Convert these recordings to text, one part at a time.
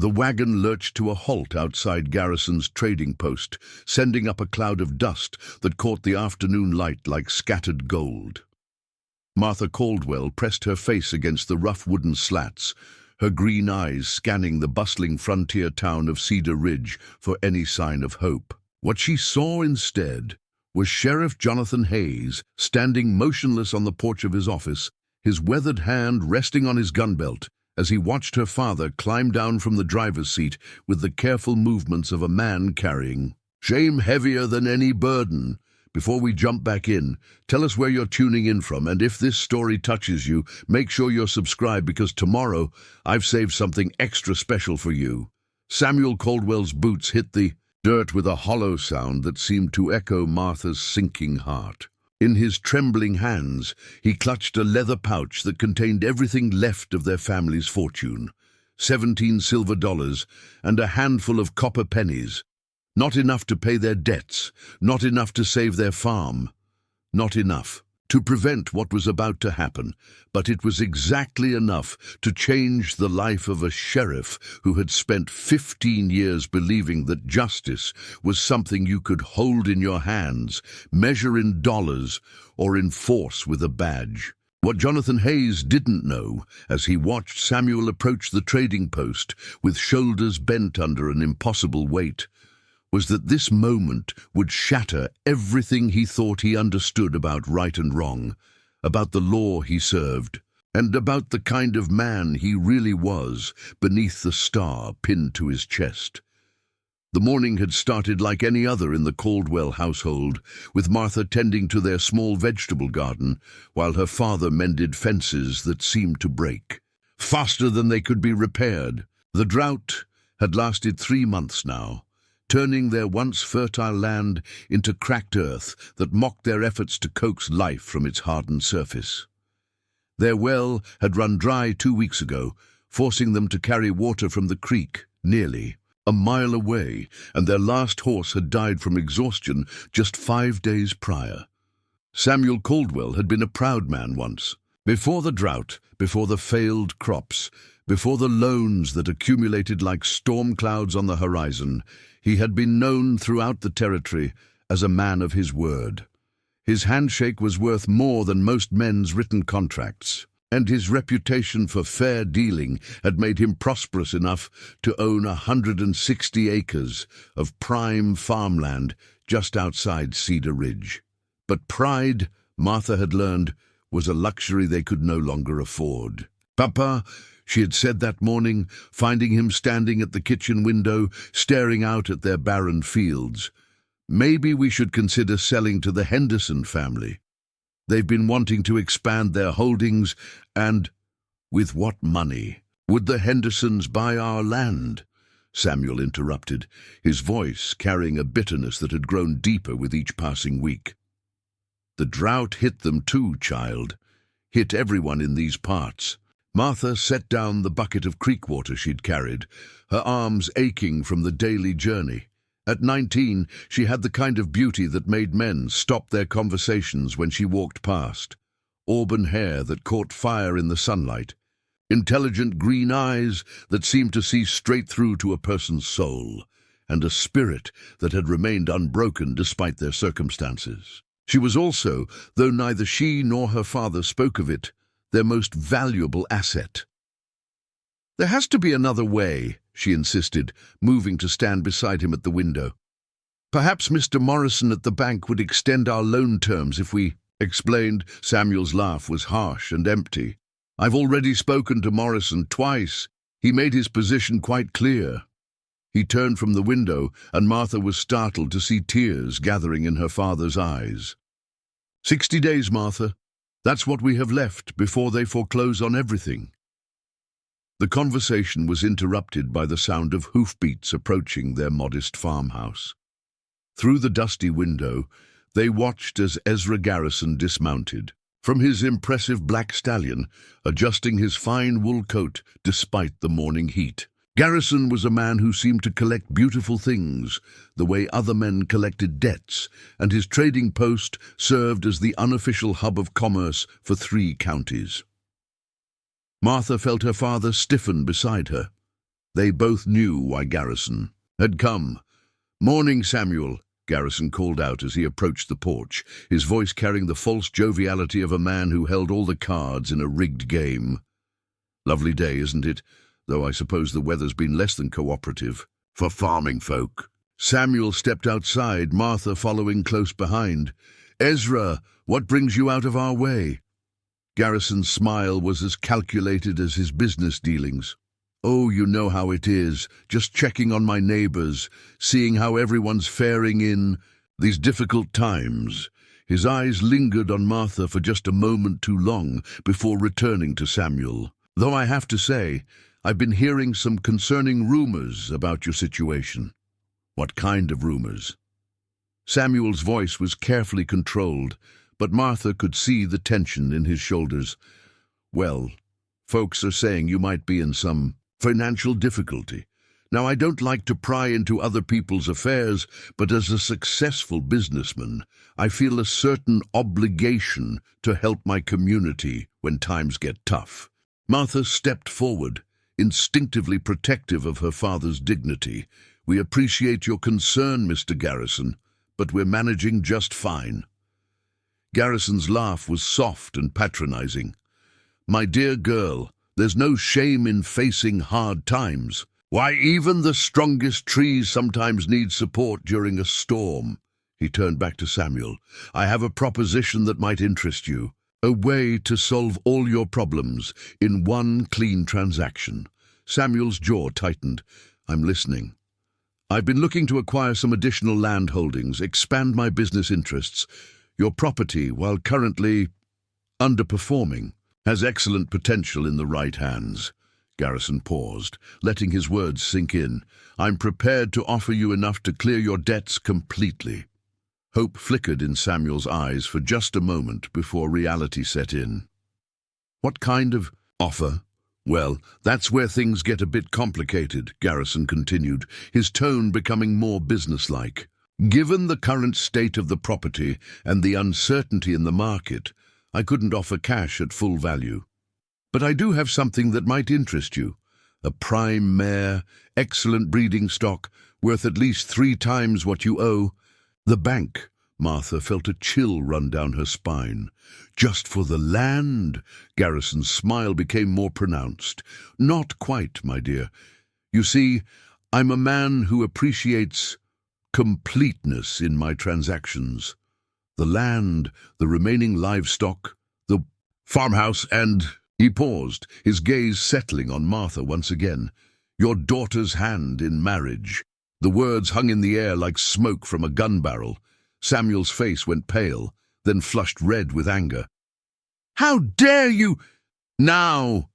The wagon lurched to a halt outside Garrison's trading post, sending up a cloud of dust that caught the afternoon light like scattered gold. Martha Caldwell pressed her face against the rough wooden slats, her green eyes scanning the bustling frontier town of Cedar Ridge for any sign of hope. What she saw instead was Sheriff Jonathan Hayes standing motionless on the porch of his office, his weathered hand resting on his gun belt, as he watched her father climb down from the driver's seat with the careful movements of a man carrying shame heavier than any burden. Before we jump back in, tell us where you're tuning in from, and if this story touches you, make sure you're subscribed because tomorrow I've saved something extra special for you. Samuel Caldwell's boots hit the dirt with a hollow sound that seemed to echo Martha's sinking heart. In his trembling hands, he clutched a leather pouch that contained everything left of their family's fortune, 17 silver dollars and a handful of copper pennies. Not enough to pay their debts, not enough to save their farm, not enough to prevent what was about to happen, but it was exactly enough to change the life of a sheriff who had spent 15 years believing that justice was something you could hold in your hands, measure in dollars, or enforce with a badge. What Jonathan Hayes didn't know, as he watched Samuel approach the trading post with shoulders bent under an impossible weight, was that this moment would shatter everything he thought he understood about right and wrong, about the law he served, and about the kind of man he really was beneath the star pinned to his chest. The morning had started like any other in the Caldwell household, with Martha tending to their small vegetable garden, while her father mended fences that seemed to break, faster than they could be repaired. The drought had lasted 3 months now, turning their once fertile land into cracked earth that mocked their efforts to coax life from its hardened surface. Their well had run dry 2 weeks ago, forcing them to carry water from the creek, nearly a mile away, and their last horse had died from exhaustion just 5 days prior. Samuel Caldwell had been a proud man once. Before the drought, before the failed crops, before the loans that accumulated like storm clouds on the horizon, he had been known throughout the territory as a man of his word. His handshake was worth more than most men's written contracts, and his reputation for fair dealing had made him prosperous enough to own 160 acres of prime farmland just outside Cedar Ridge. But pride, Martha had learned, was a luxury they could no longer afford. "Papa," she had said that morning, finding him standing at the kitchen window, staring out at their barren fields, "maybe we should consider selling to the Henderson family. They've been wanting to expand their holdings, and with what money? Would the Hendersons buy our land?" Samuel interrupted, his voice carrying a bitterness that had grown deeper with each passing week. "The drought hit them too, child. Hit everyone in these parts." Martha set down the bucket of creek water she'd carried, her arms aching from the daily journey. At 19, she had the kind of beauty that made men stop their conversations when she walked past. Auburn hair that caught fire in the sunlight, intelligent green eyes that seemed to see straight through to a person's soul, and a spirit that had remained unbroken despite their circumstances. She was also, though neither she nor her father spoke of it, their most valuable asset. "There has to be another way," she insisted, moving to stand beside him at the window. "Perhaps Mr. Morrison at the bank would extend our loan terms if we—" explained. Samuel's laugh was harsh and empty. "I've already spoken to Morrison twice. He made his position quite clear." He turned from the window, and Martha was startled to see tears gathering in her father's eyes. 60 days, Martha. That's what we have left before they foreclose on everything." The conversation was interrupted by the sound of hoofbeats approaching their modest farmhouse. Through the dusty window, they watched as Ezra Garrison dismounted from his impressive black stallion, adjusting his fine wool coat despite the morning heat. Garrison was a man who seemed to collect beautiful things, the way other men collected debts, and his trading post served as the unofficial hub of commerce for 3 counties. Martha felt her father stiffen beside her. They both knew why Garrison had come. "Morning, Samuel," Garrison called out as he approached the porch, his voice carrying the false joviality of a man who held all the cards in a rigged game. "Lovely day, isn't it? Though I suppose the weather's been less than cooperative for farming folk." Samuel stepped outside, Martha following close behind. "Ezra, what brings you out of our way?" Garrison's smile was as calculated as his business dealings. "Oh, you know how it is, just checking on my neighbors, seeing how everyone's faring in these difficult times." His eyes lingered on Martha for just a moment too long before returning to Samuel. "Though I have to say, I've been hearing some concerning rumors about your situation." "What kind of rumors?" Samuel's voice was carefully controlled, but Martha could see the tension in his shoulders. "Well, folks are saying you might be in some financial difficulty. Now, I don't like to pry into other people's affairs, but as a successful businessman, I feel a certain obligation to help my community when times get tough." Martha stepped forward, instinctively protective of her father's dignity. "We appreciate your concern, Mr. Garrison, but we're managing just fine." Garrison's laugh was soft and patronizing. "My dear girl, there's no shame in facing hard times. Why, even the strongest trees sometimes need support during a storm." He turned back to Samuel. "I have a proposition that might interest you. A way to solve all your problems in one clean transaction." Samuel's jaw tightened. "I'm listening." "I've been looking to acquire some additional land holdings, expand my business interests. Your property, while currently underperforming, has excellent potential in the right hands." Garrison paused, letting his words sink in. "I'm prepared to offer you enough to clear your debts completely." Hope flickered in Samuel's eyes for just a moment before reality set in. "What kind of offer?" "Well, that's where things get a bit complicated," Garrison continued, his tone becoming more businesslike. "Given the current state of the property and the uncertainty in the market, I couldn't offer cash at full value. But I do have something that might interest you. A prime mare, excellent breeding stock, worth at least 3 times what you owe. The bank." Martha felt a chill run down her spine. "Just for the land?" Garrison's smile became more pronounced. "Not quite, my dear. You see, I'm a man who appreciates completeness in my transactions. The land, the remaining livestock, the farmhouse, and—" He paused, his gaze settling on Martha once again. "Your daughter's hand in marriage." The words hung in the air like smoke from a gun barrel. Samuel's face went pale, then flushed red with anger. "How dare you—" Now!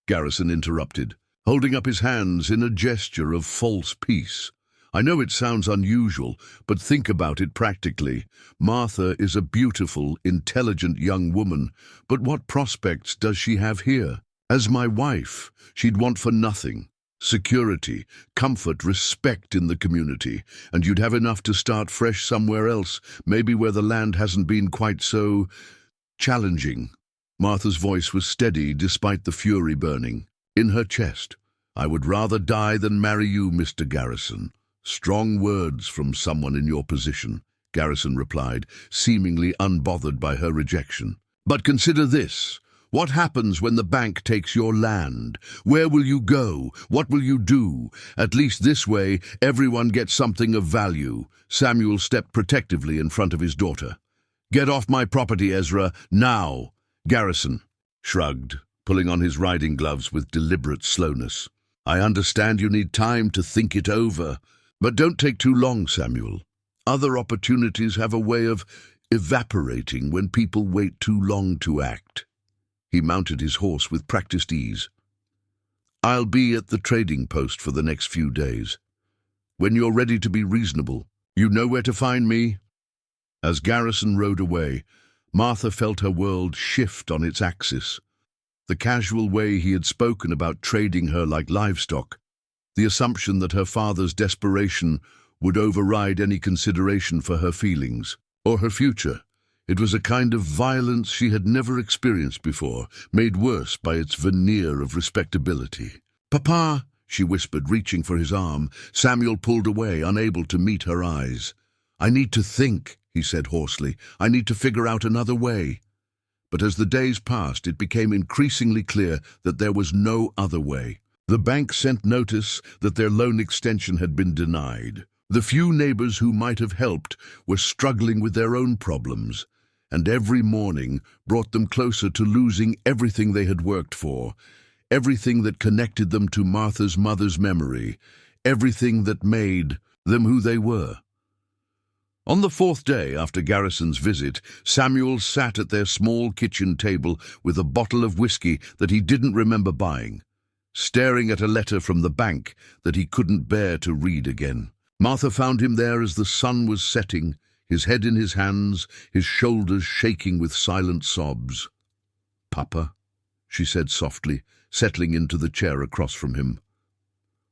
Garrison interrupted, holding up his hands in a gesture of false peace. "I know it sounds unusual, but think about it practically. Martha is a beautiful, intelligent young woman, but what prospects does she have here? As my wife, she'd want for nothing. Security, comfort, respect in the community, and you'd have enough to start fresh somewhere else, maybe where the land hasn't been quite so challenging." Martha's voice was steady despite the fury burning in her chest. "I would rather die than marry you, Mr. Garrison." "Strong words from someone in your position," Garrison replied, seemingly unbothered by her rejection. "But consider this. What happens when the bank takes your land? Where will you go? What will you do? At least this way, everyone gets something of value." Samuel stepped protectively in front of his daughter. "Get off my property, Ezra, now." Garrison shrugged, pulling on his riding gloves with deliberate slowness. "I understand you need time to think it over. But don't take too long, Samuel. Other opportunities have a way of evaporating when people wait too long to act." He mounted his horse with practiced ease. "I'll be at the trading post for the next few days. When you're ready to be reasonable, you know where to find me." As Garrison rode away, Martha felt her world shift on its axis. The casual way he had spoken about trading her like livestock, the assumption that her father's desperation would override any consideration for her feelings or her future. It was a kind of violence she had never experienced before, made worse by its veneer of respectability. "Papa," she whispered, reaching for his arm. Samuel pulled away, unable to meet her eyes. "I need to think," he said hoarsely. "I need to figure out another way." But as the days passed, it became increasingly clear that there was no other way. The bank sent notice that their loan extension had been denied. The few neighbors who might have helped were struggling with their own problems, and every morning brought them closer to losing everything they had worked for, everything that connected them to Martha's mother's memory, everything that made them who they were. On the fourth day after Garrison's visit, Samuel sat at their small kitchen table with a bottle of whiskey that he didn't remember buying, staring at a letter from the bank that he couldn't bear to read again. Martha found him there as the sun was setting, his head in his hands, his shoulders shaking with silent sobs. "Papa," she said softly, settling into the chair across from him.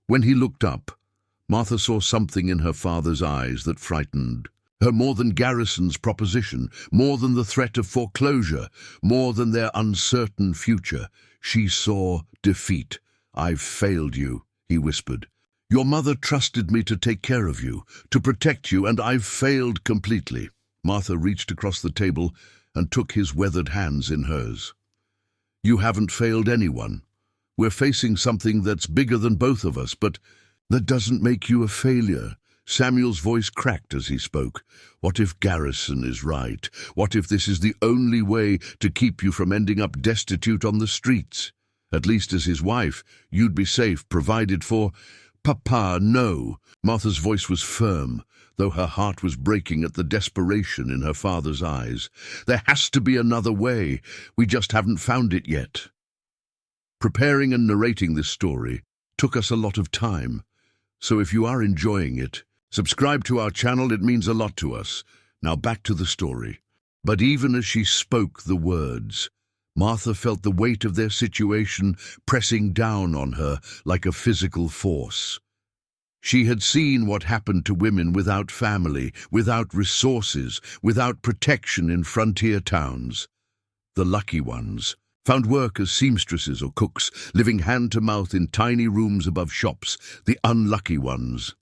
When he looked up, Martha saw something in her father's eyes that frightened her more than Garrison's proposition, more than the threat of foreclosure, more than their uncertain future. She saw defeat. "I've failed you," he whispered. "Your mother trusted me to take care of you, to protect you, and I've failed completely." Martha reached across the table and took his weathered hands in hers. "You haven't failed anyone. We're facing something that's bigger than both of us, but that doesn't make you a failure." Samuel's voice cracked as he spoke. "What if Garrison is right? What if this is the only way to keep you from ending up destitute on the streets? At least as his wife, you'd be safe, provided for." "Papa, no." Martha's voice was firm, though her heart was breaking at the desperation in her father's eyes. "There has to be another way. We just haven't found it yet." Preparing and narrating this story took us a lot of time, so if you are enjoying it, subscribe to our channel. It means a lot to us. Now back to the story. But even as she spoke the words, Martha felt the weight of their situation pressing down on her like a physical force. She had seen what happened to women without family, without resources, without protection in frontier towns. The lucky ones found work as seamstresses or cooks, living hand-to-mouth in tiny rooms above shops. The unlucky ones.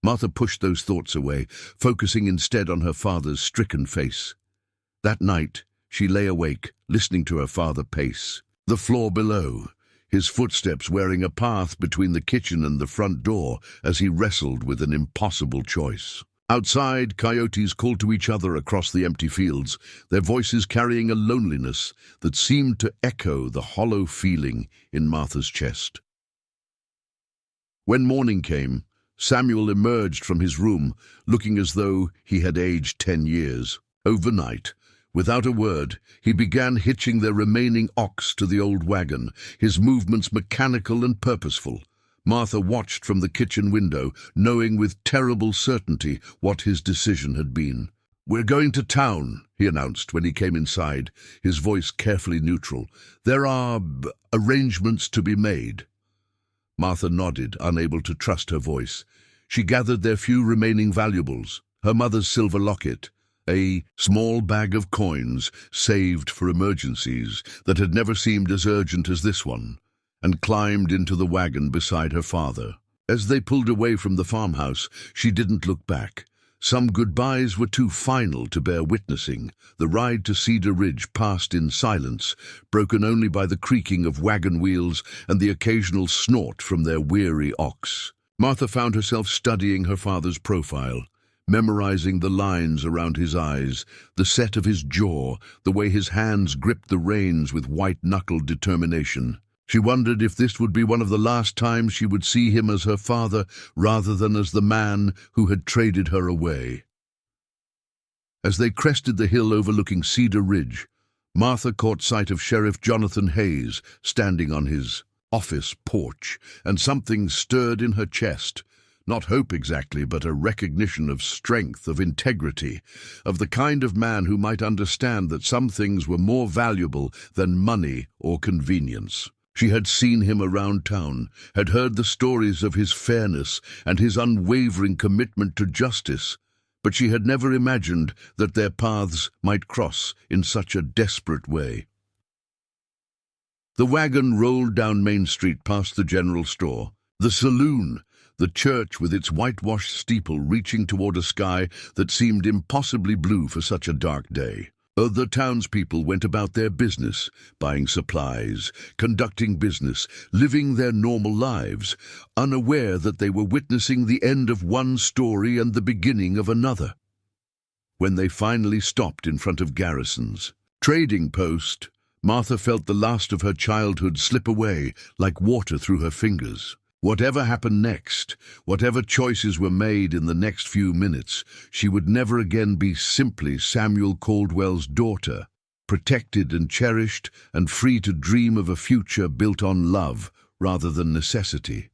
Martha pushed those thoughts away, focusing instead on her father's stricken face. That night, she lay awake, listening to her father pace the floor below, his footsteps wearing a path between the kitchen and the front door as he wrestled with an impossible choice. Outside, coyotes called to each other across the empty fields, their voices carrying a loneliness that seemed to echo the hollow feeling in Martha's chest. When morning came, Samuel emerged from his room, looking as though he had aged 10 years. Overnight, without a word, he began hitching their remaining ox to the old wagon, his movements mechanical and purposeful. Martha watched from the kitchen window, knowing with terrible certainty what his decision had been. "We're going to town," he announced when he came inside, his voice carefully neutral. "There are arrangements to be made." Martha nodded, unable to trust her voice. She gathered their few remaining valuables, her mother's silver locket, a small bag of coins saved for emergencies that had never seemed as urgent as this one, and climbed into the wagon beside her father. As they pulled away from the farmhouse, she didn't look back. Some goodbyes were too final to bear witnessing. The ride to Cedar Ridge passed in silence, broken only by the creaking of wagon wheels and the occasional snort from their weary ox. Martha found herself studying her father's profile, memorizing the lines around his eyes, the set of his jaw, the way his hands gripped the reins with white-knuckled determination. She wondered if this would be one of the last times she would see him as her father rather than as the man who had traded her away. As they crested the hill overlooking Cedar Ridge, Martha caught sight of Sheriff Jonathan Hayes standing on his office porch, and something stirred in her chest. Not hope exactly, but a recognition of strength, of integrity, of the kind of man who might understand that some things were more valuable than money or convenience. She had seen him around town, had heard the stories of his fairness and his unwavering commitment to justice, but she had never imagined that their paths might cross in such a desperate way. The wagon rolled down Main Street past the general store, the saloon, the church with its whitewashed steeple reaching toward a sky that seemed impossibly blue for such a dark day. Other townspeople went about their business, buying supplies, conducting business, living their normal lives, unaware that they were witnessing the end of one story and the beginning of another. When they finally stopped in front of Garrison's trading post, Martha felt the last of her childhood slip away like water through her fingers. Whatever happened next, whatever choices were made in the next few minutes, she would never again be simply Samuel Caldwell's daughter, protected and cherished and free to dream of a future built on love rather than necessity.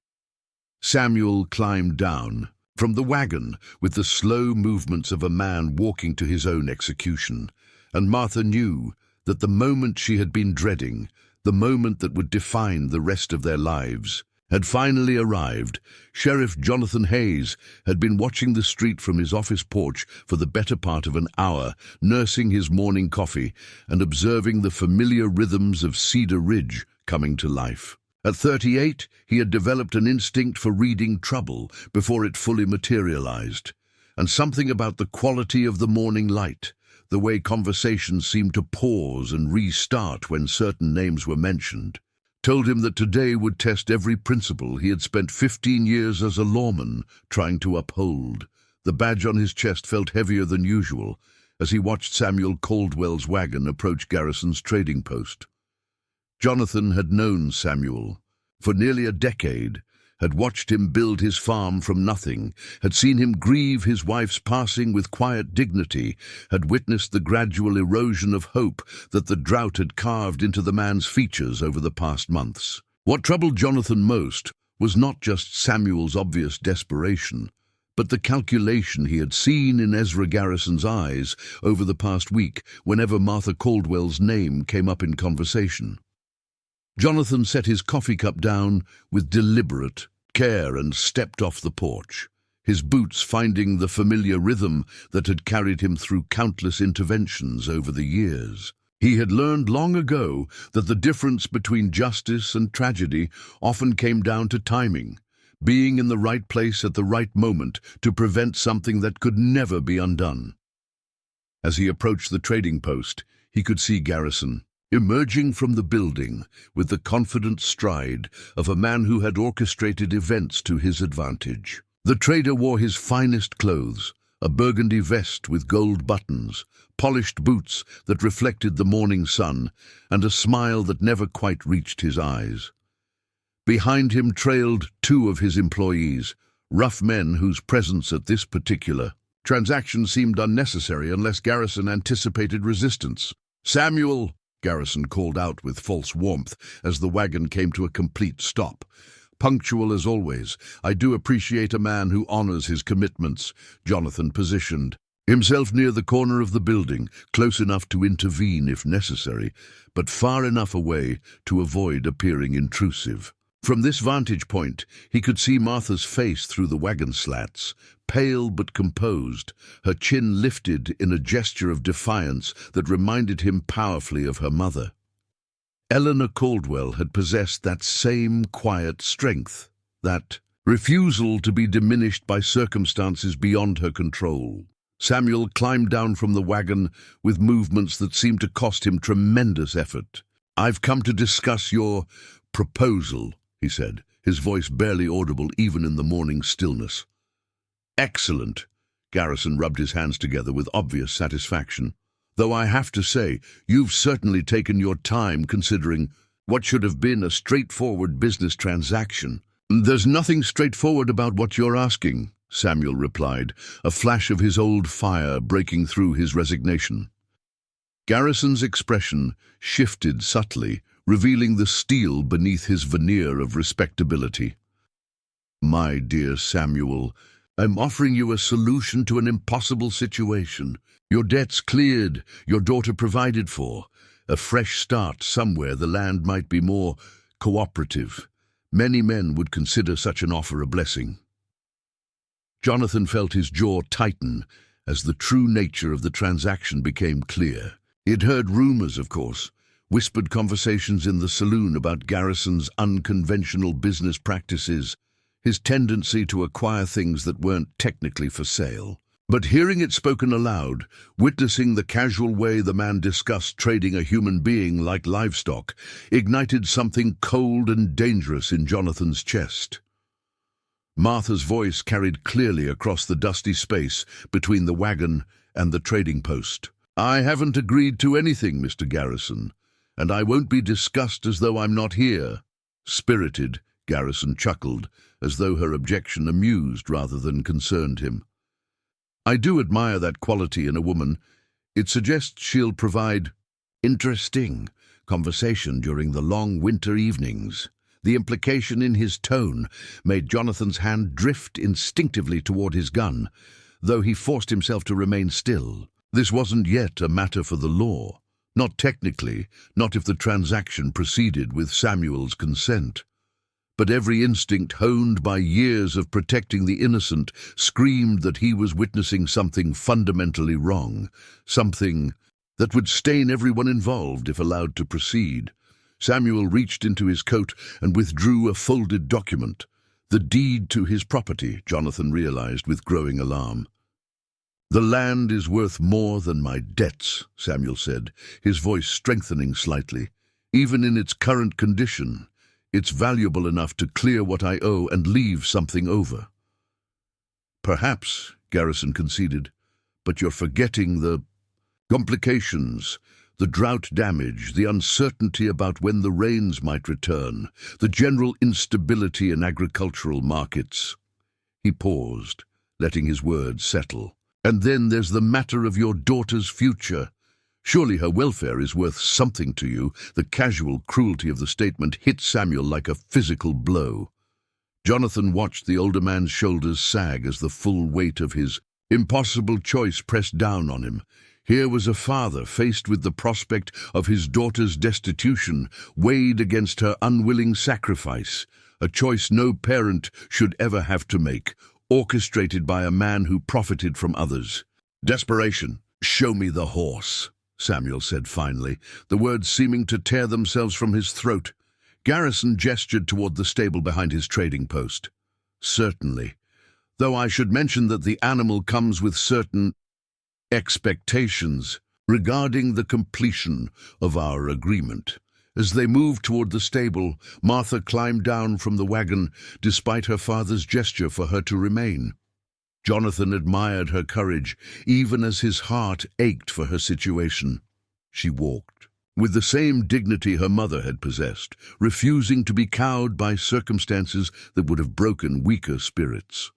Samuel climbed down from the wagon with the slow movements of a man walking to his own execution, and Martha knew that the moment she had been dreading, the moment that would define the rest of their lives, had finally arrived. Sheriff Jonathan Hayes had been watching the street from his office porch for the better part of an hour, nursing his morning coffee and observing the familiar rhythms of Cedar Ridge coming to life. At 38, he had developed an instinct for reading trouble before it fully materialized, and something about the quality of the morning light, the way conversations seemed to pause and restart when certain names were mentioned, told him that today would test every principle he had spent 15 years as a lawman trying to uphold. The badge on his chest felt heavier than usual as he watched Samuel Caldwell's wagon approach Garrison's trading post. Jonathan had known Samuel for nearly a decade, had watched him build his farm from nothing, had seen him grieve his wife's passing with quiet dignity, had witnessed the gradual erosion of hope that the drought had carved into the man's features over the past months. What troubled Jonathan most was not just Samuel's obvious desperation, but the calculation he had seen in Ezra Garrison's eyes over the past week whenever Martha Caldwell's name came up in conversation. Jonathan set his coffee cup down with deliberate care and stepped off the porch, his boots finding the familiar rhythm that had carried him through countless interventions over the years. He had learned long ago that the difference between justice and tragedy often came down to timing, being in the right place at the right moment to prevent something that could never be undone. As he approached the trading post, he could see Garrison, emerging from the building with the confident stride of a man who had orchestrated events to his advantage. The trader wore his finest clothes, a burgundy vest with gold buttons, polished boots that reflected the morning sun, and a smile that never quite reached his eyes. Behind him trailed two of his employees, rough men whose presence at this particular transaction seemed unnecessary unless Garrison anticipated resistance. "Samuel!" Garrison called out with false warmth as the wagon came to a complete stop. "Punctual as always. I do appreciate a man who honors his commitments." Jonathan positioned himself near the corner of the building, close enough to intervene if necessary, but far enough away to avoid appearing intrusive. From this vantage point, he could see Martha's face through the wagon slats, pale but composed, her chin lifted in a gesture of defiance that reminded him powerfully of her mother. Eleanor Caldwell had possessed that same quiet strength, that refusal to be diminished by circumstances beyond her control. Samuel climbed down from the wagon with movements that seemed to cost him tremendous effort. "I've come to discuss your proposal," he said, his voice barely audible even in the morning stillness. "Excellent." Garrison rubbed his hands together with obvious satisfaction. "Though I have to say, you've certainly taken your time considering what should have been a straightforward business transaction." "There's nothing straightforward about what you're asking," Samuel replied, a flash of his old fire breaking through his resignation. Garrison's expression shifted subtly, revealing the steel beneath his veneer of respectability. "My dear Samuel, I'm offering you a solution to an impossible situation. Your debt's cleared, your daughter provided for. A fresh start somewhere the land might be more cooperative. Many men would consider such an offer a blessing." Jonathan felt his jaw tighten as the true nature of the transaction became clear. He had heard rumors, of course, whispered conversations in the saloon about Garrison's unconventional business practices, his tendency to acquire things that weren't technically for sale. But hearing it spoken aloud, witnessing the casual way the man discussed trading a human being like livestock, ignited something cold and dangerous in Jonathan's chest. Martha's voice carried clearly across the dusty space between the wagon and the trading post. "I haven't agreed to anything, Mr. Garrison, and I won't be discussed as though I'm not here." Spirited, Garrison chuckled, as though her objection amused rather than concerned him. "I do admire that quality in a woman. It suggests she'll provide interesting conversation during the long winter evenings." The implication in his tone made Jonathan's hand drift instinctively toward his gun, though he forced himself to remain still. This wasn't yet a matter for the law. Not technically, not if the transaction proceeded with Samuel's consent. But every instinct honed by years of protecting the innocent screamed that he was witnessing something fundamentally wrong, something that would stain everyone involved if allowed to proceed. Samuel reached into his coat and withdrew a folded document. The deed to his property, Jonathan realized with growing alarm. "The land is worth more than my debts," Samuel said, his voice strengthening slightly. "Even in its current condition, it's valuable enough to clear what I owe and leave something over." "Perhaps," Garrison conceded, "but you're forgetting the complications. The drought damage, the uncertainty about when the rains might return, the general instability in agricultural markets." He paused, letting his words settle. "And then there's the matter of your daughter's future. Surely her welfare is worth something to you." The casual cruelty of the statement hit Samuel like a physical blow. Jonathan watched the older man's shoulders sag as the full weight of his impossible choice pressed down on him. Here was a father faced with the prospect of his daughter's destitution, weighed against her unwilling sacrifice, a choice no parent should ever have to make, orchestrated by a man who profited from others. Desperation. "Show me the horse," Samuel said finally, the words seeming to tear themselves from his throat. Garrison gestured toward the stable behind his trading post. "Certainly, though I should mention that the animal comes with certain expectations regarding the completion of our agreement." As they moved toward the stable, Martha climbed down from the wagon, despite her father's gesture for her to remain. Jonathan admired her courage, even as his heart ached for her situation. She walked, with the same dignity her mother had possessed, refusing to be cowed by circumstances that would have broken weaker spirits.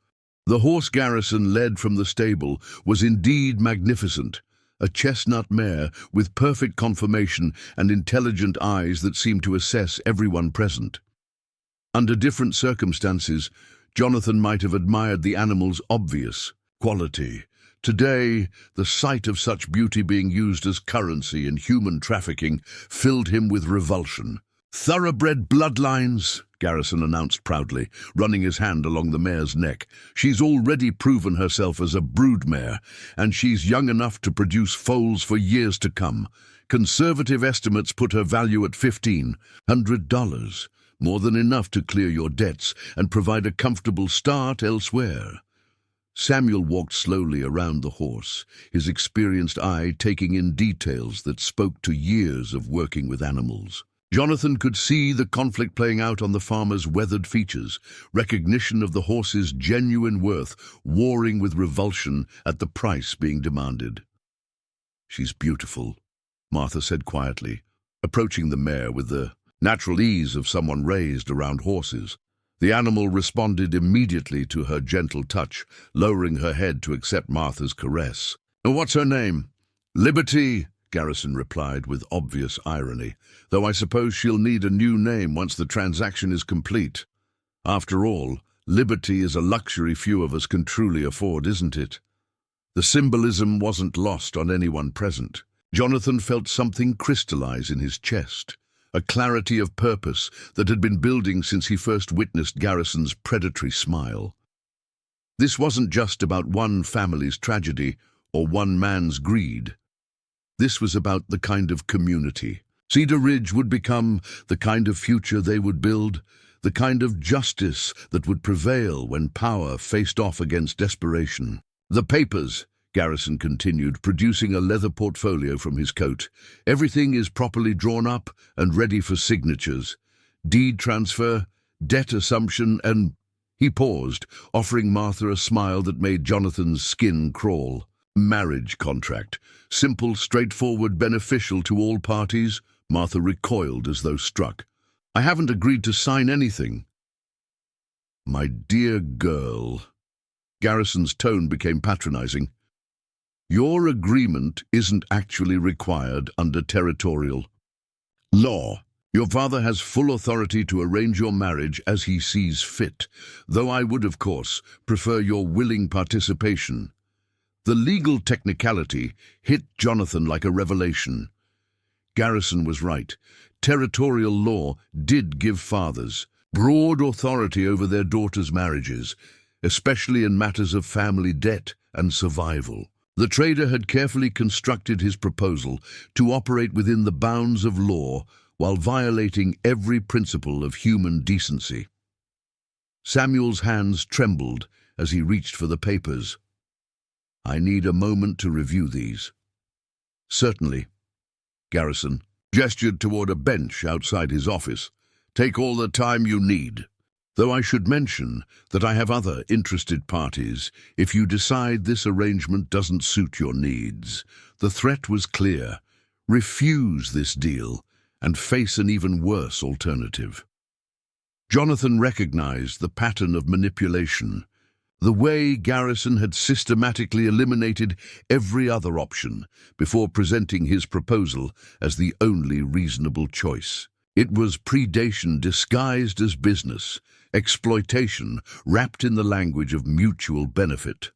The horse Garrison led from the stable was indeed magnificent, a chestnut mare with perfect conformation and intelligent eyes that seemed to assess everyone present. Under different circumstances, Jonathan might have admired the animal's obvious quality. Today, the sight of such beauty being used as currency in human trafficking filled him with revulsion. "Thoroughbred bloodlines," Garrison announced proudly, running his hand along the mare's neck. "She's already proven herself as a broodmare, and she's young enough to produce foals for years to come. Conservative estimates put her value at $1,500, more than enough to clear your debts and provide a comfortable start elsewhere." Samuel walked slowly around the horse, his experienced eye taking in details that spoke to years of working with animals. Jonathan could see the conflict playing out on the farmer's weathered features, recognition of the horse's genuine worth warring with revulsion at the price being demanded. "She's beautiful," Martha said quietly, approaching the mare with the natural ease of someone raised around horses. The animal responded immediately to her gentle touch, lowering her head to accept Martha's caress. "What's her name?" "Liberty," Garrison replied with obvious irony, "though I suppose she'll need a new name once the transaction is complete. After all, liberty is a luxury few of us can truly afford, isn't it?" The symbolism wasn't lost on anyone present. Jonathan felt something crystallize in his chest, a clarity of purpose that had been building since he first witnessed Garrison's predatory smile. This wasn't just about one family's tragedy or one man's greed. This was about the kind of community, Cedar Ridge would become the kind of future they would build, the kind of justice that would prevail when power faced off against desperation. "The papers," Garrison continued, producing a leather portfolio from his coat. "Everything is properly drawn up and ready for signatures. Deed transfer, debt assumption, and—" He paused, offering Martha a smile that made Jonathan's skin crawl. "Marriage contract. Simple, straightforward, beneficial to all parties." Martha recoiled as though struck. "I haven't agreed to sign anything." "My dear girl." Garrison's tone became patronizing. "Your agreement isn't actually required under territorial law. Your father has full authority to arrange your marriage as he sees fit, though I would, of course, prefer your willing participation." The legal technicality hit Jonathan like a revelation. Garrison was right. Territorial law did give fathers broad authority over their daughters' marriages, especially in matters of family debt and survival. The trader had carefully constructed his proposal to operate within the bounds of law while violating every principle of human decency. Samuel's hands trembled as he reached for the papers. "I need a moment to review these." "Certainly." Garrison gestured toward a bench outside his office. "Take all the time you need. Though I should mention that I have other interested parties if you decide this arrangement doesn't suit your needs." The threat was clear. Refuse this deal and face an even worse alternative. Jonathan recognized the pattern of manipulation. The way Garrison had systematically eliminated every other option before presenting his proposal as the only reasonable choice. It was predation disguised as business, exploitation wrapped in the language of mutual benefit.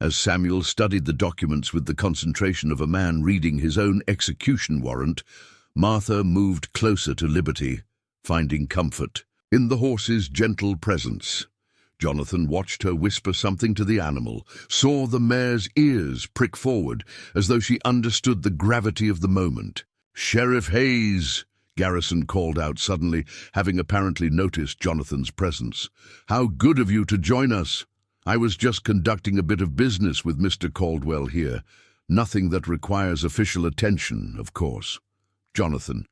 As Samuel studied the documents with the concentration of a man reading his own execution warrant, Martha moved closer to Liberty, finding comfort in the horse's gentle presence. Jonathan watched her whisper something to the animal, saw the mare's ears prick forward as though she understood the gravity of the moment. "Sheriff Hayes," Garrison called out suddenly, having apparently noticed Jonathan's presence. "How good of you to join us. I was just conducting a bit of business with Mr. Caldwell here. Nothing that requires official attention, of course." Jonathan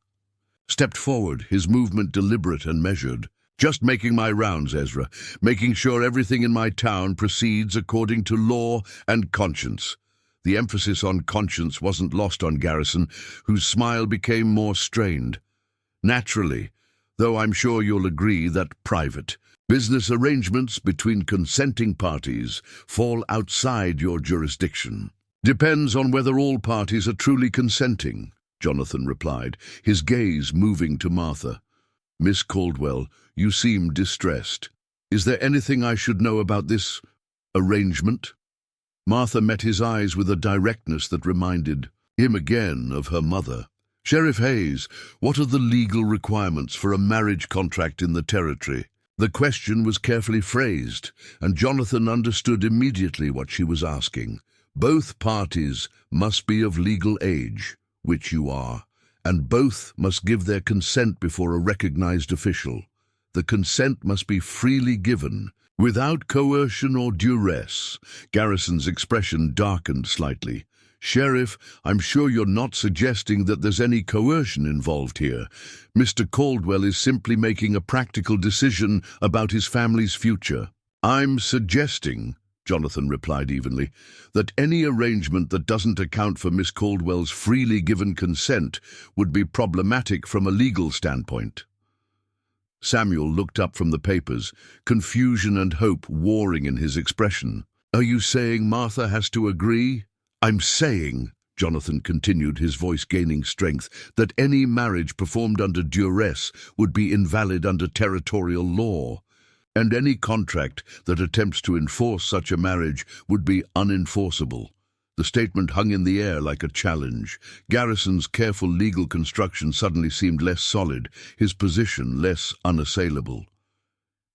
stepped forward, his movement deliberate and measured. "Just making my rounds, Ezra, making sure everything in my town proceeds according to law and conscience." The emphasis on conscience wasn't lost on Garrison, whose smile became more strained. "Naturally, though I'm sure you'll agree that private business arrangements between consenting parties fall outside your jurisdiction." "Depends on whether all parties are truly consenting," Jonathan replied, his gaze moving to Martha. "Miss Caldwell, you seem distressed. Is there anything I should know about this arrangement?" Martha met his eyes with a directness that reminded him again of her mother. "Sheriff Hayes, what are the legal requirements for a marriage contract in the territory?" The question was carefully phrased, and Jonathan understood immediately what she was asking. "Both parties must be of legal age, which you are, and both must give their consent before a recognized official. The consent must be freely given, without coercion or duress." Garrison's expression darkened slightly. "Sheriff, I'm sure you're not suggesting that there's any coercion involved here. Mr. Caldwell is simply making a practical decision about his family's future." "I'm suggesting," Jonathan replied evenly, "that any arrangement that doesn't account for Miss Caldwell's freely given consent would be problematic from a legal standpoint." Samuel looked up from the papers, confusion and hope warring in his expression. "Are you saying Martha has to agree?" "I'm saying," Jonathan continued, his voice gaining strength, "that any marriage performed under duress would be invalid under territorial law, and any contract that attempts to enforce such a marriage would be unenforceable." The statement hung in the air like a challenge. Garrison's careful legal construction suddenly seemed less solid, his position less unassailable.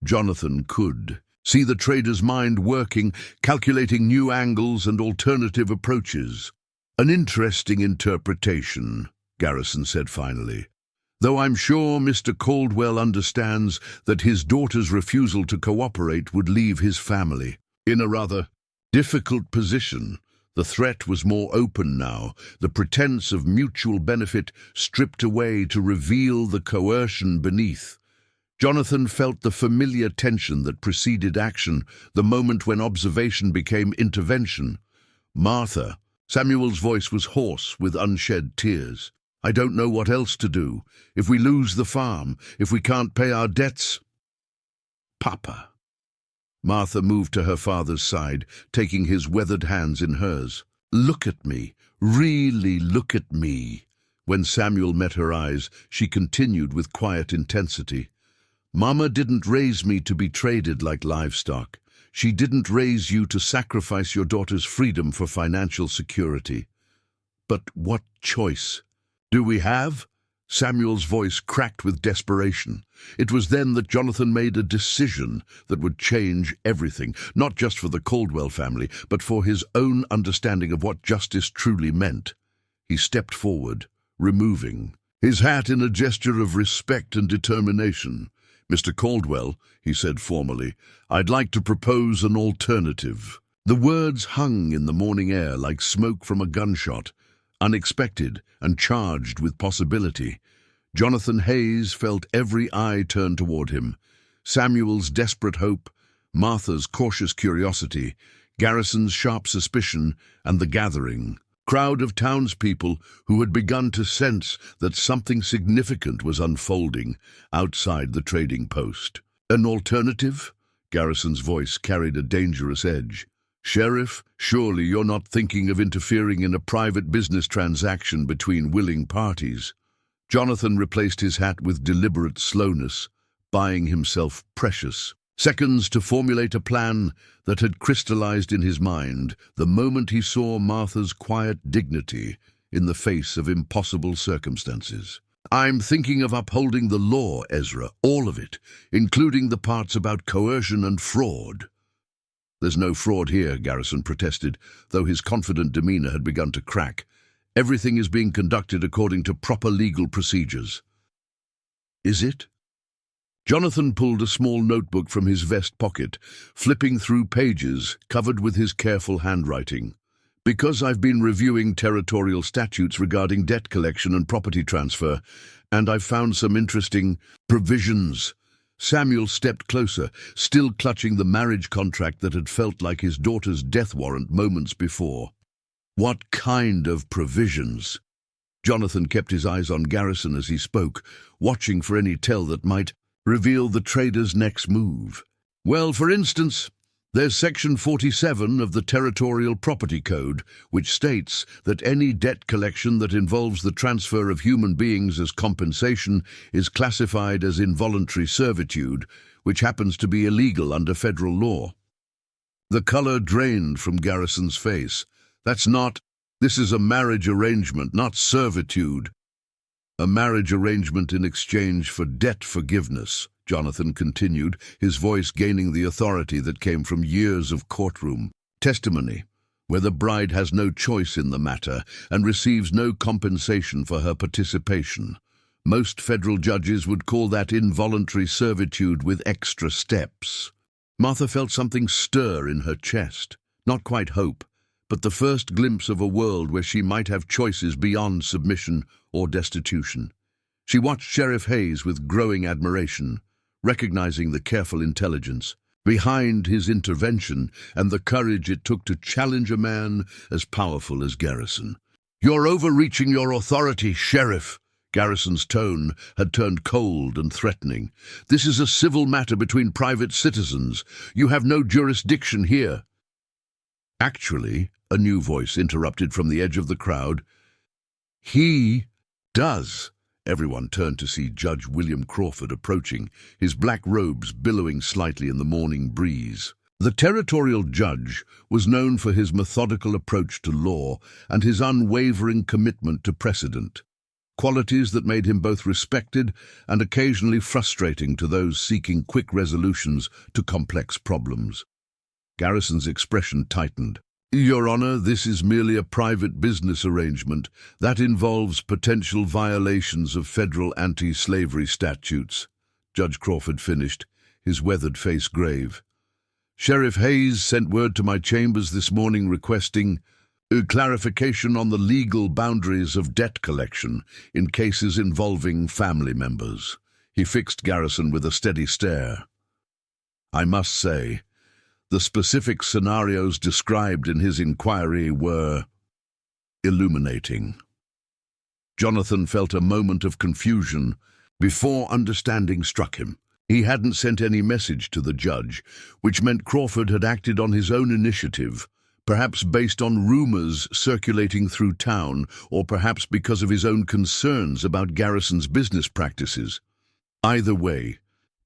Jonathan could see the trader's mind working, calculating new angles and alternative approaches. "An interesting interpretation," Garrison said finally, "though I'm sure Mr. Caldwell understands that his daughter's refusal to cooperate would leave his family in a rather difficult position." The threat was more open now, the pretense of mutual benefit stripped away to reveal the coercion beneath. Jonathan felt the familiar tension that preceded action, the moment when observation became intervention. "Martha," Samuel's voice was hoarse with unshed tears. "I don't know what else to do. If we lose the farm, if we can't pay our debts—" "Papa." Martha moved to her father's side, taking his weathered hands in hers. "Look at me. Really look at me." When Samuel met her eyes, she continued with quiet intensity. "Mama didn't raise me to be traded like livestock. She didn't raise you to sacrifice your daughter's freedom for financial security. But what choice do we have?" Samuel's voice cracked with desperation. It was then that Jonathan made a decision that would change everything, not just for the Caldwell family, but for his own understanding of what justice truly meant. He stepped forward, removing his hat in a gesture of respect and determination. "Mr. Caldwell," he said formally, "I'd like to propose an alternative." The words hung in the morning air like smoke from a gunshot, unexpected and charged with possibility. Jonathan Hayes felt every eye turn toward him. Samuel's desperate hope, Martha's cautious curiosity, Garrison's sharp suspicion, and the gathering crowd of townspeople who had begun to sense that something significant was unfolding outside the trading post. "An alternative?" Garrison's voice carried a dangerous edge. "Sheriff, surely you're not thinking of interfering in a private business transaction between willing parties." Jonathan replaced his hat with deliberate slowness, buying himself precious seconds to formulate a plan that had crystallized in his mind the moment he saw Martha's quiet dignity in the face of impossible circumstances. "I'm thinking of upholding the law, Ezra, all of it, including the parts about coercion and fraud." "There's no fraud here," Garrison protested, though his confident demeanor had begun to crack. "Everything is being conducted according to proper legal procedures." "Is it?" Jonathan pulled a small notebook from his vest pocket, flipping through pages covered with his careful handwriting. "Because I've been reviewing territorial statutes regarding debt collection and property transfer, and I've found some interesting provisions." Samuel stepped closer, still clutching the marriage contract that had felt like his daughter's death warrant moments before. "What kind of provisions?" Jonathan kept his eyes on Garrison as he spoke, watching for any tell that might reveal the trader's next move. "Well, for instance, there's Section 47 of the Territorial Property Code, which states that any debt collection that involves the transfer of human beings as compensation is classified as involuntary servitude, which happens to be illegal under federal law." The color drained from Garrison's face. This is a marriage arrangement, not servitude." "A marriage arrangement in exchange for debt forgiveness," Jonathan continued, his voice gaining the authority that came from years of courtroom testimony, where the bride has no choice in the matter and receives no compensation for her participation. Most federal judges would call that involuntary servitude with extra steps. Martha felt something stir in her chest, not quite hope, but the first glimpse of a world where she might have choices beyond submission or destitution. She watched Sheriff Hayes with growing admiration, recognizing the careful intelligence behind his intervention and the courage it took to challenge a man as powerful as Garrison. "You're overreaching your authority, Sheriff." Garrison's tone had turned cold and threatening. "This is a civil matter between private citizens. You have no jurisdiction here." "Actually," a new voice interrupted from the edge of the crowd, "he does." Everyone turned to see Judge William Crawford approaching, his black robes billowing slightly in the morning breeze. The territorial judge was known for his methodical approach to law and his unwavering commitment to precedent, qualities that made him both respected and occasionally frustrating to those seeking quick resolutions to complex problems. Garrison's expression tightened. Your Honor, this is merely a private business arrangement that involves potential violations of federal anti-slavery statutes, Judge Crawford finished, his weathered face grave. Sheriff Hayes sent word to my chambers this morning requesting clarification on the legal boundaries of debt collection in cases involving family members. He fixed Garrison with a steady stare. I must say, the specific scenarios described in his inquiry were illuminating. Jonathan felt a moment of confusion before understanding struck him. He hadn't sent any message to the judge, which meant Crawford had acted on his own initiative, perhaps based on rumors circulating through town, or perhaps because of his own concerns about Garrison's business practices. Either way,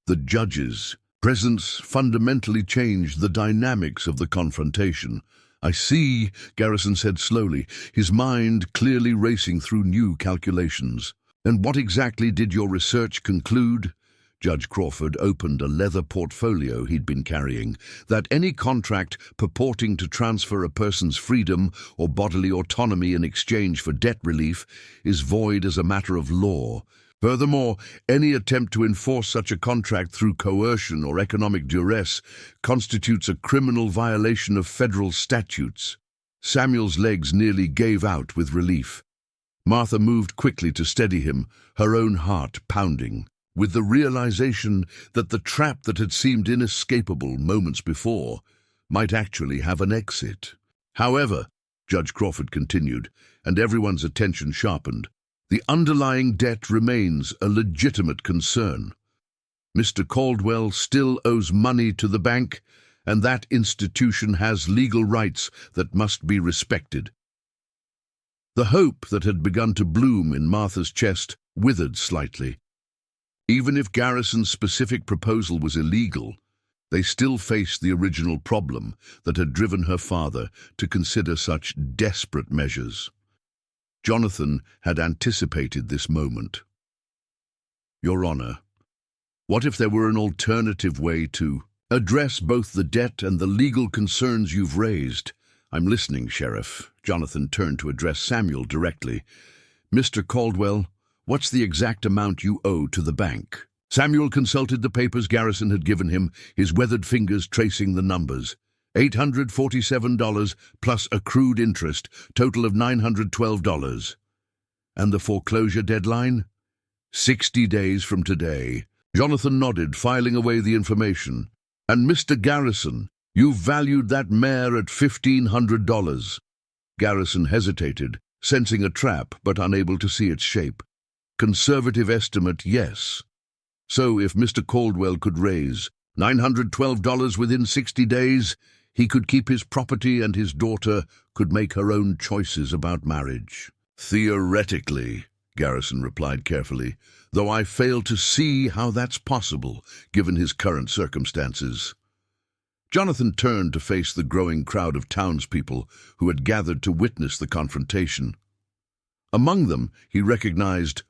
the judge's presence fundamentally changed the dynamics of the confrontation. I see, Garrison said slowly, his mind clearly racing through new calculations. And what exactly did your research conclude? Judge Crawford opened a leather portfolio he'd been carrying. That any contract purporting to transfer a person's freedom or bodily autonomy in exchange for debt relief is void as a matter of law. Furthermore, any attempt to enforce such a contract through coercion or economic duress constitutes a criminal violation of federal statutes. Samuel's legs nearly gave out with relief. Martha moved quickly to steady him, her own heart pounding, with the realization that the trap that had seemed inescapable moments before might actually have an exit. However, Judge Crawford continued, and everyone's attention sharpened, the underlying debt remains a legitimate concern. Mr. Caldwell still owes money to the bank, and that institution has legal rights that must be respected. The hope that had begun to bloom in Martha's chest withered slightly. Even if Garrison's specific proposal was illegal, they still faced the original problem that had driven her father to consider such desperate measures. Jonathan had anticipated this moment. Your Honor, what if there were an alternative way to address both the debt and the legal concerns you've raised? I'm listening, Sheriff. Jonathan turned to address Samuel directly. Mr. Caldwell, what's the exact amount you owe to the bank? Samuel consulted the papers Garrison had given him, his weathered fingers tracing the numbers. $847 plus accrued interest, total of $912. And the foreclosure deadline? 60 days from today. Jonathan nodded, filing away the information. And Mr. Garrison, you valued that mare at $1,500. Garrison hesitated, sensing a trap but unable to see its shape. Conservative estimate, yes. So if Mr. Caldwell could raise $912 within 60 days, he could keep his property and his daughter could make her own choices about marriage. Theoretically, Garrison replied carefully, though I fail to see how that's possible, given his current circumstances. Jonathan turned to face the growing crowd of townspeople who had gathered to witness the confrontation. Among them, he recognized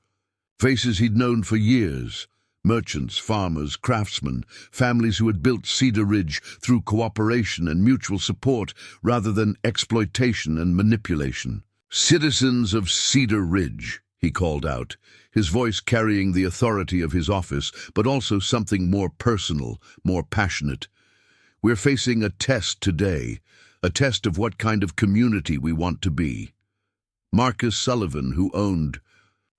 faces he'd known for years, merchants, farmers, craftsmen, families who had built Cedar Ridge through cooperation and mutual support rather than exploitation and manipulation. Citizens of Cedar Ridge, he called out, his voice carrying the authority of his office, but also something more personal, more passionate. We're facing a test today, a test of what kind of community we want to be. Marcus Sullivan, who owned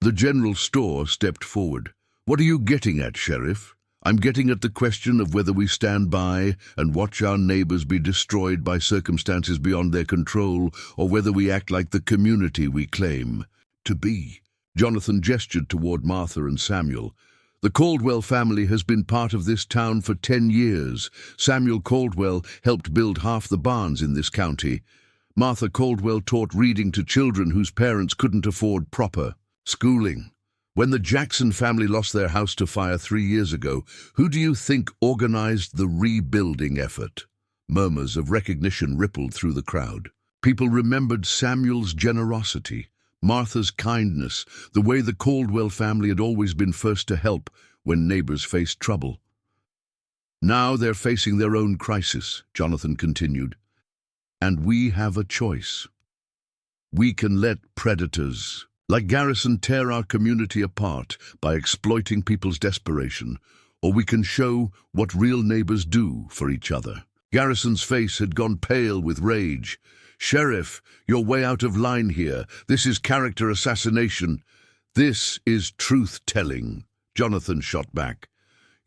the general store, stepped forward. What are you getting at, Sheriff? I'm getting at the question of whether we stand by and watch our neighbors be destroyed by circumstances beyond their control, or whether we act like the community we claim to be. Jonathan gestured toward Martha and Samuel. The Caldwell family has been part of this town for 10 years. Samuel Caldwell helped build half the barns in this county. Martha Caldwell taught reading to children whose parents couldn't afford proper schooling. When the Jackson family lost their house to fire 3 years ago, who do you think organized the rebuilding effort? Murmurs of recognition rippled through the crowd. People remembered Samuel's generosity, Martha's kindness, the way the Caldwell family had always been first to help when neighbors faced trouble. Now they're facing their own crisis, Jonathan continued. And we have a choice. We can let predators like Garrison tear our community apart by exploiting people's desperation, or we can show what real neighbors do for each other. Garrison's face had gone pale with rage. "Sheriff, you're way out of line here. This is character assassination. This is truth-telling," Jonathan shot back.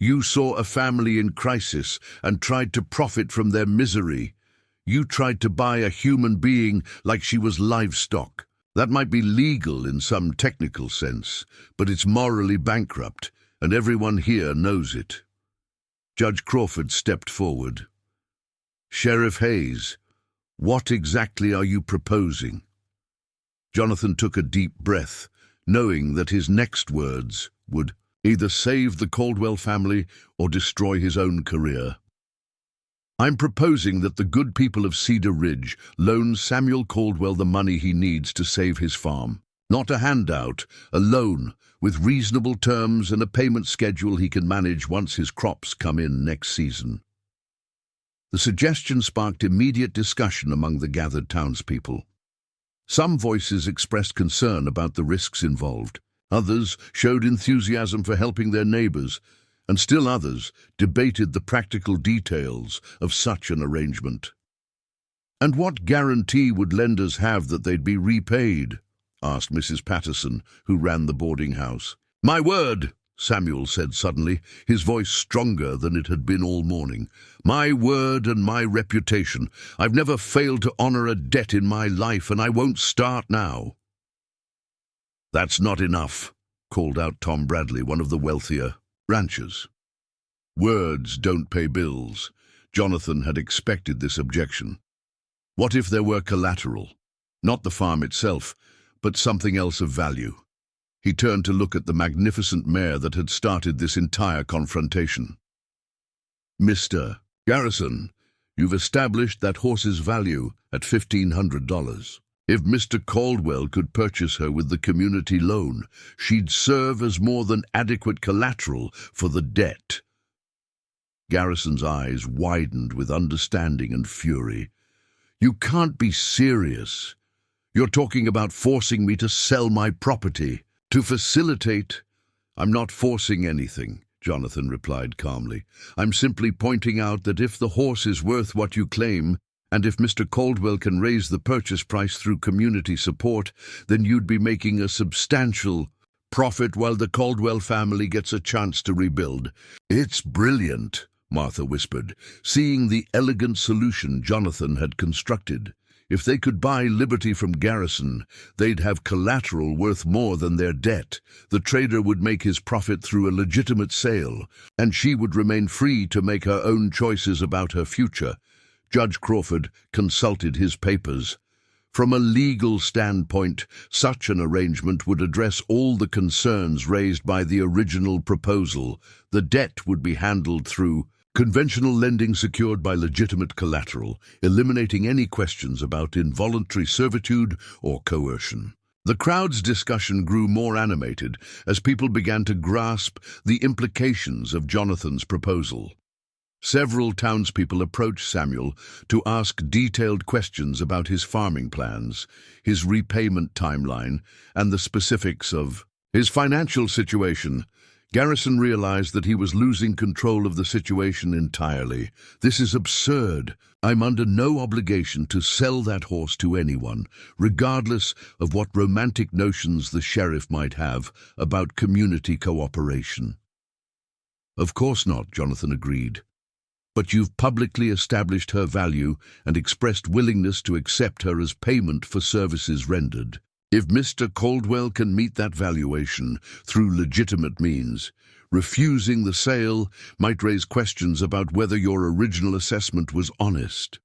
"You saw a family in crisis and tried to profit from their misery. You tried to buy a human being like she was livestock. That might be legal in some technical sense, but it's morally bankrupt, and everyone here knows it." Judge Crawford stepped forward. "Sheriff Hayes, what exactly are you proposing?" Jonathan took a deep breath, knowing that his next words would either save the Caldwell family or destroy his own career. "I'm proposing that the good people of Cedar Ridge loan Samuel Caldwell the money he needs to save his farm. Not a handout, a loan, with reasonable terms and a payment schedule he can manage once his crops come in next season." The suggestion sparked immediate discussion among the gathered townspeople. Some voices expressed concern about the risks involved. Others showed enthusiasm for helping their neighbors, and still others debated the practical details of such an arrangement. "And what guarantee would lenders have that they'd be repaid?" asked Mrs. Patterson, who ran the boarding house. "My word," Samuel said suddenly, his voice stronger than it had been all morning. "My word and my reputation. I've never failed to honor a debt in my life, and I won't start now." "That's not enough," called out Tom Bradley, one of the wealthier ranchers. "Words don't pay bills." Jonathan had expected this objection. What if there were collateral? Not the farm itself, but something else of value. He turned to look at the magnificent mare that had started this entire confrontation. "Mr. Garrison, you've established that horse's value at $1,500. If Mr. Caldwell could purchase her with the community loan, she'd serve as more than adequate collateral for the debt." Garrison's eyes widened with understanding and fury. "You can't be serious. You're talking about forcing me to sell my property. To facilitate—" "I'm not forcing anything," Jonathan replied calmly. "I'm simply pointing out that if the horse is worth what you claim, and if Mr. Caldwell can raise the purchase price through community support, then you'd be making a substantial profit while the Caldwell family gets a chance to rebuild." "It's brilliant," Martha whispered, seeing the elegant solution Jonathan had constructed. If they could buy liberty from Garrison, they'd have collateral worth more than their debt. The trader would make his profit through a legitimate sale, and she would remain free to make her own choices about her future. Judge Crawford consulted his papers. From a legal standpoint, such an arrangement would address all the concerns raised by the original proposal. The debt would be handled through conventional lending secured by legitimate collateral, eliminating any questions about involuntary servitude or coercion. The crowd's discussion grew more animated as people began to grasp the implications of Jonathan's proposal. Several townspeople approached Samuel to ask detailed questions about his farming plans, his repayment timeline, and the specifics of his financial situation. Garrison realized that he was losing control of the situation entirely. "This is absurd. I'm under no obligation to sell that horse to anyone, regardless of what romantic notions the sheriff might have about community cooperation." "Of course not," Jonathan agreed. "But you've publicly established her value and expressed willingness to accept her as payment for services rendered. If Mr. Caldwell can meet that valuation through legitimate means, refusing the sale might raise questions about whether your original assessment was honest."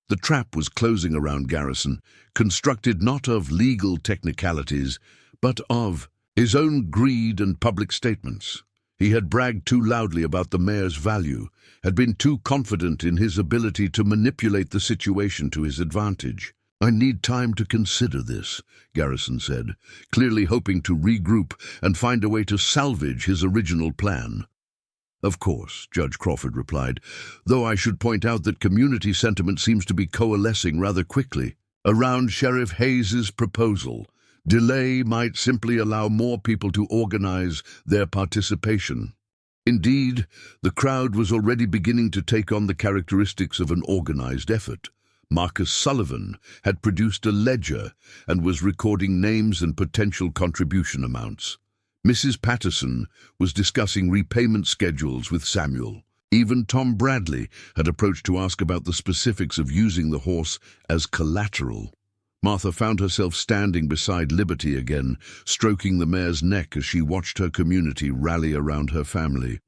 The trap was closing around Garrison, constructed not of legal technicalities, but of his own greed and public statements. He had bragged too loudly about the mare's value, had been too confident in his ability to manipulate the situation to his advantage. "I need time to consider this," Garrison said, clearly hoping to regroup and find a way to salvage his original plan. "Of course," Judge Crawford replied, "though I should point out that community sentiment seems to be coalescing rather quickly around Sheriff Hayes's proposal. Delay might simply allow more people to organize their participation." Indeed, the crowd was already beginning to take on the characteristics of an organized effort. Marcus Sullivan had produced a ledger and was recording names and potential contribution amounts. Mrs. Patterson was discussing repayment schedules with Samuel. Even Tom Bradley had approached to ask about the specifics of using the horse as collateral. Martha found herself standing beside Liberty again, stroking the mare's neck as she watched her community rally around her family.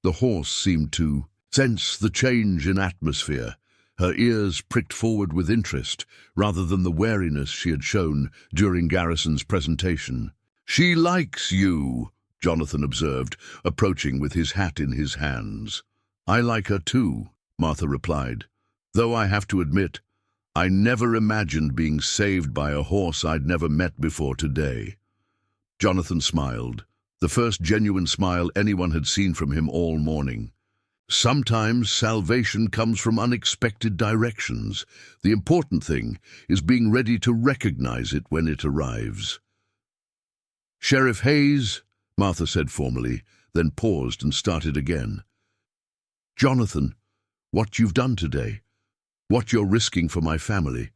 The horse seemed to sense the change in atmosphere. Her ears pricked forward with interest, rather than the wariness she had shown during Garrison's presentation. "She likes you," Jonathan observed, approaching with his hat in his hands. "I like her too," Martha replied, "though I have to admit, I never imagined being saved by a horse I'd never met before today." Jonathan smiled, the first genuine smile anyone had seen from him all morning. "Sometimes salvation comes from unexpected directions. The important thing is being ready to recognize it when it arrives." "Sheriff Hayes," Martha said formally, then paused and started again. "Jonathan, what you've done today, what you're risking for my family,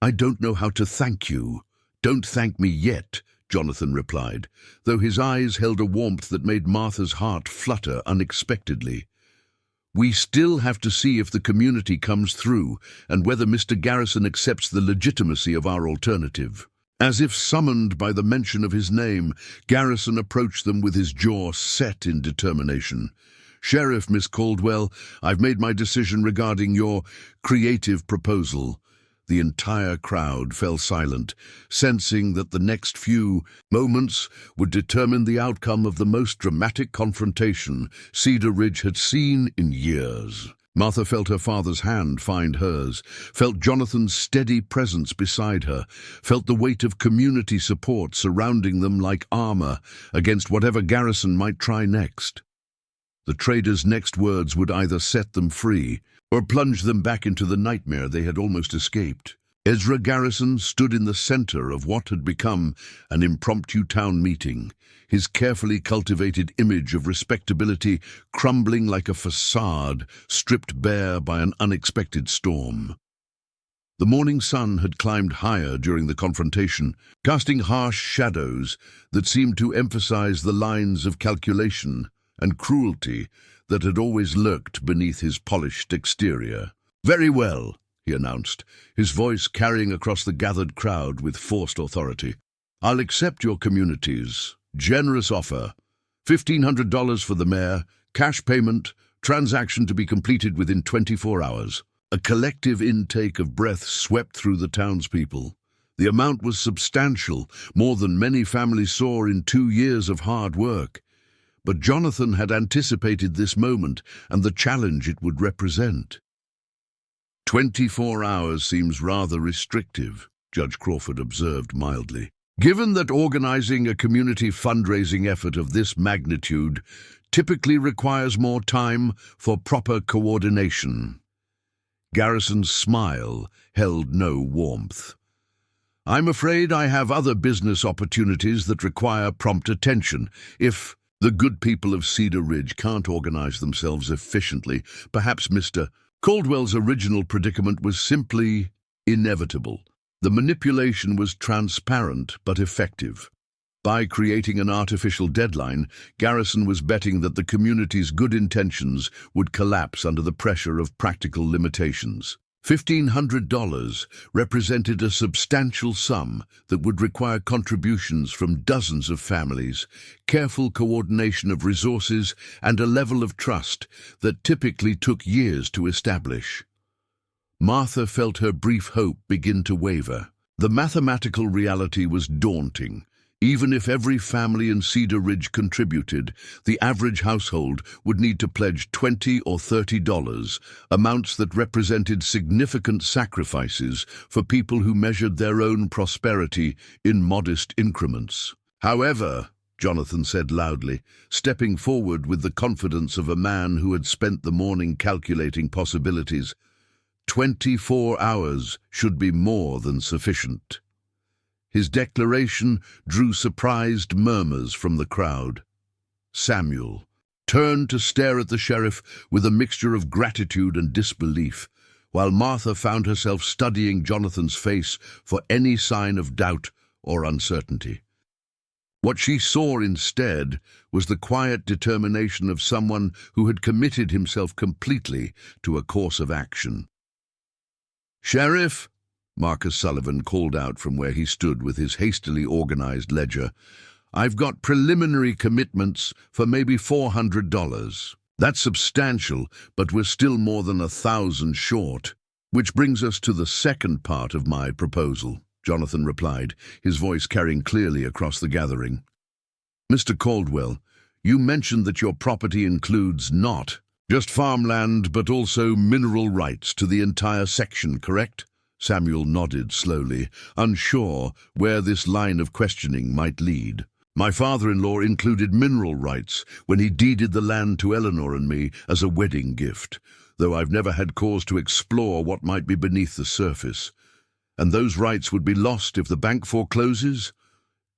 I don't know how to thank you." "Don't thank me yet," Jonathan replied, though his eyes held a warmth that made Martha's heart flutter unexpectedly. "We still have to see if the community comes through and whether Mr. Garrison accepts the legitimacy of our alternative." As if summoned by the mention of his name, Garrison approached them with his jaw set in determination. "Sheriff, Miss Caldwell, I've made my decision regarding your creative proposal." The entire crowd fell silent, sensing that the next few moments would determine the outcome of the most dramatic confrontation Cedar Ridge had seen in years. Martha felt her father's hand find hers, felt Jonathan's steady presence beside her, felt the weight of community support surrounding them like armor against whatever Garrison might try next. The trader's next words would either set them free or plunge them back into the nightmare they had almost escaped. Ezra Garrison stood in the center of what had become an impromptu town meeting, his carefully cultivated image of respectability crumbling like a facade stripped bare by an unexpected storm. The morning sun had climbed higher during the confrontation, casting harsh shadows that seemed to emphasize the lines of calculation and cruelty that had always lurked beneath his polished exterior. "Very well," he announced, his voice carrying across the gathered crowd with forced authority. "I'll accept your community's generous offer. $1,500 for the mare, cash payment, transaction to be completed within 24 hours. A collective intake of breath swept through the townspeople. The amount was substantial, more than many families saw in 2 years of hard work. But Jonathan had anticipated this moment and the challenge it would represent. 24 hours seems rather restrictive, Judge Crawford observed mildly. Given that organizing a community fundraising effort of this magnitude typically requires more time for proper coordination. Garrison's smile held no warmth. "I'm afraid I have other business opportunities that require prompt attention. If the good people of Cedar Ridge can't organize themselves efficiently, perhaps Mr. Caldwell's original predicament was simply inevitable. The manipulation was transparent but effective. By creating an artificial deadline, Garrison was betting that the community's good intentions would collapse under the pressure of practical limitations. $1,500 represented a substantial sum that would require contributions from dozens of families, careful coordination of resources, and a level of trust that typically took years to establish. Martha felt her brief hope begin to waver. The mathematical reality was daunting. Even if every family in Cedar Ridge contributed, the average household would need to pledge $20 or $30, amounts that represented significant sacrifices for people who measured their own prosperity in modest increments. However, Jonathan said loudly, stepping forward with the confidence of a man who had spent the morning calculating possibilities. 24 hours should be more than sufficient. His declaration drew surprised murmurs from the crowd. Samuel turned to stare at the sheriff with a mixture of gratitude and disbelief, while Martha found herself studying Jonathan's face for any sign of doubt or uncertainty. What she saw instead was the quiet determination of someone who had committed himself completely to a course of action. "Sheriff," Marcus Sullivan called out from where he stood with his hastily organized ledger, "I've got preliminary commitments for maybe $400. That's substantial, but we're still more than 1,000 short. Which brings us to the second part of my proposal," Jonathan replied, his voice carrying clearly across the gathering. "Mr. Caldwell, you mentioned that your property includes not just farmland, but also mineral rights to the entire section, correct?" Samuel nodded slowly, unsure where this line of questioning might lead. "My father-in-law included mineral rights when he deeded the land to Eleanor and me as a wedding gift, though I've never had cause to explore what might be beneath the surface. And those rights would be lost if the bank forecloses?"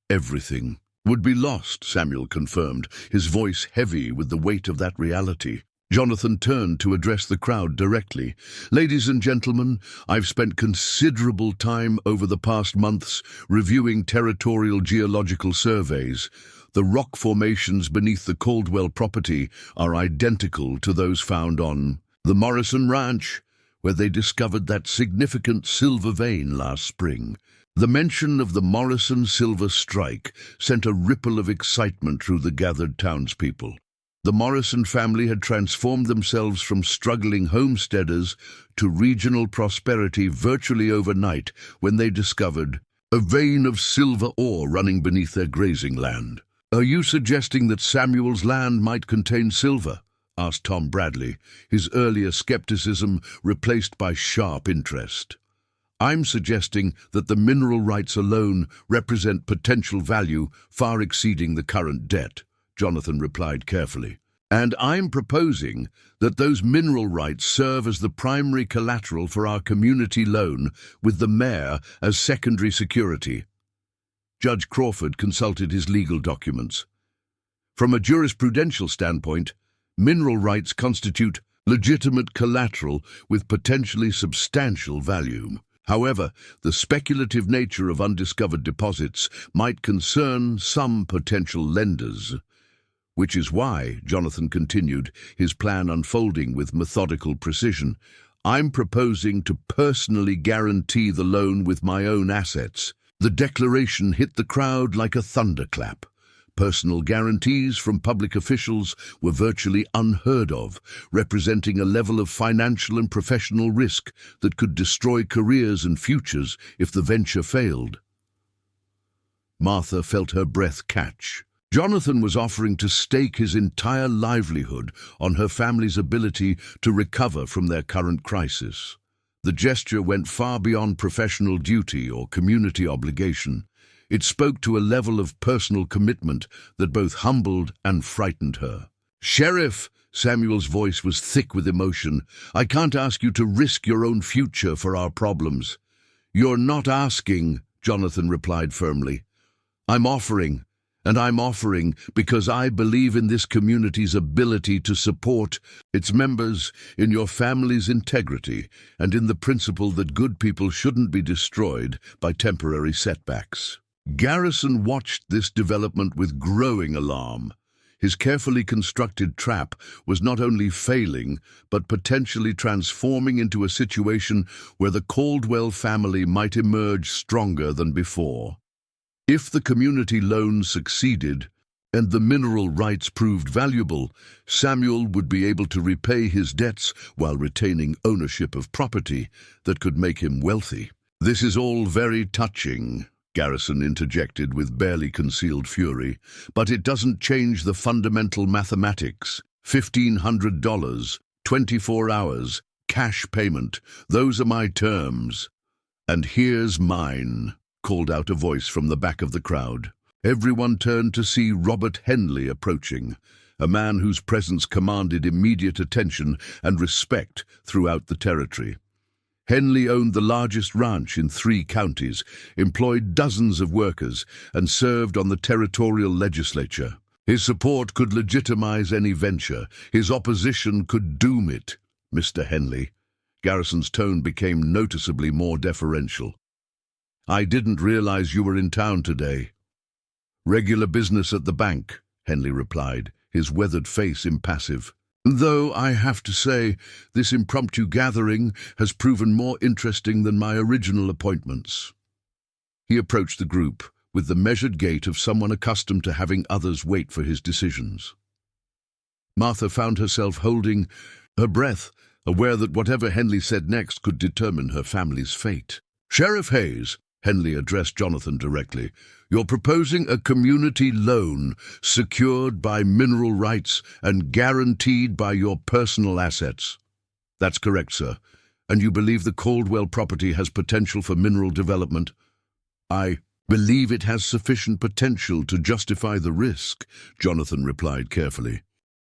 "Everything would be lost," Samuel confirmed, his voice heavy with the weight of that reality. Jonathan turned to address the crowd directly. "Ladies and gentlemen, I've spent considerable time over the past months reviewing territorial geological surveys. The rock formations beneath the Caldwell property are identical to those found on the Morrison Ranch, where they discovered that significant silver vein last spring." The mention of the Morrison silver strike sent a ripple of excitement through the gathered townspeople. The Morrison family had transformed themselves from struggling homesteaders to regional prosperity virtually overnight when they discovered a vein of silver ore running beneath their grazing land. "Are you suggesting that Samuel's land might contain silver?" asked Tom Bradley, his earlier skepticism replaced by sharp interest. "I'm suggesting that the mineral rights alone represent potential value far exceeding the current debt," Jonathan replied carefully. "And I'm proposing that those mineral rights serve as the primary collateral for our community loan, with the mayor as secondary security." Judge Crawford consulted his legal documents. "From a jurisprudential standpoint, mineral rights constitute legitimate collateral with potentially substantial value. However, the speculative nature of undiscovered deposits might concern some potential lenders. Which is why," Jonathan continued, his plan unfolding with methodical precision, "I'm proposing to personally guarantee the loan with my own assets." The declaration hit the crowd like a thunderclap. Personal guarantees from public officials were virtually unheard of, representing a level of financial and professional risk that could destroy careers and futures if the venture failed. Martha felt her breath catch. Jonathan was offering to stake his entire livelihood on her family's ability to recover from their current crisis. The gesture went far beyond professional duty or community obligation. It spoke to a level of personal commitment that both humbled and frightened her. "Sheriff," Samuel's voice was thick with emotion, "I can't ask you to risk your own future for our problems." "You're not asking," Jonathan replied firmly. I'm offering because I believe in this community's ability to support its members, in your family's integrity, and in the principle that good people shouldn't be destroyed by temporary setbacks." Garrison watched this development with growing alarm. His carefully constructed trap was not only failing, but potentially transforming into a situation where the Caldwell family might emerge stronger than before. If the community loan succeeded, and the mineral rights proved valuable, Samuel would be able to repay his debts while retaining ownership of property that could make him wealthy. "This is all very touching," Garrison interjected with barely concealed fury, "but it doesn't change the fundamental mathematics. $1,500, 24 hours, cash payment. Those are my terms." "And here's mine," called out a voice from the back of the crowd. Everyone turned to see Robert Henley approaching, a man whose presence commanded immediate attention and respect throughout the territory. Henley owned the largest ranch in 3 counties, employed dozens of workers, and served on the territorial legislature. His support could legitimize any venture. His opposition could doom it. "Mr. Henley." Garrison's tone became noticeably more deferential. "I didn't realize you were in town today." "Regular business at the bank," Henley replied, his weathered face impassive. "Though I have to say, this impromptu gathering has proven more interesting than my original appointments." He approached the group with the measured gait of someone accustomed to having others wait for his decisions. Martha found herself holding her breath, aware that whatever Henley said next could determine her family's fate. "Sheriff Hayes," Henley addressed Jonathan directly, "you're proposing a community loan secured by mineral rights and guaranteed by your personal assets." "That's correct, sir. And you believe the Caldwell property has potential for mineral development?" "I believe it has sufficient potential to justify the risk," Jonathan replied carefully.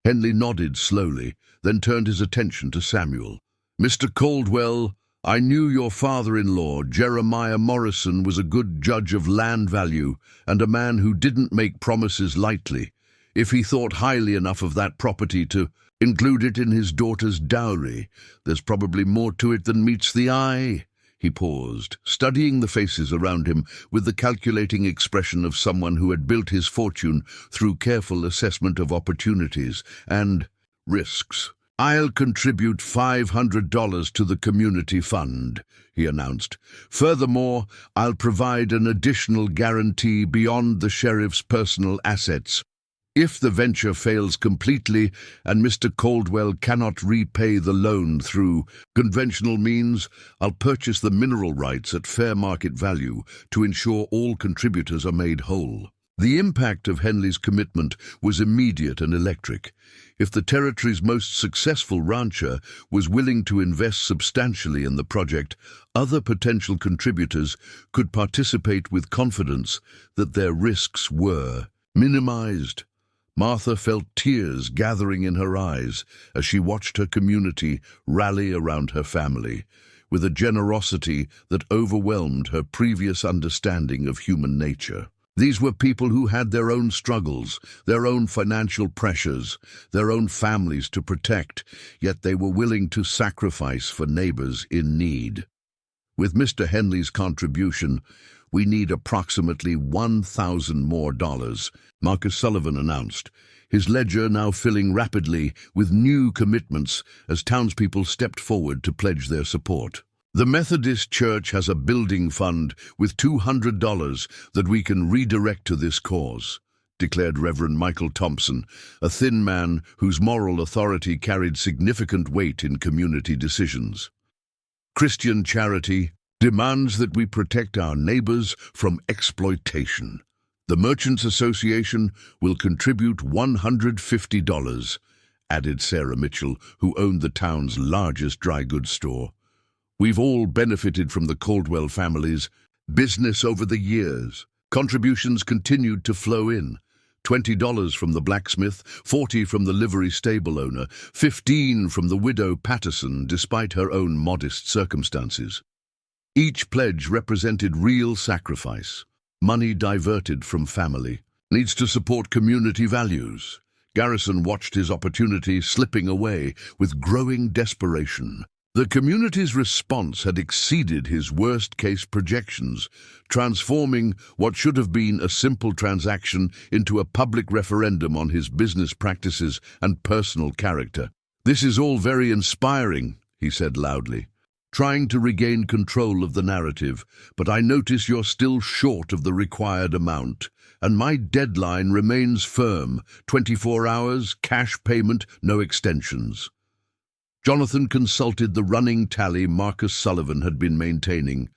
Henley nodded slowly, then turned his attention to Samuel. "Mr. Caldwell, I knew your father-in-law, Jeremiah Morrison, was a good judge of land value and a man who didn't make promises lightly. If he thought highly enough of that property to include it in his daughter's dowry, there's probably more to it than meets the eye." He paused, studying the faces around him with the calculating expression of someone who had built his fortune through careful assessment of opportunities and risks. "I'll contribute $500 to the community fund," he announced. "Furthermore, I'll provide an additional guarantee beyond the sheriff's personal assets. If the venture fails completely and Mr. Caldwell cannot repay the loan through conventional means, I'll purchase the mineral rights at fair market value to ensure all contributors are made whole." The impact of Henley's commitment was immediate and electric. If the territory's most successful rancher was willing to invest substantially in the project, other potential contributors could participate with confidence that their risks were minimized. Martha felt tears gathering in her eyes as she watched her community rally around her family, with a generosity that overwhelmed her previous understanding of human nature. These were people who had their own struggles, their own financial pressures, their own families to protect, yet they were willing to sacrifice for neighbors in need. "With Mr. Henley's contribution, we need approximately $1,000 more," Marcus Sullivan announced, his ledger now filling rapidly with new commitments as townspeople stepped forward to pledge their support. "The Methodist Church has a building fund with $200 that we can redirect to this cause," declared Reverend Michael Thompson, a thin man whose moral authority carried significant weight in community decisions. "Christian Charity demands that we protect our neighbors from exploitation. The Merchants Association will contribute $150, added Sarah Mitchell, who owned the town's largest dry goods store. "We've all benefited from the Caldwell family's business over the years. Contributions continued to flow in. $20 from the blacksmith, $40 from the livery stable owner, $15 from the widow Patterson, despite her own modest circumstances. Each pledge represented real sacrifice, money diverted from family, needs to support community values. Garrison watched his opportunity slipping away with growing desperation. The community's response had exceeded his worst-case projections, transforming what should have been a simple transaction into a public referendum on his business practices and personal character. "This is all very inspiring," he said loudly, trying to regain control of the narrative, "but I notice you're still short of the required amount, and my deadline remains firm: 24 hours, cash payment, no extensions." Jonathan consulted the running tally Marcus Sullivan had been maintaining.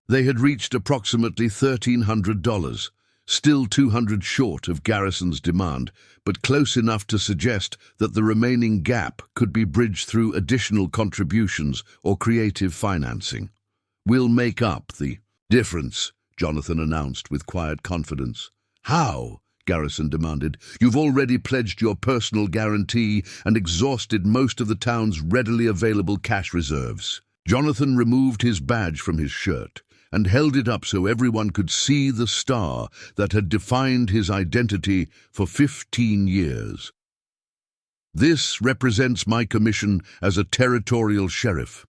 They had reached approximately $1,300, still $200 short of Garrison's demand, but close enough to suggest that the remaining gap could be bridged through additional contributions or creative financing. "We'll make up the difference," Jonathan announced with quiet confidence. How? Garrison demanded. You've already pledged your personal guarantee and exhausted most of the town's readily available cash reserves. Jonathan removed his badge from his shirt and held it up so everyone could see the star that had defined his identity for 15 years. This represents my commission as a territorial sheriff.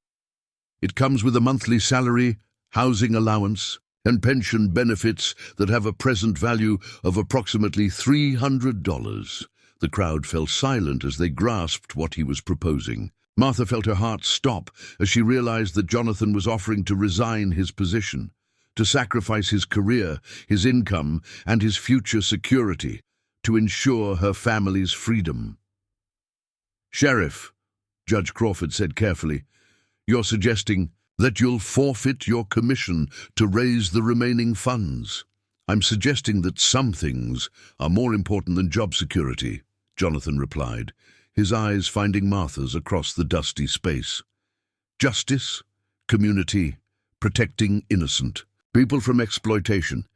It comes with a monthly salary, housing allowance, and pension benefits that have a present value of approximately $300. The crowd fell silent as they grasped what he was proposing. Martha felt her heart stop as she realized that Jonathan was offering to resign his position, to sacrifice his career, his income, and his future security to ensure her family's freedom. "Sheriff," Judge Crawford said carefully, "you're suggesting that you'll forfeit your commission to raise the remaining funds." "I'm suggesting that some things are more important than job security," Jonathan replied, his eyes finding Martha's across the dusty space. "Justice, community, protecting innocent people from exploitation.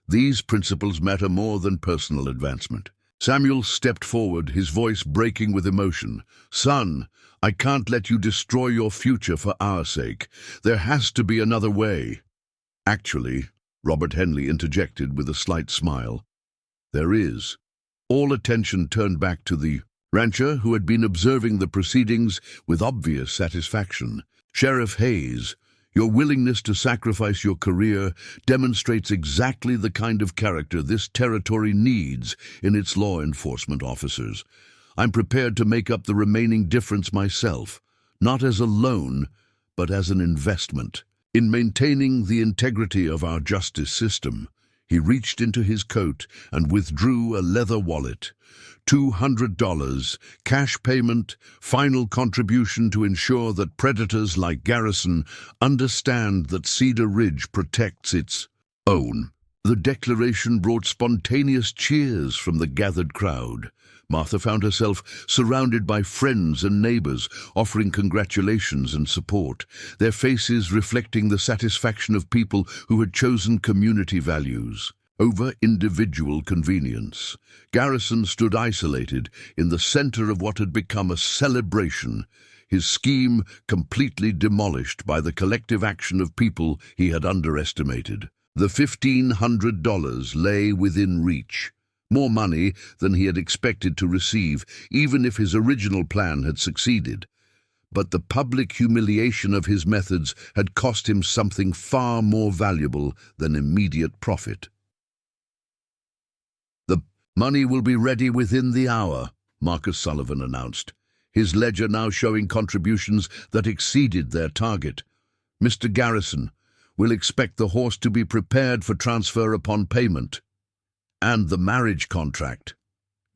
These principles matter more than personal advancement." Samuel stepped forward, his voice breaking with emotion. "Son, I can't let you destroy your future for our sake. There has to be another way." "Actually," Robert Henley interjected with a slight smile, "there is." All attention turned back to the rancher, who had been observing the proceedings with obvious satisfaction. "Sheriff Hayes, your willingness to sacrifice your career demonstrates exactly the kind of character this territory needs in its law enforcement officers. I'm prepared to make up the remaining difference myself, not as a loan, but as an investment in maintaining the integrity of our justice system." He reached into his coat and withdrew a leather wallet. $200, cash payment, final contribution to ensure that predators like Garrison understand that Cedar Ridge protects its own. The declaration brought spontaneous cheers from the gathered crowd. Martha found herself surrounded by friends and neighbors, offering congratulations and support, their faces reflecting the satisfaction of people who had chosen community values over individual convenience. Garrison stood isolated in the center of what had become a celebration, his scheme completely demolished by the collective action of people he had underestimated. The $1,500 lay within reach, more money than he had expected to receive, even if his original plan had succeeded. But the public humiliation of his methods had cost him something far more valuable than immediate profit. "The money will be ready within the hour," Marcus Sullivan announced, his ledger now showing contributions that exceeded their target. "Mr. Garrison, we'll expect the horse to be prepared for transfer upon payment." "And the marriage contract?"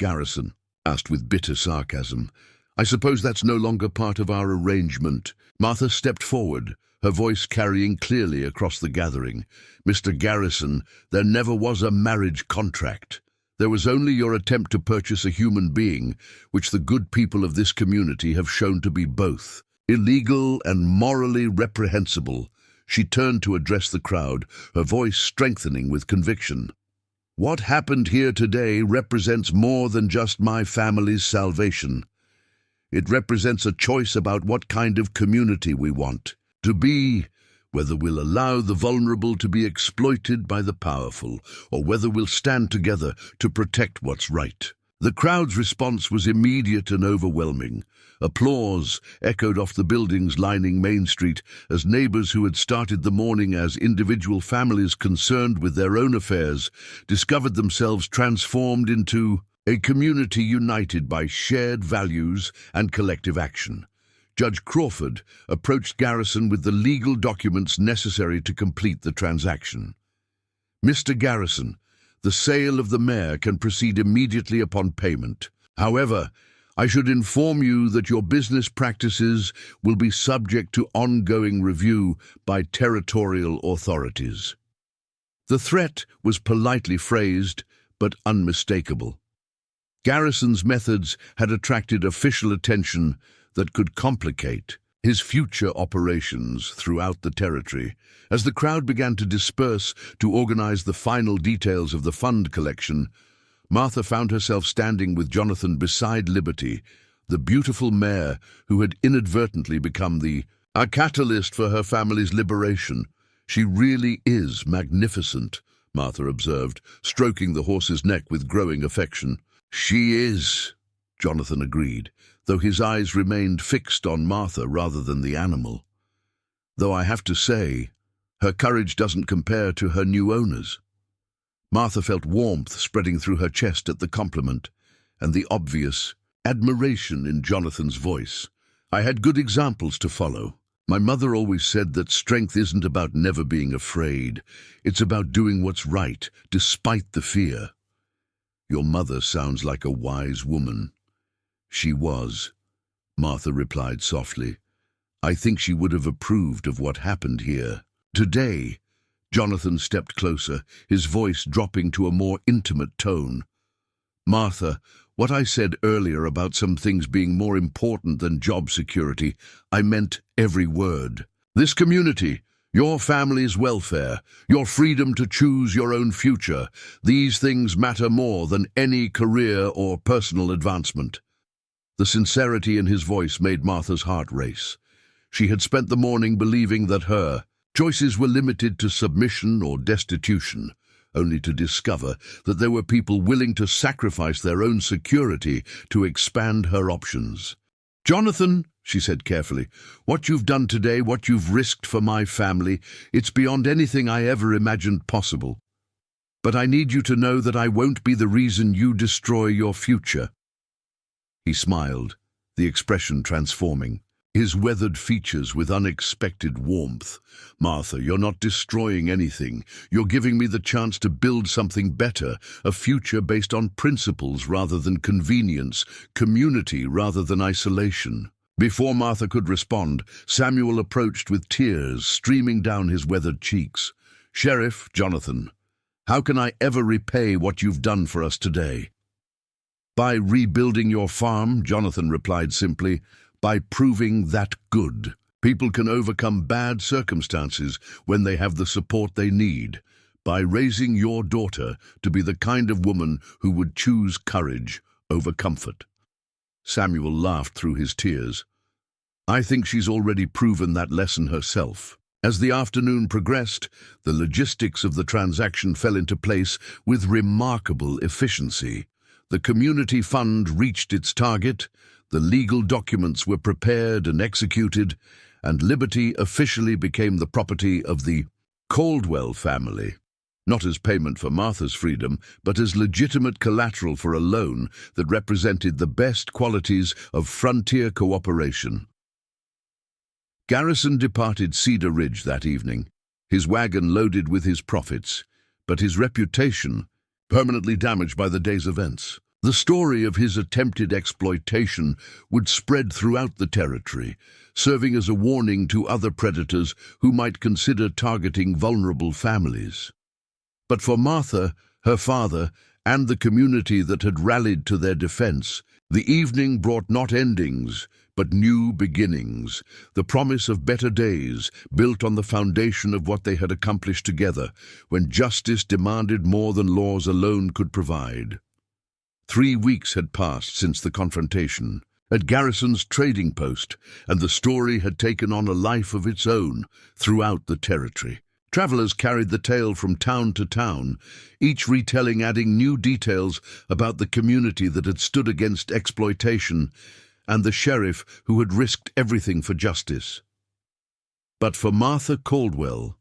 Garrison asked with bitter sarcasm. "I suppose that's no longer part of our arrangement." Martha stepped forward, her voice carrying clearly across the gathering. "Mr. Garrison, there never was a marriage contract. There was only your attempt to purchase a human being, which the good people of this community have shown to be both illegal and morally reprehensible." She turned to address the crowd, her voice strengthening with conviction. "What happened here today represents more than just my family's salvation. It represents a choice about what kind of community we want to be, whether we'll allow the vulnerable to be exploited by the powerful, or whether we'll stand together to protect what's right." The crowd's response was immediate and overwhelming. Applause echoed off the buildings lining Main Street as neighbors who had started the morning as individual families concerned with their own affairs discovered themselves transformed into a community united by shared values and collective action. Judge Crawford approached Garrison with the legal documents necessary to complete the transaction. "Mr. Garrison, the sale of the mare can proceed immediately upon payment. However, I should inform you that your business practices will be subject to ongoing review by territorial authorities." The threat was politely phrased, but unmistakable. Garrison's methods had attracted official attention that could complicate his future operations throughout the territory. As the crowd began to disperse to organize the final details of the fund collection, Martha found herself standing with Jonathan beside Liberty, the beautiful mare who had inadvertently become a catalyst for her family's liberation. "She really is magnificent," Martha observed, stroking the horse's neck with growing affection. "She is," Jonathan agreed, though his eyes remained fixed on Martha rather than the animal. "Though I have to say, her courage doesn't compare to her new owner's." Martha felt warmth spreading through her chest at the compliment, and the obvious admiration in Jonathan's voice. "I had good examples to follow. My mother always said that strength isn't about never being afraid. It's about doing what's right, despite the fear." "Your mother sounds like a wise woman." "She was," Martha replied softly. "I think she would have approved of what happened here." "Today," Jonathan stepped closer, his voice dropping to a more intimate tone. "Martha, what I said earlier about some things being more important than job security, I meant every word. This community, your family's welfare, your freedom to choose your own future, these things matter more than any career or personal advancement." The sincerity in his voice made Martha's heart race. She had spent the morning believing that her choices were limited to submission or destitution, only to discover that there were people willing to sacrifice their own security to expand her options. "Jonathan," she said carefully, "what you've done today, what you've risked for my family, it's beyond anything I ever imagined possible. But I need you to know that I won't be the reason you destroy your future." He smiled, the expression transforming, his weathered features with unexpected warmth. "Martha, you're not destroying anything. You're giving me the chance to build something better, a future based on principles rather than convenience, community rather than isolation." Before Martha could respond, Samuel approached with tears streaming down his weathered cheeks. "Sheriff Jonathan, how can I ever repay what you've done for us today?" "By rebuilding your farm," Jonathan replied simply, "by proving that good. People can overcome bad circumstances when they have the support they need. By raising your daughter to be the kind of woman who would choose courage over comfort." Samuel laughed through his tears. "I think she's already proven that lesson herself." As the afternoon progressed, the logistics of the transaction fell into place with remarkable efficiency. The community fund reached its target, the legal documents were prepared and executed, and Liberty officially became the property of the Caldwell family, not as payment for Martha's freedom, but as legitimate collateral for a loan that represented the best qualities of frontier cooperation. Garrison departed Cedar Ridge that evening, his wagon loaded with his profits, but his reputation permanently damaged by the day's events. The story of his attempted exploitation would spread throughout the territory, serving as a warning to other predators who might consider targeting vulnerable families. But for Martha, her father, and the community that had rallied to their defense, the evening brought not endings, but new beginnings, the promise of better days built on the foundation of what they had accomplished together when justice demanded more than laws alone could provide. 3 weeks had passed since the confrontation at Garrison's trading post, and the story had taken on a life of its own throughout the territory. Travelers carried the tale from town to town, each retelling adding new details about the community that had stood against exploitation and the sheriff who had risked everything for justice. But for Martha Caldwell,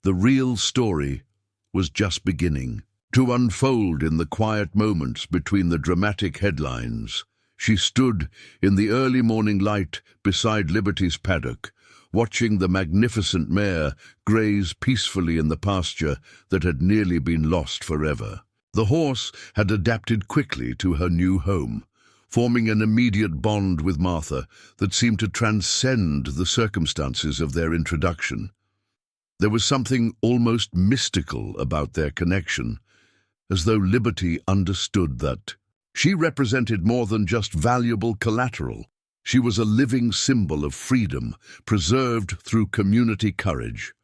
the real story was just beginning to unfold in the quiet moments between the dramatic headlines. She stood in the early morning light beside Liberty's paddock, watching the magnificent mare graze peacefully in the pasture that had nearly been lost forever. The horse had adapted quickly to her new home, forming an immediate bond with Martha that seemed to transcend the circumstances of their introduction. There was something almost mystical about their connection, as though Liberty understood that she represented more than just valuable collateral. She was a living symbol of freedom, preserved through community courage.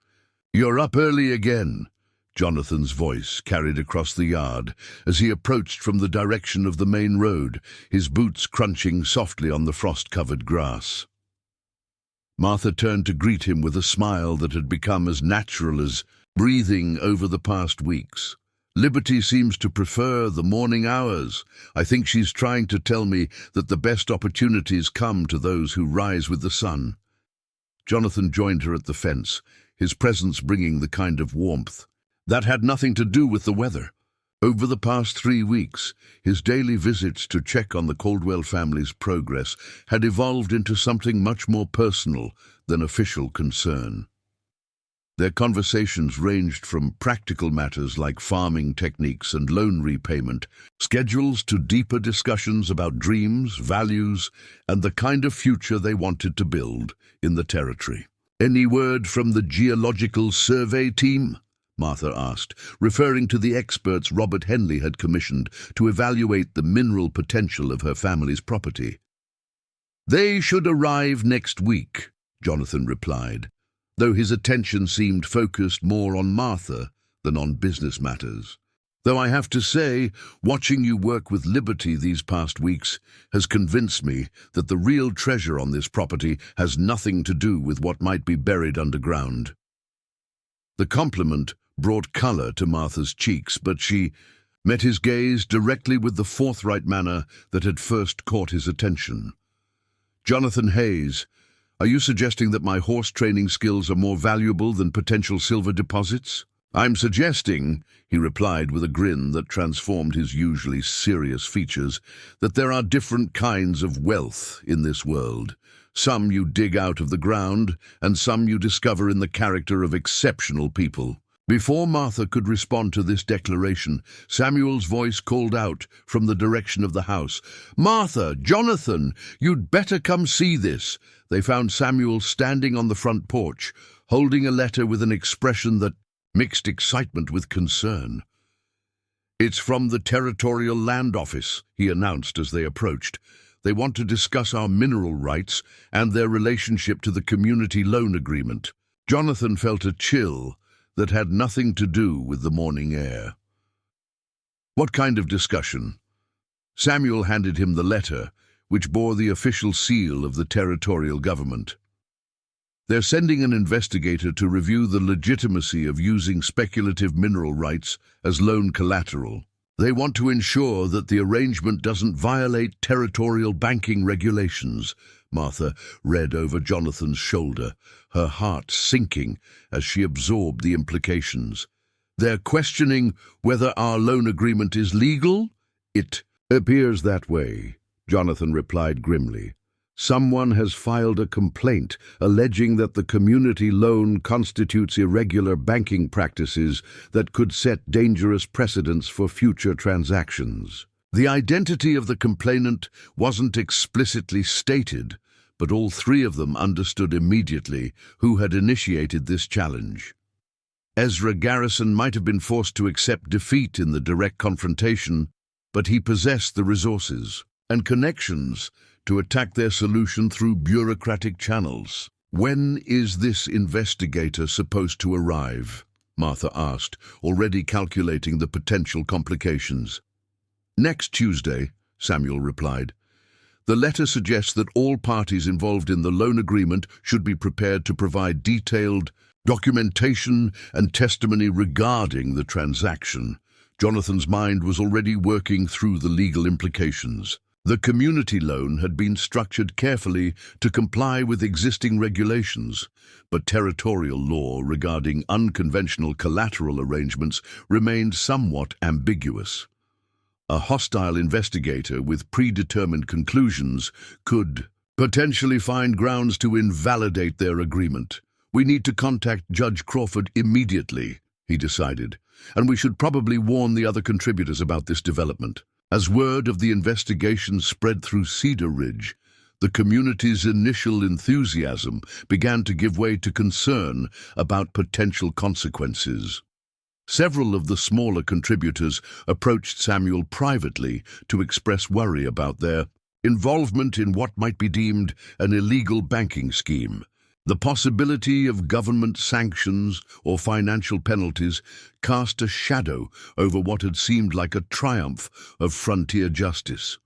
"You're up early again," Jonathan's voice carried across the yard as he approached from the direction of the main road, his boots crunching softly on the frost-covered grass. Martha turned to greet him with a smile that had become as natural as breathing over the past weeks. "Liberty seems to prefer the morning hours. I think she's trying to tell me that the best opportunities come to those who rise with the sun." Jonathan joined her at the fence, his presence bringing the kind of warmth that had nothing to do with the weather. Over the past 3 weeks, his daily visits to check on the Caldwell family's progress had evolved into something much more personal than official concern. Their conversations ranged from practical matters like farming techniques and loan repayment schedules to deeper discussions about dreams, values, and the kind of future they wanted to build in the territory. "Any word from the Geological Survey team?" Martha asked, referring to the experts Robert Henley had commissioned to evaluate the mineral potential of her family's property. "They should arrive next week," Jonathan replied, though his attention seemed focused more on Martha than on business matters. "Though I have to say, watching you work with Liberty these past weeks has convinced me that the real treasure on this property has nothing to do with what might be buried underground." The compliment brought color to Martha's cheeks, but she met his gaze directly with the forthright manner that had first caught his attention. "Jonathan Hayes, are you suggesting that my horse training skills are more valuable than potential silver deposits?" "I'm suggesting," he replied with a grin that transformed his usually serious features, "that there are different kinds of wealth in this world. Some you dig out of the ground, and some you discover in the character of exceptional people." Before Martha could respond to this declaration, Samuel's voice called out from the direction of the house, "Martha, Jonathan, you'd better come see this." They found Samuel standing on the front porch, holding a letter with an expression that mixed excitement with concern. "It's from the Territorial Land Office," he announced as they approached. "They want to discuss our mineral rights and their relationship to the community loan agreement." Jonathan felt a chill that had nothing to do with the morning air. "What kind of discussion?" Samuel handed him the letter, which bore the official seal of the territorial government. "They're sending an investigator to review the legitimacy of using speculative mineral rights as loan collateral. They want to ensure that the arrangement doesn't violate territorial banking regulations." Martha read over Jonathan's shoulder, her heart sinking as she absorbed the implications. "They're questioning whether our loan agreement is legal?" "It appears that way," Jonathan replied grimly. "Someone has filed a complaint alleging that the community loan constitutes irregular banking practices that could set dangerous precedents for future transactions." The identity of the complainant wasn't explicitly stated, but all three of them understood immediately who had initiated this challenge. Ezra Garrison might have been forced to accept defeat in the direct confrontation, but he possessed the resources and connections to attack their solution through bureaucratic channels. "When is this investigator supposed to arrive?" Martha asked, already calculating the potential complications. "Next Tuesday," Samuel replied. "The letter suggests that all parties involved in the loan agreement should be prepared to provide detailed documentation and testimony regarding the transaction." Jonathan's mind was already working through the legal implications. The community loan had been structured carefully to comply with existing regulations, but territorial law regarding unconventional collateral arrangements remained somewhat ambiguous. A hostile investigator with predetermined conclusions could potentially find grounds to invalidate their agreement. "We need to contact Judge Crawford immediately," he decided, "and we should probably warn the other contributors about this development." As word of the investigation spread through Cedar Ridge, the community's initial enthusiasm began to give way to concern about potential consequences. Several of the smaller contributors approached Samuel privately to express worry about their involvement in what might be deemed an illegal banking scheme. The possibility of government sanctions or financial penalties cast a shadow over what had seemed like a triumph of frontier justice.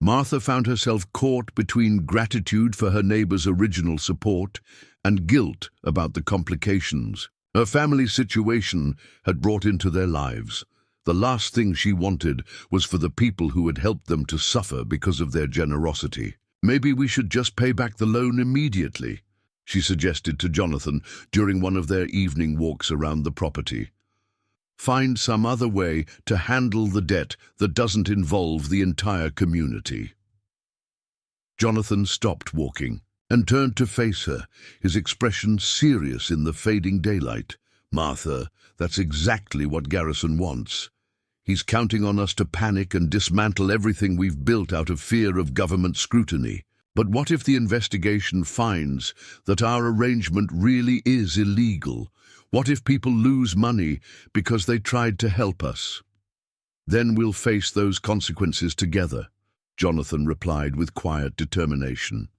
Martha found herself caught between gratitude for her neighbor's original support and guilt about the complications her family's situation had brought into their lives. The last thing she wanted was for the people who had helped them to suffer because of their generosity. "Maybe we should just pay back the loan immediately," she suggested to Jonathan during one of their evening walks around the property. "Find some other way to handle the debt that doesn't involve the entire community." Jonathan stopped walking and turned to face her, his expression serious in the fading daylight. "Martha, that's exactly what Garrison wants. He's counting on us to panic and dismantle everything we've built out of fear of government scrutiny. But what if the investigation finds that our arrangement really is illegal? What if people lose money because they tried to help us? Then we'll face those consequences together," Jonathan replied with quiet determination.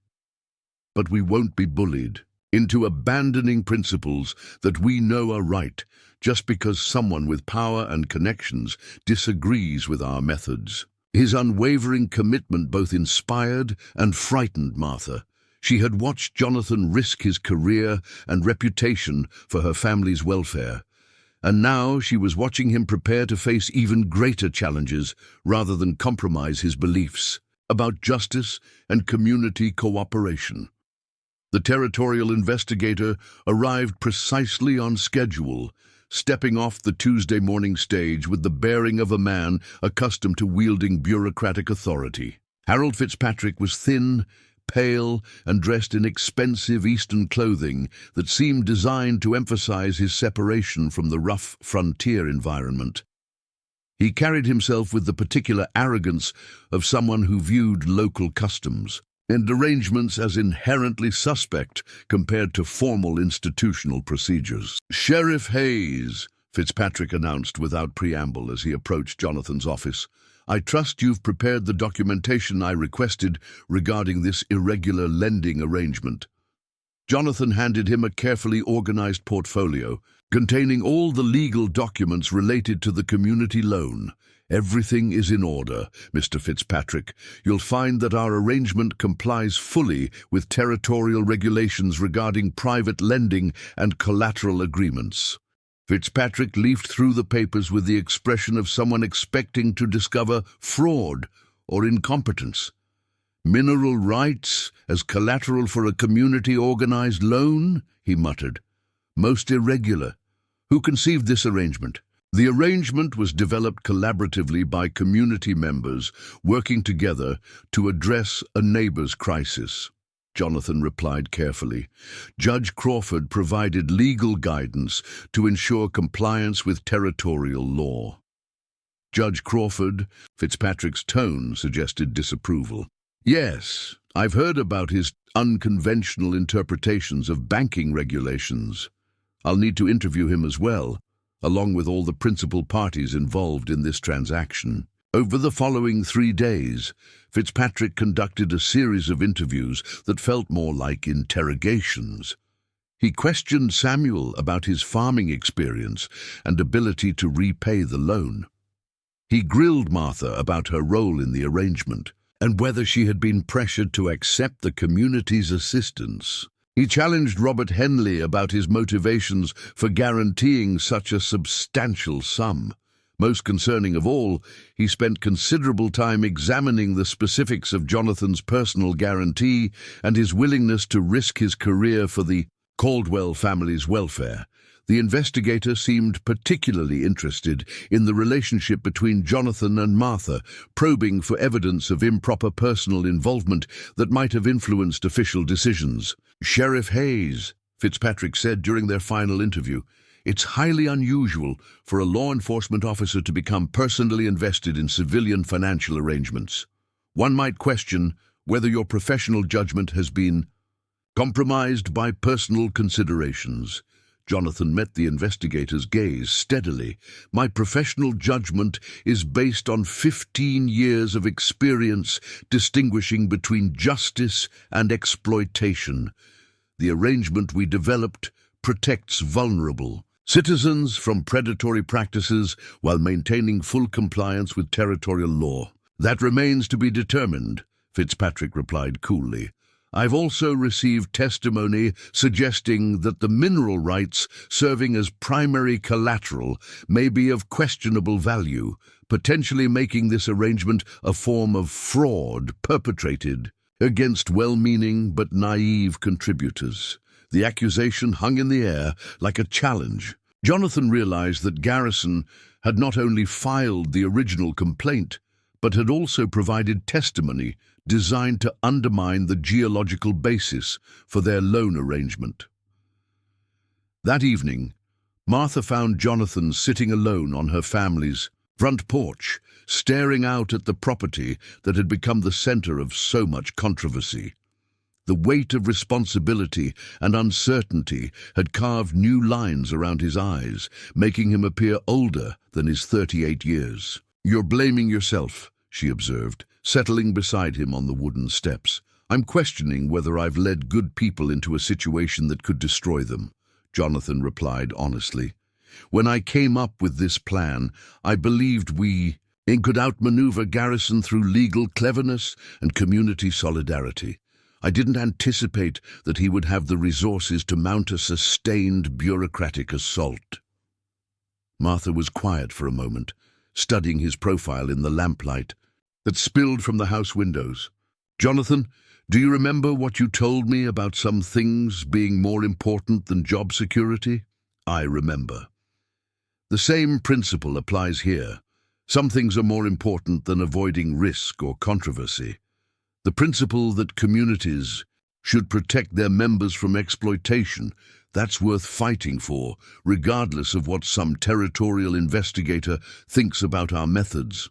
"But we won't be bullied into abandoning principles that we know are right just because someone with power and connections disagrees with our methods." His unwavering commitment both inspired and frightened Martha. She had watched Jonathan risk his career and reputation for her family's welfare, and now she was watching him prepare to face even greater challenges rather than compromise his beliefs about justice and community cooperation. The territorial investigator arrived precisely on schedule, stepping off the Tuesday morning stage with the bearing of a man accustomed to wielding bureaucratic authority. Harold Fitzpatrick was thin, pale, and dressed in expensive Eastern clothing that seemed designed to emphasize his separation from the rough frontier environment. He carried himself with the particular arrogance of someone who viewed local customs and arrangements as inherently suspect compared to formal institutional procedures. "Sheriff Hayes," Fitzpatrick announced without preamble as he approached Jonathan's office, "I trust you've prepared the documentation I requested regarding this irregular lending arrangement." Jonathan handed him a carefully organized portfolio containing all the legal documents related to the community loan. "Everything is in order, Mr. Fitzpatrick. You'll find that our arrangement complies fully with territorial regulations regarding private lending and collateral agreements." Fitzpatrick leafed through the papers with the expression of someone expecting to discover fraud or incompetence. "Mineral rights as collateral for a community-organized loan?" he muttered. "Most irregular. Who conceived this arrangement?" "The arrangement was developed collaboratively by community members working together to address a neighbor's crisis," Jonathan replied carefully. "Judge Crawford provided legal guidance to ensure compliance with territorial law." "Judge Crawford?" Fitzpatrick's tone suggested disapproval. "Yes, I've heard about his unconventional interpretations of banking regulations. I'll need to interview him as well, along with all the principal parties involved in this transaction." Over the following 3 days, Fitzpatrick conducted a series of interviews that felt more like interrogations. He questioned Samuel about his farming experience and ability to repay the loan. He grilled Martha about her role in the arrangement and whether she had been pressured to accept the community's assistance. He challenged Robert Henley about his motivations for guaranteeing such a substantial sum. Most concerning of all, he spent considerable time examining the specifics of Jonathan's personal guarantee and his willingness to risk his career for the Caldwell family's welfare. The investigator seemed particularly interested in the relationship between Jonathan and Martha, probing for evidence of improper personal involvement that might have influenced official decisions. "Sheriff Hayes," Fitzpatrick said during their final interview, "it's highly unusual for a law enforcement officer to become personally invested in civilian financial arrangements. One might question whether your professional judgment has been compromised by personal considerations. Jonathan met the investigator's gaze steadily. My professional judgment is based on 15 years of experience distinguishing between justice and exploitation. The arrangement we developed protects vulnerable citizens from predatory practices while maintaining full compliance with territorial law. That remains to be determined, Fitzpatrick replied coolly. I've also received testimony suggesting that the mineral rights serving as primary collateral may be of questionable value, potentially making this arrangement a form of fraud perpetrated against well-meaning but naive contributors. The accusation hung in the air like a challenge. Jonathan realized that Garrison had not only filed the original complaint, but had also provided testimony designed to undermine the geological basis for their loan arrangement. That evening, Martha found Jonathan sitting alone on her family's front porch, staring out at the property that had become the center of so much controversy. The weight of responsibility and uncertainty had carved new lines around his eyes, making him appear older than his 38 years. You're blaming yourself, she observed, settling beside him on the wooden steps. I'm questioning whether I've led good people into a situation that could destroy them, Jonathan replied honestly. When I came up with this plan, I believed we could outmaneuver Garrison through legal cleverness and community solidarity. I didn't anticipate that he would have the resources to mount a sustained bureaucratic assault. Martha was quiet for a moment, studying his profile in the lamplight that spilled from the house windows. Jonathan, do you remember what you told me about some things being more important than job security? I remember. The same principle applies here. Some things are more important than avoiding risk or controversy. The principle that communities should protect their members from exploitation, that's worth fighting for, regardless of what some territorial investigator thinks about our methods.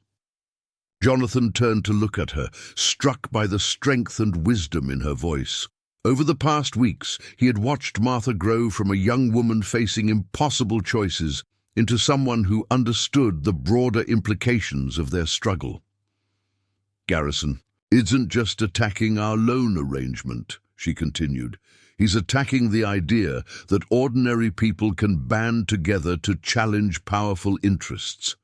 Jonathan turned to look at her, struck by the strength and wisdom in her voice. Over the past weeks, he had watched Martha grow from a young woman facing impossible choices into someone who understood the broader implications of their struggle. Garrison isn't just attacking our loan arrangement, she continued. He's attacking the idea that ordinary people can band together to challenge powerful interests.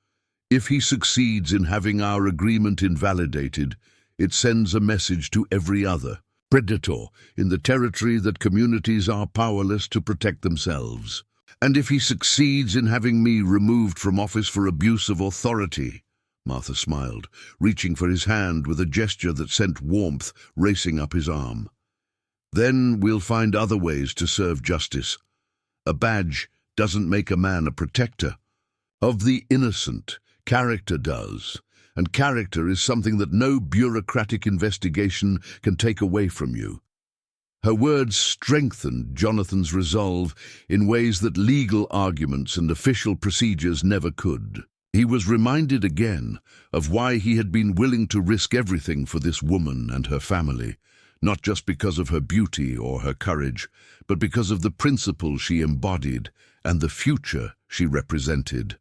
If he succeeds in having our agreement invalidated, it sends a message to every other predator in the territory that communities are powerless to protect themselves. And if he succeeds in having me removed from office for abuse of authority, Martha smiled, reaching for his hand with a gesture that sent warmth racing up his arm. Then we'll find other ways to serve justice. A badge doesn't make a man a protector. Of the innocent, character does, and character is something that no bureaucratic investigation can take away from you. Her words strengthened Jonathan's resolve in ways that legal arguments and official procedures never could. He was reminded again of why he had been willing to risk everything for this woman and her family, not just because of her beauty or her courage, but because of the principles she embodied and the future she represented.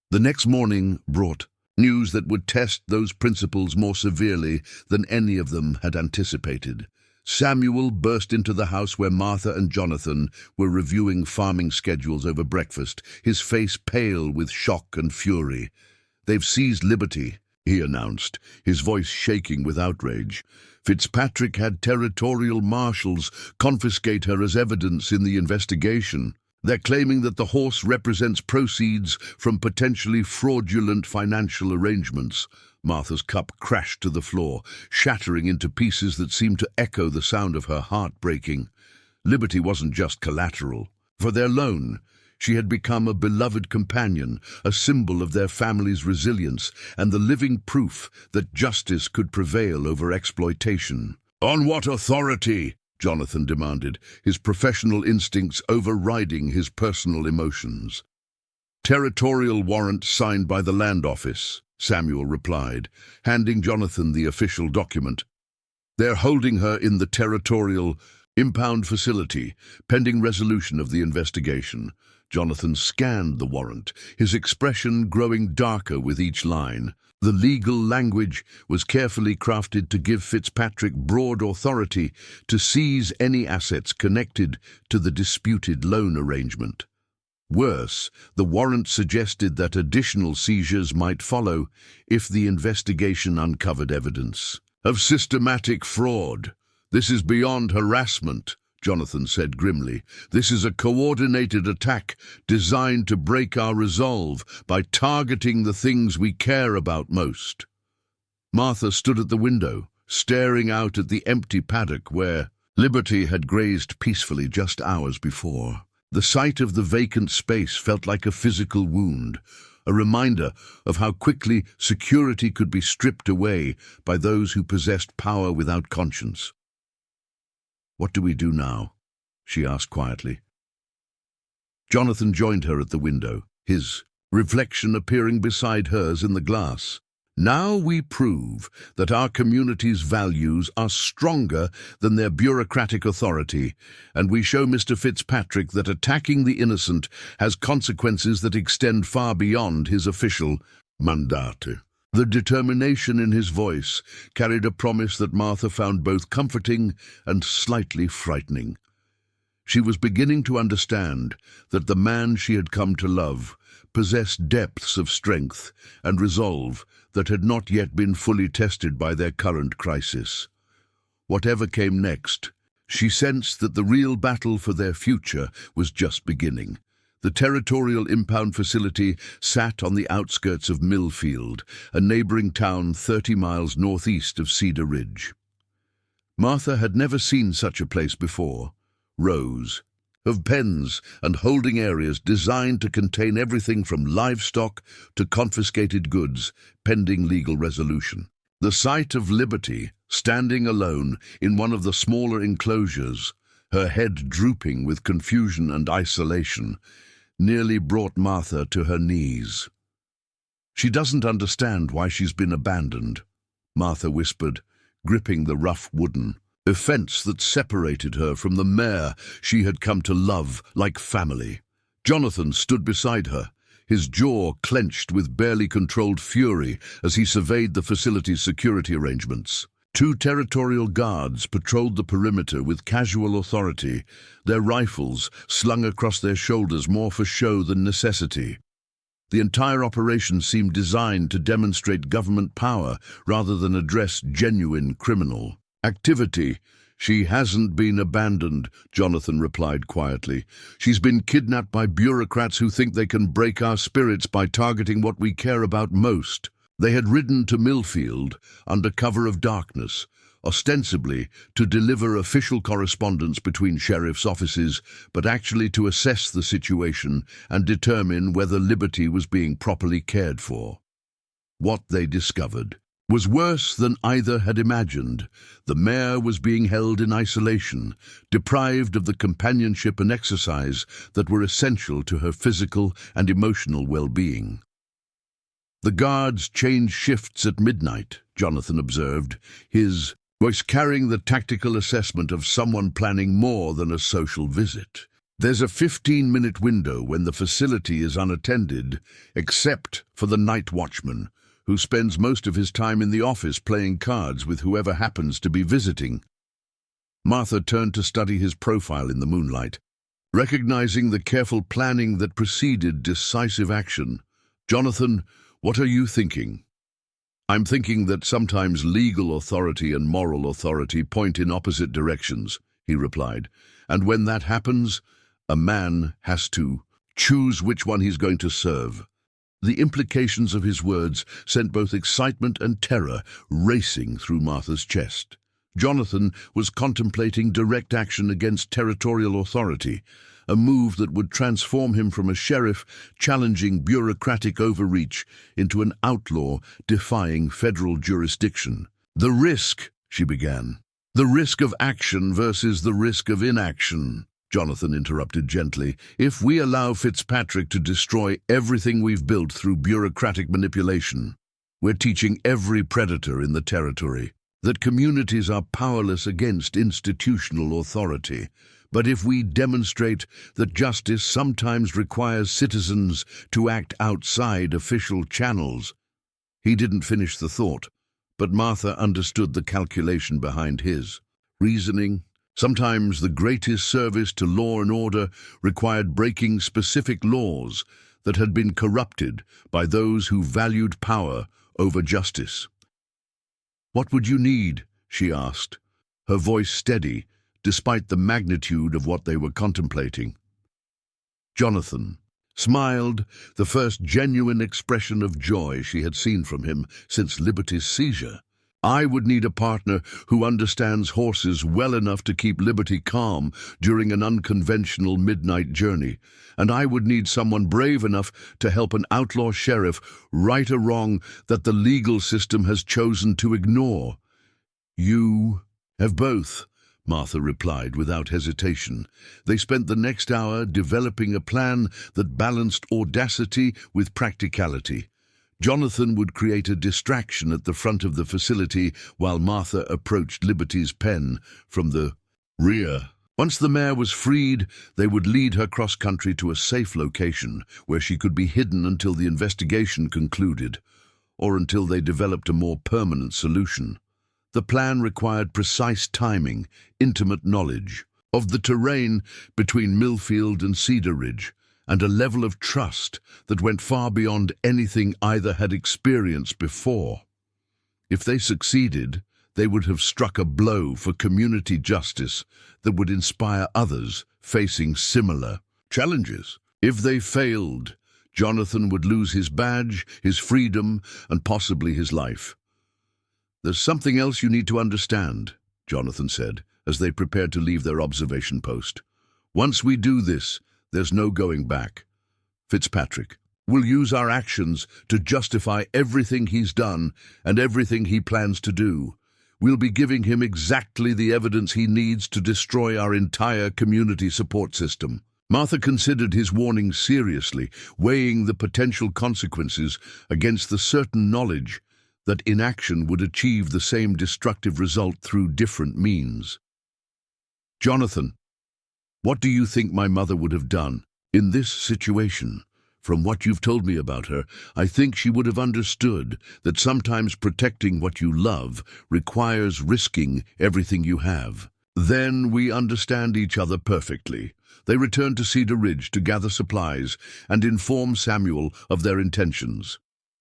The next morning brought news that would test those principles more severely than any of them had anticipated. Samuel burst into the house where Martha and Jonathan were reviewing farming schedules over breakfast, his face pale with shock and fury. "They've seized Liberty," he announced, his voice shaking with outrage. "Fitzpatrick had territorial marshals confiscate her as evidence in the investigation. They're claiming that the horse represents proceeds from potentially fraudulent financial arrangements." Martha's cup crashed to the floor, shattering into pieces that seemed to echo the sound of her heart breaking. Liberty wasn't just collateral. For their loan, she had become a beloved companion, a symbol of their family's resilience, and the living proof that justice could prevail over exploitation. "On what authority?" Jonathan demanded, his professional instincts overriding his personal emotions. "Territorial warrant signed by the land office," Samuel replied, handing Jonathan the official document. "They're holding her in the territorial Impound facility, pending resolution of the investigation. Jonathan scanned the warrant, his expression growing darker with each line. The legal language was carefully crafted to give Fitzpatrick broad authority to seize any assets connected to the disputed loan arrangement. Worse, the warrant suggested that additional seizures might follow if the investigation uncovered evidence of systematic fraud. "This is beyond harassment," Jonathan said grimly. "This is a coordinated attack designed to break our resolve by targeting the things we care about most." Martha stood at the window, staring out at the empty paddock where Liberty had grazed peacefully just hours before. The sight of the vacant space felt like a physical wound, a reminder of how quickly security could be stripped away by those who possessed power without conscience. "What do we do now?" she asked quietly. Jonathan joined her at the window, his reflection appearing beside hers in the glass. "Now we prove that our community's values are stronger than their bureaucratic authority, and we show Mr. Fitzpatrick that attacking the innocent has consequences that extend far beyond his official mandate." The determination in his voice carried a promise that Martha found both comforting and slightly frightening. She was beginning to understand that the man she had come to love possessed depths of strength and resolve that had not yet been fully tested by their current crisis. Whatever came next, she sensed that the real battle for their future was just beginning. The territorial impound facility sat on the outskirts of Millfield, a neighboring town 30 miles northeast of Cedar Ridge. Martha had never seen such a place before. Rows of pens and holding areas designed to contain everything from livestock to confiscated goods, pending legal resolution. The sight of Liberty, standing alone in one of the smaller enclosures, her head drooping with confusion and isolation, nearly brought Martha to her knees. "She doesn't understand why she's been abandoned," Martha whispered, gripping the rough wooden fence that separated her from the mare she had come to love like family. Jonathan stood beside her, his jaw clenched with barely controlled fury as he surveyed the facility's security arrangements. 2 territorial guards patrolled the perimeter with casual authority, their rifles slung across their shoulders more for show than necessity. The entire operation seemed designed to demonstrate government power rather than address genuine criminal activity. "She hasn't been abandoned," Jonathan replied quietly. "She's been kidnapped by bureaucrats who think they can break our spirits by targeting what we care about most." They had ridden to Millfield under cover of darkness, ostensibly to deliver official correspondence between sheriff's offices, but actually to assess the situation and determine whether Liberty was being properly cared for. What they discovered was worse than either had imagined. The mare was being held in isolation, deprived of the companionship and exercise that were essential to her physical and emotional well-being. "The guards change shifts at midnight," Jonathan observed, his voice carrying the tactical assessment of someone planning more than a social visit. "There's a 15-minute window when the facility is unattended, except for the night watchman, who spends most of his time in the office playing cards with whoever happens to be visiting." Martha turned to study his profile in the moonlight, recognizing the careful planning that preceded decisive action. "Jonathan, what are you thinking?" "I'm thinking that sometimes legal authority and moral authority point in opposite directions," he replied. "And when that happens, a man has to choose which one he's going to serve." The implications of his words sent both excitement and terror racing through Martha's chest. Jonathan was contemplating direct action against territorial authority, a move that would transform him from a sheriff challenging bureaucratic overreach into an outlaw defying federal jurisdiction. "The risk," she began. "The risk of action versus the risk of inaction," Jonathan interrupted gently. "If we allow Fitzpatrick to destroy everything we've built through bureaucratic manipulation, we're teaching every predator in the territory that communities are powerless against institutional authority. But if we demonstrate that justice sometimes requires citizens to act outside official channels—" He didn't finish the thought, but Martha understood the calculation behind his reasoning. Sometimes the greatest service to law and order required breaking specific laws that had been corrupted by those who valued power over justice. "What would you need?" she asked, her voice steady, despite the magnitude of what they were contemplating. Jonathan smiled, the first genuine expression of joy she had seen from him since Liberty's seizure. "I would need a partner who understands horses well enough to keep Liberty calm during an unconventional midnight journey, and I would need someone brave enough to help an outlaw sheriff right a wrong that the legal system has chosen to ignore." "You have both," Martha replied without hesitation. They spent the next hour developing a plan that balanced audacity with practicality. Jonathan would create a distraction at the front of the facility while Martha approached Liberty's pen from the rear. Once the mare was freed, they would lead her cross-country to a safe location where she could be hidden until the investigation concluded, or until they developed a more permanent solution. The plan required precise timing, intimate knowledge of the terrain between Millfield and Cedar Ridge, and a level of trust that went far beyond anything either had experienced before. If they succeeded, they would have struck a blow for community justice that would inspire others facing similar challenges. If they failed, Jonathan would lose his badge, his freedom, and possibly his life. "There's something else you need to understand," Jonathan said, as they prepared to leave their observation post. "Once we do this, there's no going back. Fitzpatrick will use our actions to justify everything he's done and everything he plans to do. We'll be giving him exactly the evidence he needs to destroy our entire community support system." Martha considered his warning seriously, weighing the potential consequences against the certain knowledge that inaction would achieve the same destructive result through different means. "Jonathan, what do you think my mother would have done in this situation? From what you've told me about her, I think she would have understood that sometimes protecting what you love requires risking everything you have." "Then we understand each other perfectly." They returned to Cedar Ridge to gather supplies and inform Samuel of their intentions.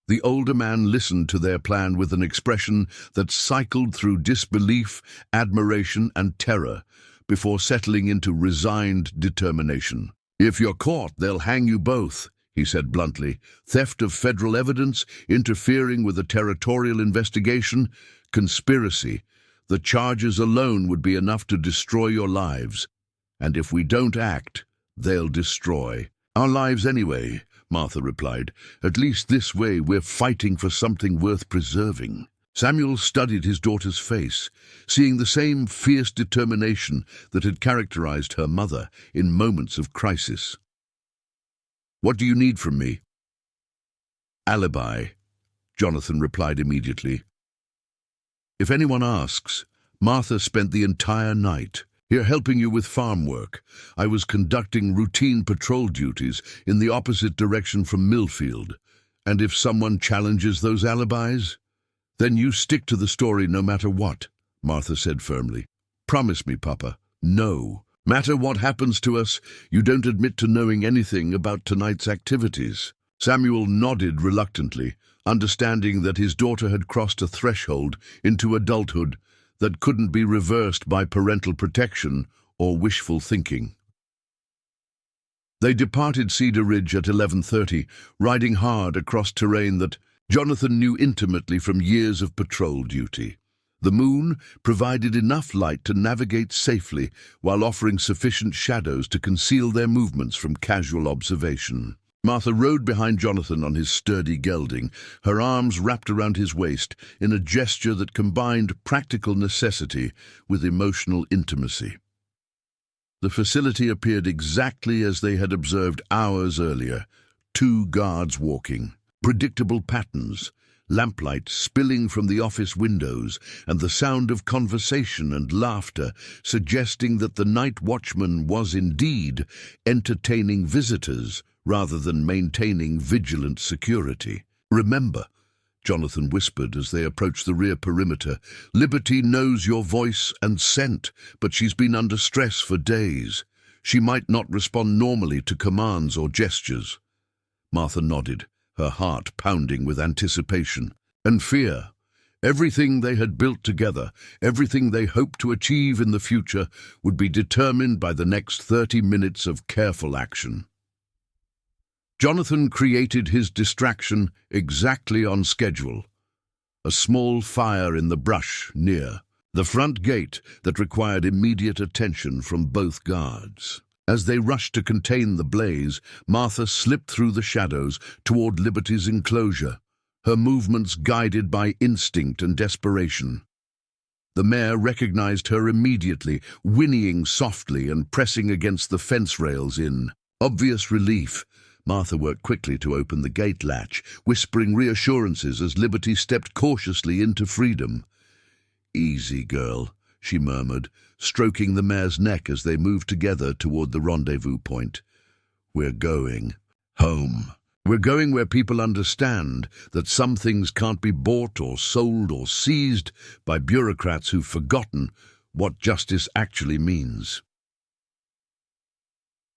The older man listened to their plan with an expression that cycled through disbelief, admiration, and terror before settling into resigned determination. "If you're caught, they'll hang you both," he said bluntly. "Theft of federal evidence, interfering with a territorial investigation, conspiracy. The charges alone would be enough to destroy your lives. And if we don't act, they'll destroy our lives anyway," Martha replied. "At least this way we're fighting for something worth preserving." Samuel studied his daughter's face, seeing the same fierce determination that had characterized her mother in moments of crisis. "What do you need from me?" "Alibi," Jonathan replied immediately. "If anyone asks, Martha spent the entire night here helping you with farm work. I was conducting routine patrol duties in the opposite direction from Millfield. And if someone challenges those alibis, then you stick to the story no matter what," Martha said firmly. "Promise me, Papa, no matter what happens to us, you don't admit to knowing anything about tonight's activities." Samuel nodded reluctantly, understanding that his daughter had crossed a threshold into adulthood that couldn't be reversed by parental protection or wishful thinking. They departed Cedar Ridge at 11:30, riding hard across terrain that Jonathan knew intimately from years of patrol duty. The moon provided enough light to navigate safely while offering sufficient shadows to conceal their movements from casual observation. Martha rode behind Jonathan on his sturdy gelding, her arms wrapped around his waist in a gesture that combined practical necessity with emotional intimacy. The facility appeared exactly as they had observed hours earlier, 2 guards walking, predictable patterns, lamplight spilling from the office windows and the sound of conversation and laughter suggesting that the night watchman was indeed entertaining visitors rather than maintaining vigilant security. "Remember," Jonathan whispered as they approached the rear perimeter, "Liberty knows your voice and scent, but she's been under stress for days. She might not respond normally to commands or gestures." Martha nodded, her heart pounding with anticipation and fear. Everything they had built together, everything they hoped to achieve in the future, would be determined by the next 30 minutes of careful action. Jonathan created his distraction exactly on schedule. A small fire in the brush near the front gate that required immediate attention from both guards. As they rushed to contain the blaze, Martha slipped through the shadows toward Liberty's enclosure, her movements guided by instinct and desperation. The mayor recognized her immediately, whinnying softly and pressing against the fence rails in obvious relief. Martha worked quickly to open the gate latch, whispering reassurances as Liberty stepped cautiously into freedom. "Easy, girl," she murmured, stroking the mare's neck as they moved together toward the rendezvous point. "We're going home. We're going where people understand that some things can't be bought or sold or seized by bureaucrats who've forgotten what justice actually means."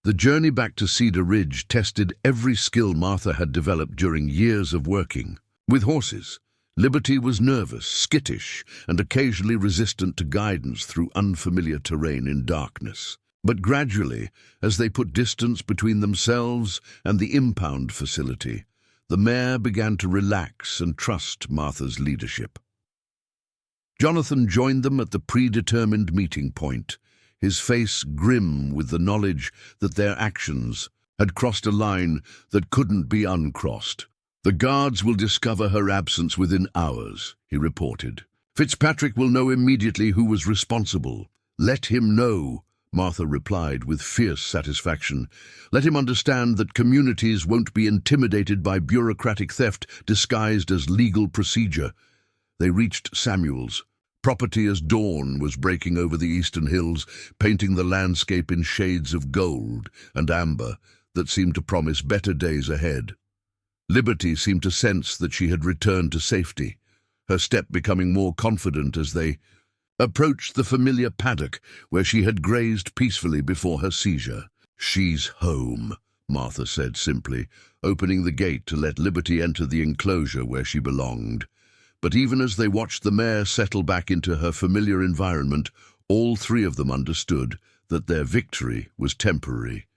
The journey back to Cedar Ridge tested every skill Martha had developed during years of working. With horses, Liberty was nervous, skittish, and occasionally resistant to guidance through unfamiliar terrain in darkness. But gradually, as they put distance between themselves and the impound facility, the mare began to relax and trust Martha's leadership. Jonathan joined them at the predetermined meeting point, his face grim with the knowledge that their actions had crossed a line that couldn't be uncrossed. "The guards will discover her absence within hours," he reported. "Fitzpatrick will know immediately who was responsible." "Let him know," Martha replied with fierce satisfaction. "Let him understand that communities won't be intimidated by bureaucratic theft disguised as legal procedure." They reached Samuel's. Property as dawn was breaking over the eastern hills, painting the landscape in shades of gold and amber that seemed to promise better days ahead. Liberty seemed to sense that she had returned to safety, her step becoming more confident as they approached the familiar paddock where she had grazed peacefully before her seizure. "She's home," Martha said simply, opening the gate to let Liberty enter the enclosure where she belonged. But even as they watched the mare settle back into her familiar environment, all three of them understood that their victory was temporary.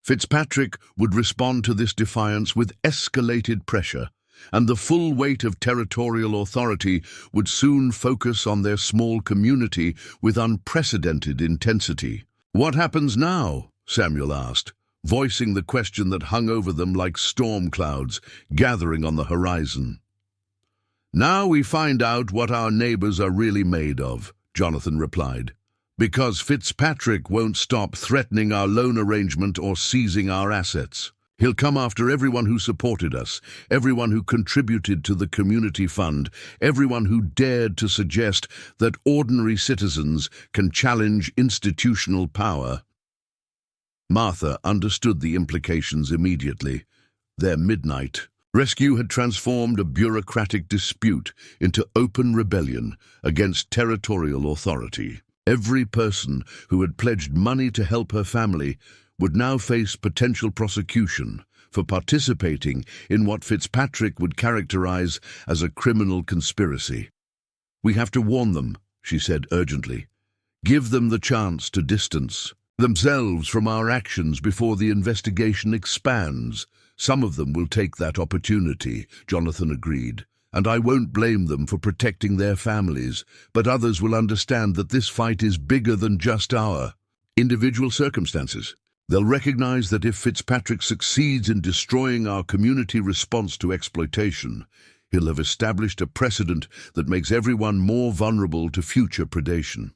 Fitzpatrick would respond to this defiance with escalated pressure, and the full weight of territorial authority would soon focus on their small community with unprecedented intensity. "What happens now?" Samuel asked, voicing the question that hung over them like storm clouds gathering on the horizon. "Now we find out what our neighbors are really made of," Jonathan replied. "Because Fitzpatrick won't stop threatening our loan arrangement or seizing our assets. He'll come after everyone who supported us, everyone who contributed to the community fund, everyone who dared to suggest that ordinary citizens can challenge institutional power." Martha understood the implications immediately. Their midnight rescue had transformed a bureaucratic dispute into open rebellion against territorial authority. Every person who had pledged money to help her family would now face potential prosecution for participating in what Fitzpatrick would characterize as a criminal conspiracy. "We have to warn them," she said urgently. "Give them the chance to distance themselves from our actions before the investigation expands." "Some of them will take that opportunity," Jonathan agreed, "and I won't blame them for protecting their families, but others will understand that this fight is bigger than just our individual circumstances. They'll recognize that if Fitzpatrick succeeds in destroying our community response to exploitation, he'll have established a precedent that makes everyone more vulnerable to future predation."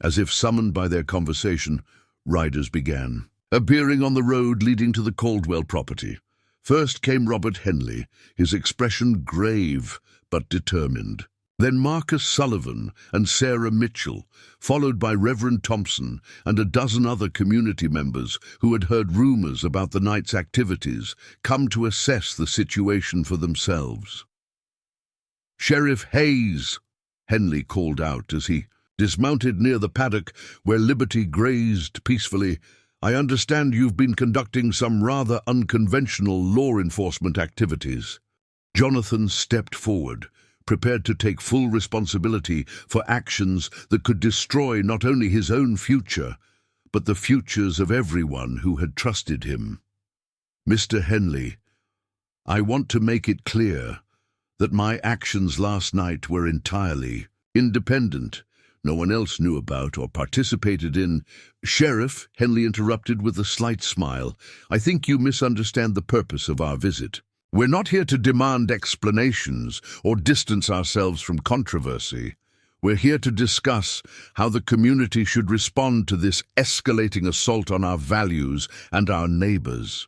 As if summoned by their conversation, riders began appearing on the road leading to the Caldwell property. First came Robert Henley, his expression grave but determined. Then Marcus Sullivan and Sarah Mitchell, followed by Reverend Thompson and a dozen other community members who had heard rumors about the night's activities, come to assess the situation for themselves. "Sheriff Hayes," Henley called out as he dismounted near the paddock where Liberty grazed peacefully, "I understand you've been conducting some rather unconventional law enforcement activities." Jonathan stepped forward, prepared to take full responsibility for actions that could destroy not only his own future, but the futures of everyone who had trusted him. "Mr. Henley, I want to make it clear that my actions last night were entirely independent. No one else knew about or participated in—" "Sheriff," Henley interrupted with a slight smile, "I think you misunderstand the purpose of our visit. We're not here to demand explanations or distance ourselves from controversy. We're here to discuss how the community should respond to this escalating assault on our values and our neighbors."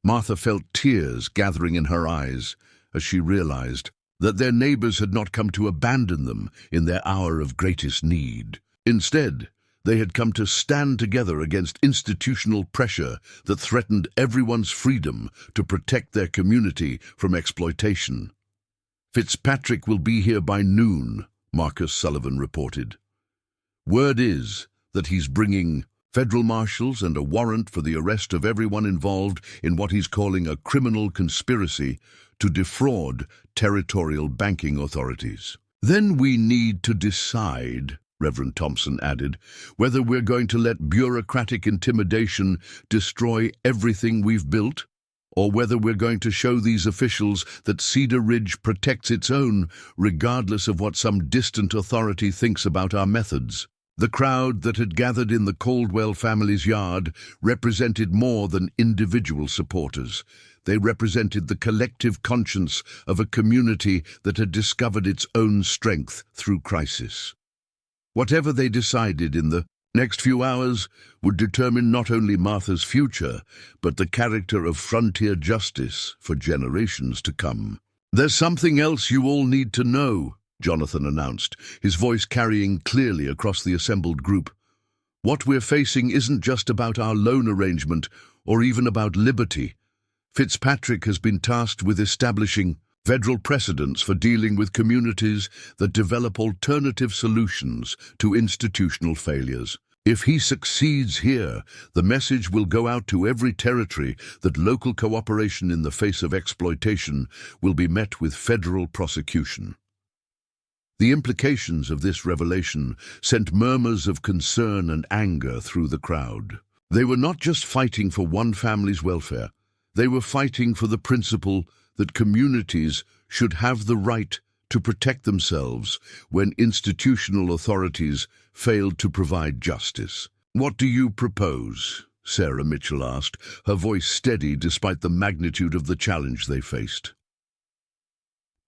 Martha felt tears gathering in her eyes as she realized that their neighbors had not come to abandon them in their hour of greatest need. Instead, they had come to stand together against institutional pressure that threatened everyone's freedom to protect their community from exploitation. "Fitzpatrick will be here by noon," Marcus Sullivan reported. "Word is that he's bringing federal marshals and a warrant for the arrest of everyone involved in what he's calling a criminal conspiracy to defraud territorial banking authorities. Then we need to decide," Reverend Thompson added, "whether we're going to let bureaucratic intimidation destroy everything we've built, or whether we're going to show these officials that Cedar Ridge protects its own, regardless of what some distant authority thinks about our methods." The crowd that had gathered in the Caldwell family's yard represented more than individual supporters. They represented the collective conscience of a community that had discovered its own strength through crisis. Whatever they decided in the next few hours would determine not only Martha's future, but the character of frontier justice for generations to come. "There's something else you all need to know," Jonathan announced, his voice carrying clearly across the assembled group. "What we're facing isn't just about our loan arrangement or even about liberty. Fitzpatrick has been tasked with establishing federal precedents for dealing with communities that develop alternative solutions to institutional failures. If he succeeds here, the message will go out to every territory that local cooperation in the face of exploitation will be met with federal prosecution." The implications of this revelation sent murmurs of concern and anger through the crowd. They were not just fighting for one family's welfare. They were fighting for the principle that communities should have the right to protect themselves when institutional authorities failed to provide justice. "What do you propose?" Sarah Mitchell asked, her voice steady despite the magnitude of the challenge they faced.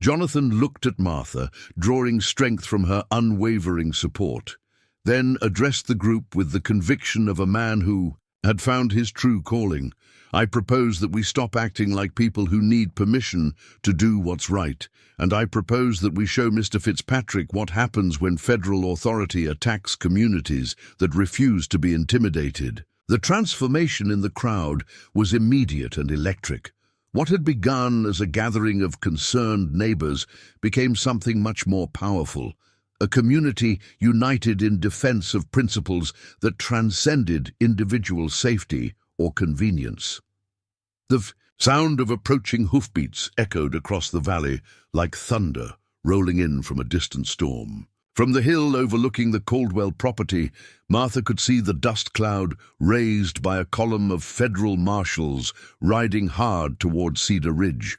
Jonathan looked at Martha, drawing strength from her unwavering support, then addressed the group with the conviction of a man who had found his true calling. "I propose that we stop acting like people who need permission to do what's right, and I propose that we show Mr. Fitzpatrick what happens when federal authority attacks communities that refuse to be intimidated." The transformation in the crowd was immediate and electric. What had begun as a gathering of concerned neighbors became something much more powerful, a community united in defense of principles that transcended individual safety or convenience. The sound of approaching hoofbeats echoed across the valley like thunder rolling in from a distant storm. From the hill overlooking the Caldwell property, Martha could see the dust cloud raised by a column of federal marshals riding hard toward Cedar Ridge,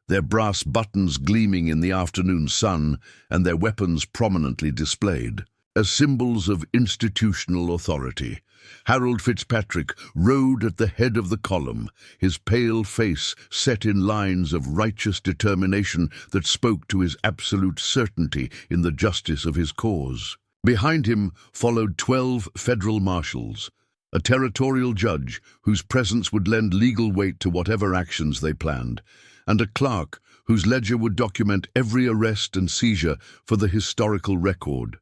their brass buttons gleaming in the afternoon sun and their weapons prominently displayed. As symbols of institutional authority, Harold Fitzpatrick rode at the head of the column, his pale face set in lines of righteous determination that spoke to his absolute certainty in the justice of his cause. Behind him followed 12 federal marshals, a territorial judge whose presence would lend legal weight to whatever actions they planned, and a clerk whose ledger would document every arrest and seizure for the historical record.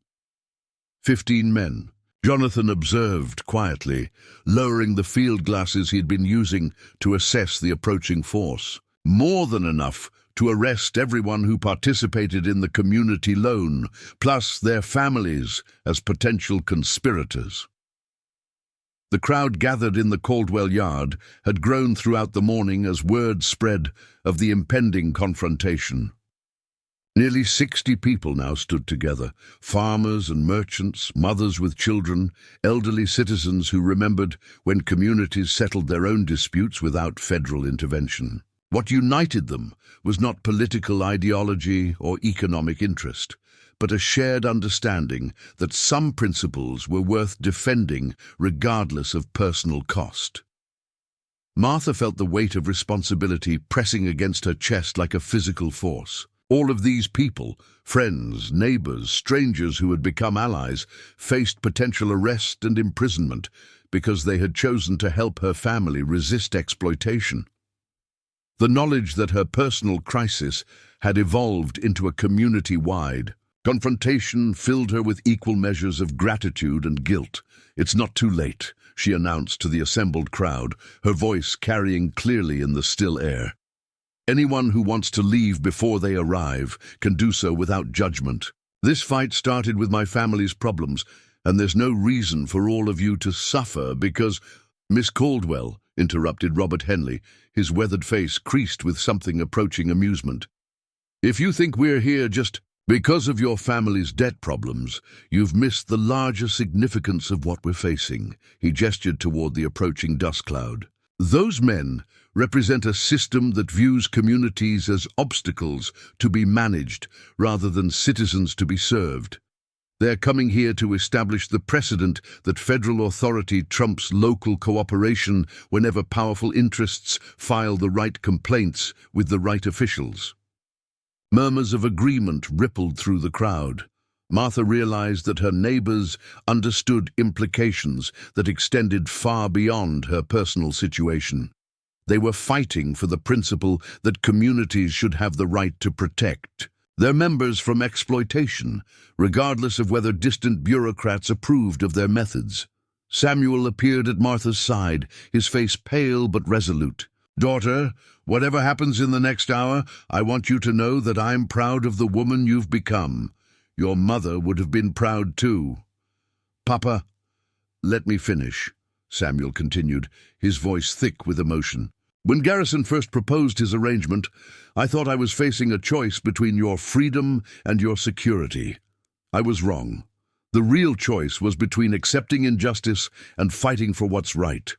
15 men. Jonathan observed quietly, lowering the field glasses he'd been using to assess the approaching force. More than enough to arrest everyone who participated in the community loan, plus their families as potential conspirators. The crowd gathered in the Caldwell yard had grown throughout the morning as word spread of the impending confrontation. Nearly 60 people now stood together, farmers and merchants, mothers with children, elderly citizens who remembered when communities settled their own disputes without federal intervention. What united them was not political ideology or economic interest, but a shared understanding that some principles were worth defending regardless of personal cost. Martha felt the weight of responsibility pressing against her chest like a physical force. All of these people, friends, neighbors, strangers who had become allies, faced potential arrest and imprisonment because they had chosen to help her family resist exploitation. The knowledge that her personal crisis had evolved into a community-wide confrontation filled her with equal measures of gratitude and guilt. "It's not too late," she announced to the assembled crowd, her voice carrying clearly in the still air. "Anyone who wants to leave before they arrive can do so without judgment. This fight started with my family's problems, and there's no reason for all of you to suffer because—" "Miss Caldwell," interrupted Robert Henley, his weathered face creased with something approaching amusement. "If you think we're here just because of your family's debt problems, you've missed the larger significance of what we're facing." He gestured toward the approaching dust cloud. "Those men represent a system that views communities as obstacles to be managed rather than citizens to be served. They're coming here to establish the precedent that federal authority trumps local cooperation whenever powerful interests file the right complaints with the right officials." Murmurs of agreement rippled through the crowd. Martha realized that her neighbors understood implications that extended far beyond her personal situation. They were fighting for the principle that communities should have the right to protect their members from exploitation, regardless of whether distant bureaucrats approved of their methods. Samuel appeared at Martha's side, his face pale but resolute. "Daughter, whatever happens in the next hour, I want you to know that I'm proud of the woman you've become. Your mother would have been proud too." "Papa, let me finish," Samuel continued, his voice thick with emotion. "When Garrison first proposed his arrangement, I thought I was facing a choice between your freedom and your security. I was wrong. The real choice was between accepting injustice and fighting for what's right.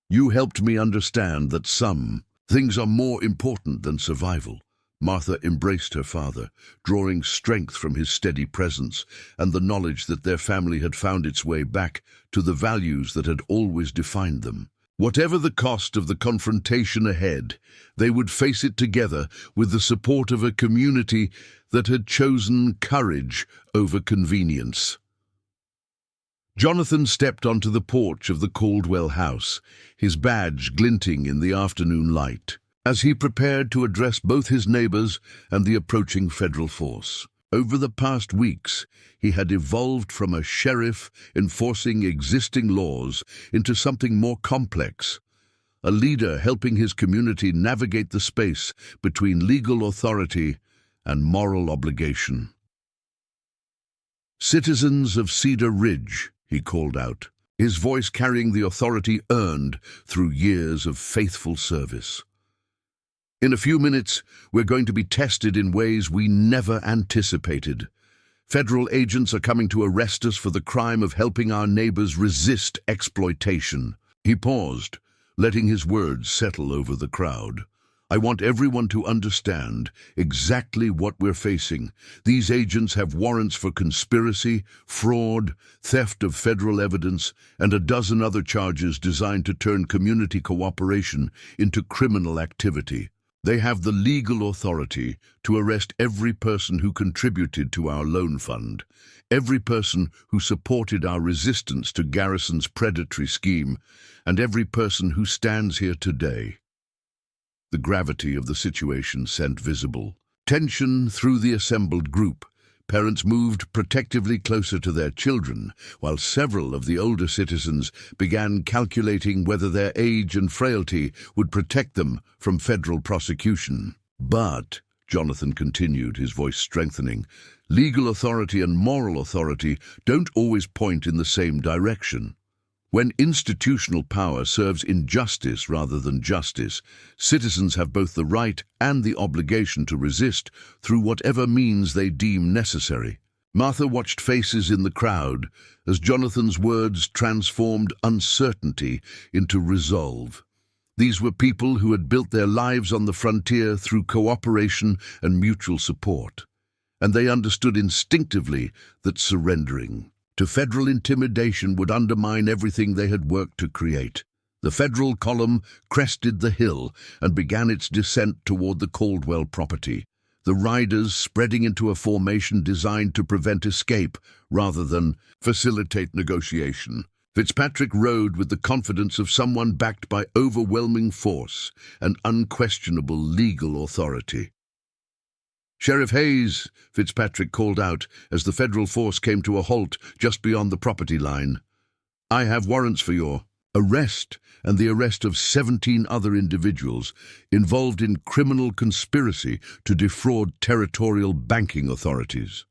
You helped me understand that some things are more important than survival." Martha embraced her father, drawing strength from his steady presence and the knowledge that their family had found its way back to the values that had always defined them. Whatever the cost of the confrontation ahead, they would face it together with the support of a community that had chosen courage over convenience. Jonathan stepped onto the porch of the Caldwell house, his badge glinting in the afternoon light, as he prepared to address both his neighbors and the approaching federal force. Over the past weeks, he had evolved from a sheriff enforcing existing laws into something more complex, a leader helping his community navigate the space between legal authority and moral obligation. "Citizens of Cedar Ridge," he called out, his voice carrying the authority earned through years of faithful service. "In a few minutes, we're going to be tested in ways we never anticipated. Federal agents are coming to arrest us for the crime of helping our neighbors resist exploitation." He paused, letting his words settle over the crowd. "I want everyone to understand exactly what we're facing. These agents have warrants for conspiracy, fraud, theft of federal evidence, and a dozen other charges designed to turn community cooperation into criminal activity. They have the legal authority to arrest every person who contributed to our loan fund, every person who supported our resistance to Garrison's predatory scheme, and every person who stands here today. The gravity of the situation sent visible tension through the assembled group. Parents moved protectively closer to their children, while several of the older citizens began calculating whether their age and frailty would protect them from federal prosecution. But, Jonathan continued, his voice strengthening, legal authority and moral authority don't always point in the same direction. When institutional power serves injustice rather than justice, citizens have both the right and the obligation to resist through whatever means they deem necessary. Martha watched faces in the crowd as Jonathan's words transformed uncertainty into resolve. These were people who had built their lives on the frontier through cooperation and mutual support, and they understood instinctively that surrendering to federal intimidation would undermine everything they had worked to create. The federal column crested the hill and began its descent toward the Caldwell property, the riders spreading into a formation designed to prevent escape rather than facilitate negotiation. Fitzpatrick rode with the confidence of someone backed by overwhelming force and unquestionable legal authority. "Sheriff Hayes," Fitzpatrick called out as the federal force came to a halt just beyond the property line. "I have warrants for your arrest and the arrest of 17 other individuals involved in criminal conspiracy to defraud territorial banking authorities."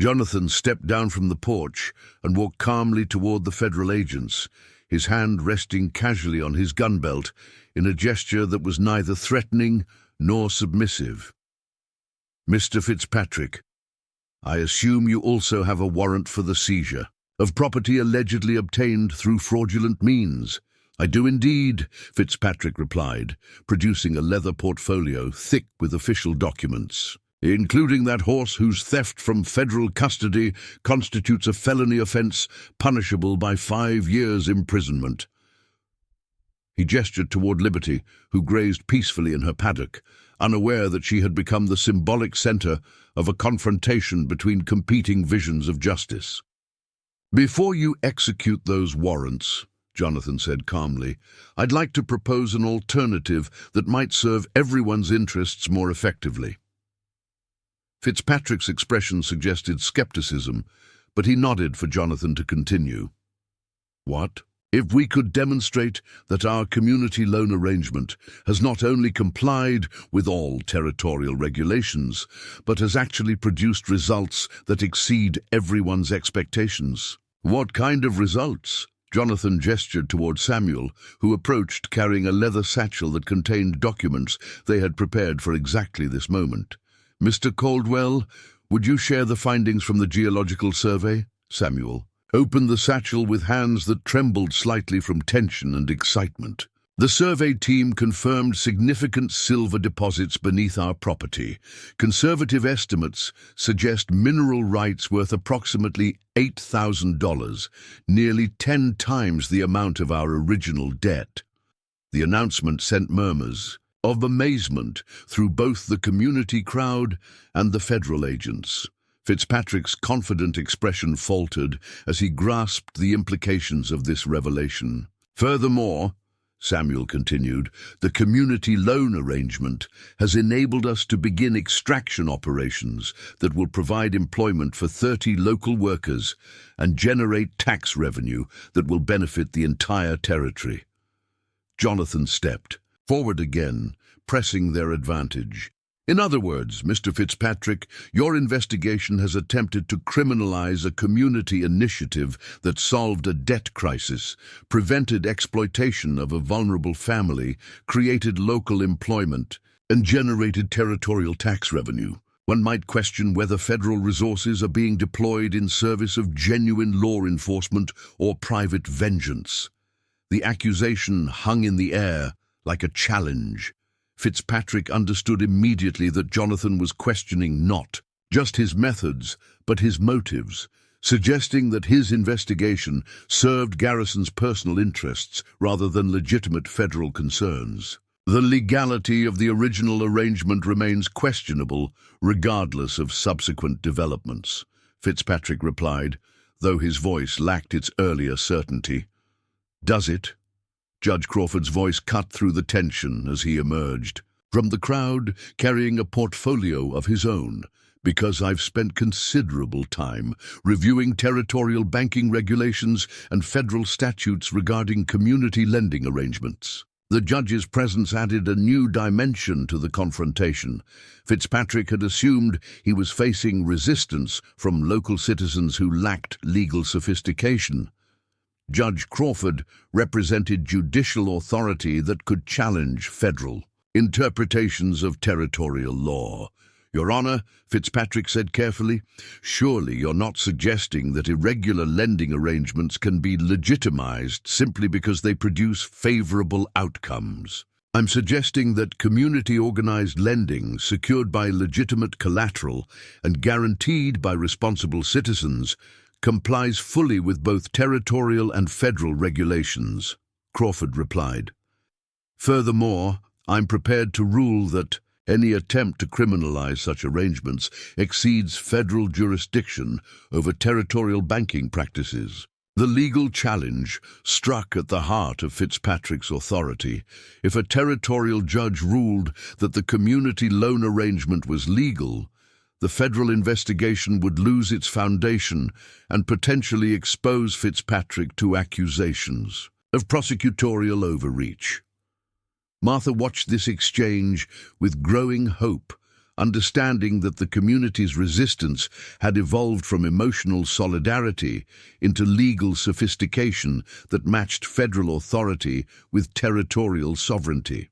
Jonathan stepped down from the porch and walked calmly toward the federal agents, his hand resting casually on his gun belt in a gesture that was neither threatening nor submissive. "Mr. Fitzpatrick, I assume you also have a warrant for the seizure of property allegedly obtained through fraudulent means." "I do indeed," Fitzpatrick replied, producing a leather portfolio thick with official documents, "including that horse whose theft from federal custody constitutes a felony offense punishable by 5 years' imprisonment." He gestured toward Liberty, who grazed peacefully in her paddock, unaware that she had become the symbolic center of a confrontation between competing visions of justice. "Before you execute those warrants," Jonathan said calmly, "I'd like to propose an alternative that might serve everyone's interests more effectively." Fitzpatrick's expression suggested skepticism, but he nodded for Jonathan to continue. "What? If we could demonstrate that our community loan arrangement has not only complied with all territorial regulations, but has actually produced results that exceed everyone's expectations." "What kind of results?" Jonathan gestured toward Samuel, who approached carrying a leather satchel that contained documents they had prepared for exactly this moment. "Mr. Caldwell, would you share the findings from the geological survey?" Samuel opened the satchel with hands that trembled slightly from tension and excitement. "The survey team confirmed significant silver deposits beneath our property. Conservative estimates suggest mineral rights worth approximately $8,000, nearly 10 times the amount of our original debt." The announcement sent murmurs of amazement through both the community crowd and the federal agents. Fitzpatrick's confident expression faltered as he grasped the implications of this revelation. "Furthermore," Samuel continued, "the community loan arrangement has enabled us to begin extraction operations that will provide employment for 30 local workers and generate tax revenue that will benefit the entire territory." Jonathan stepped forward again, pressing their advantage. "In other words, Mr. Fitzpatrick, your investigation has attempted to criminalize a community initiative that solved a debt crisis, prevented exploitation of a vulnerable family, created local employment, and generated territorial tax revenue. One might question whether federal resources are being deployed in service of genuine law enforcement or private vengeance." The accusation hung in the air like a challenge. Fitzpatrick understood immediately that Jonathan was questioning not just his methods, but his motives, suggesting that his investigation served Garrison's personal interests rather than legitimate federal concerns. The legality of the original arrangement remains questionable, regardless of subsequent developments, Fitzpatrick replied, though his voice lacked its earlier certainty. Does it? Judge Crawford's voice cut through the tension as he emerged from the crowd, carrying a portfolio of his own, because I've spent considerable time reviewing territorial banking regulations and federal statutes regarding community lending arrangements. The judge's presence added a new dimension to the confrontation. Fitzpatrick had assumed he was facing resistance from local citizens who lacked legal sophistication. Judge Crawford represented judicial authority that could challenge federal interpretations of territorial law. Your Honor, Fitzpatrick said carefully, surely you're not suggesting that irregular lending arrangements can be legitimized simply because they produce favorable outcomes. I'm suggesting that community-organized lending, secured by legitimate collateral and guaranteed by responsible citizens, complies fully with both territorial and federal regulations, Crawford replied. Furthermore, I'm prepared to rule that any attempt to criminalize such arrangements exceeds federal jurisdiction over territorial banking practices. The legal challenge struck at the heart of Fitzpatrick's authority. If a territorial judge ruled that the community loan arrangement was legal, the federal investigation would lose its foundation and potentially expose Fitzpatrick to accusations of prosecutorial overreach. Martha watched this exchange with growing hope, understanding that the community's resistance had evolved from emotional solidarity into legal sophistication that matched federal authority with territorial sovereignty.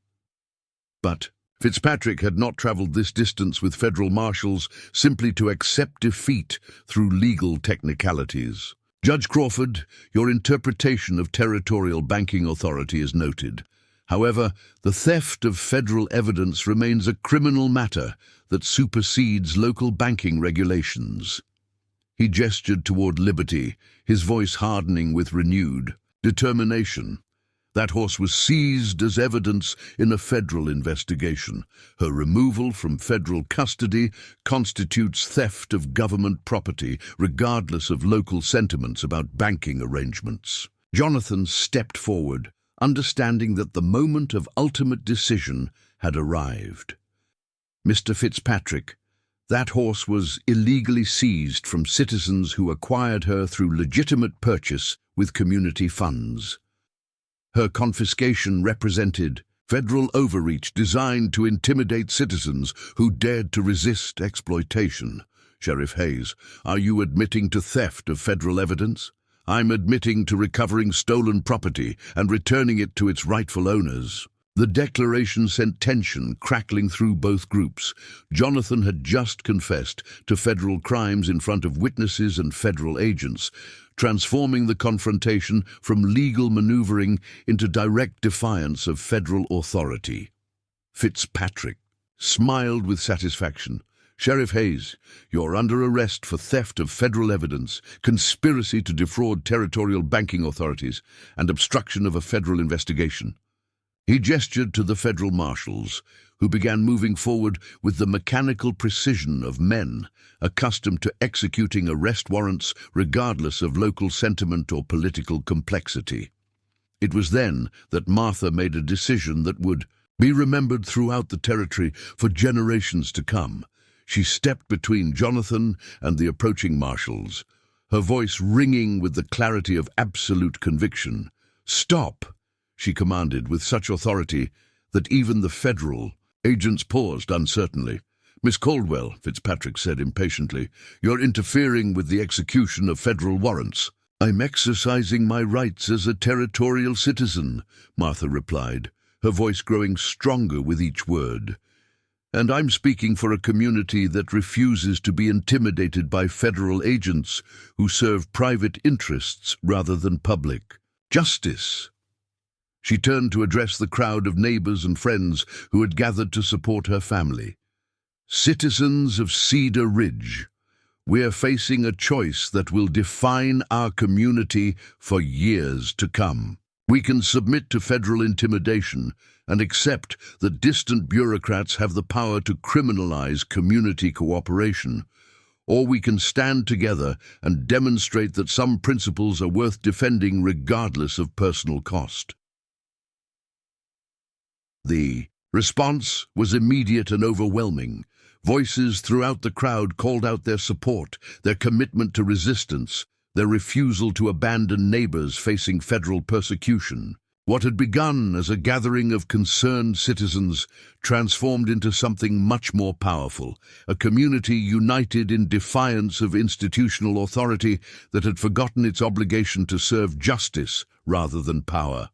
But Fitzpatrick had not traveled this distance with federal marshals simply to accept defeat through legal technicalities. Judge Crawford, your interpretation of territorial banking authority is noted. However, the theft of federal evidence remains a criminal matter that supersedes local banking regulations. He gestured toward Liberty, his voice hardening with renewed determination. That horse was seized as evidence in a federal investigation. Her removal from federal custody constitutes theft of government property, regardless of local sentiments about banking arrangements. Jonathan stepped forward, understanding that the moment of ultimate decision had arrived. Mr. Fitzpatrick, that horse was illegally seized from citizens who acquired her through legitimate purchase with community funds. Her confiscation represented federal overreach designed to intimidate citizens who dared to resist exploitation. Sheriff Hayes, are you admitting to theft of federal evidence? I'm admitting to recovering stolen property and returning it to its rightful owners. The declaration sent tension crackling through both groups. Jonathan had just confessed to federal crimes in front of witnesses and federal agents, transforming the confrontation from legal maneuvering into direct defiance of federal authority. Fitzpatrick smiled with satisfaction. Sheriff Hayes, you're under arrest for theft of federal evidence, conspiracy to defraud territorial banking authorities, and obstruction of a federal investigation. He gestured to the federal marshals, who began moving forward with the mechanical precision of men accustomed to executing arrest warrants regardless of local sentiment or political complexity. It was then that Martha made a decision that would be remembered throughout the territory for generations to come. She stepped between Jonathan and the approaching marshals, her voice ringing with the clarity of absolute conviction. "Stop!" she commanded with such authority that even the federal agents paused uncertainly. "Miss Caldwell," Fitzpatrick said impatiently, "you're interfering with the execution of federal warrants." "I'm exercising my rights as a territorial citizen," Martha replied, her voice growing stronger with each word. "And I'm speaking for a community that refuses to be intimidated by federal agents who serve private interests rather than public. Justice." She turned to address the crowd of neighbors and friends who had gathered to support her family. "Citizens of Cedar Ridge, we're facing a choice that will define our community for years to come. We can submit to federal intimidation and accept that distant bureaucrats have the power to criminalize community cooperation, or we can stand together and demonstrate that some principles are worth defending regardless of personal cost. The response was immediate and overwhelming. Voices throughout the crowd called out their support, their commitment to resistance, their refusal to abandon neighbors facing federal persecution. What had begun as a gathering of concerned citizens transformed into something much more powerful, a community united in defiance of institutional authority that had forgotten its obligation to serve justice rather than power.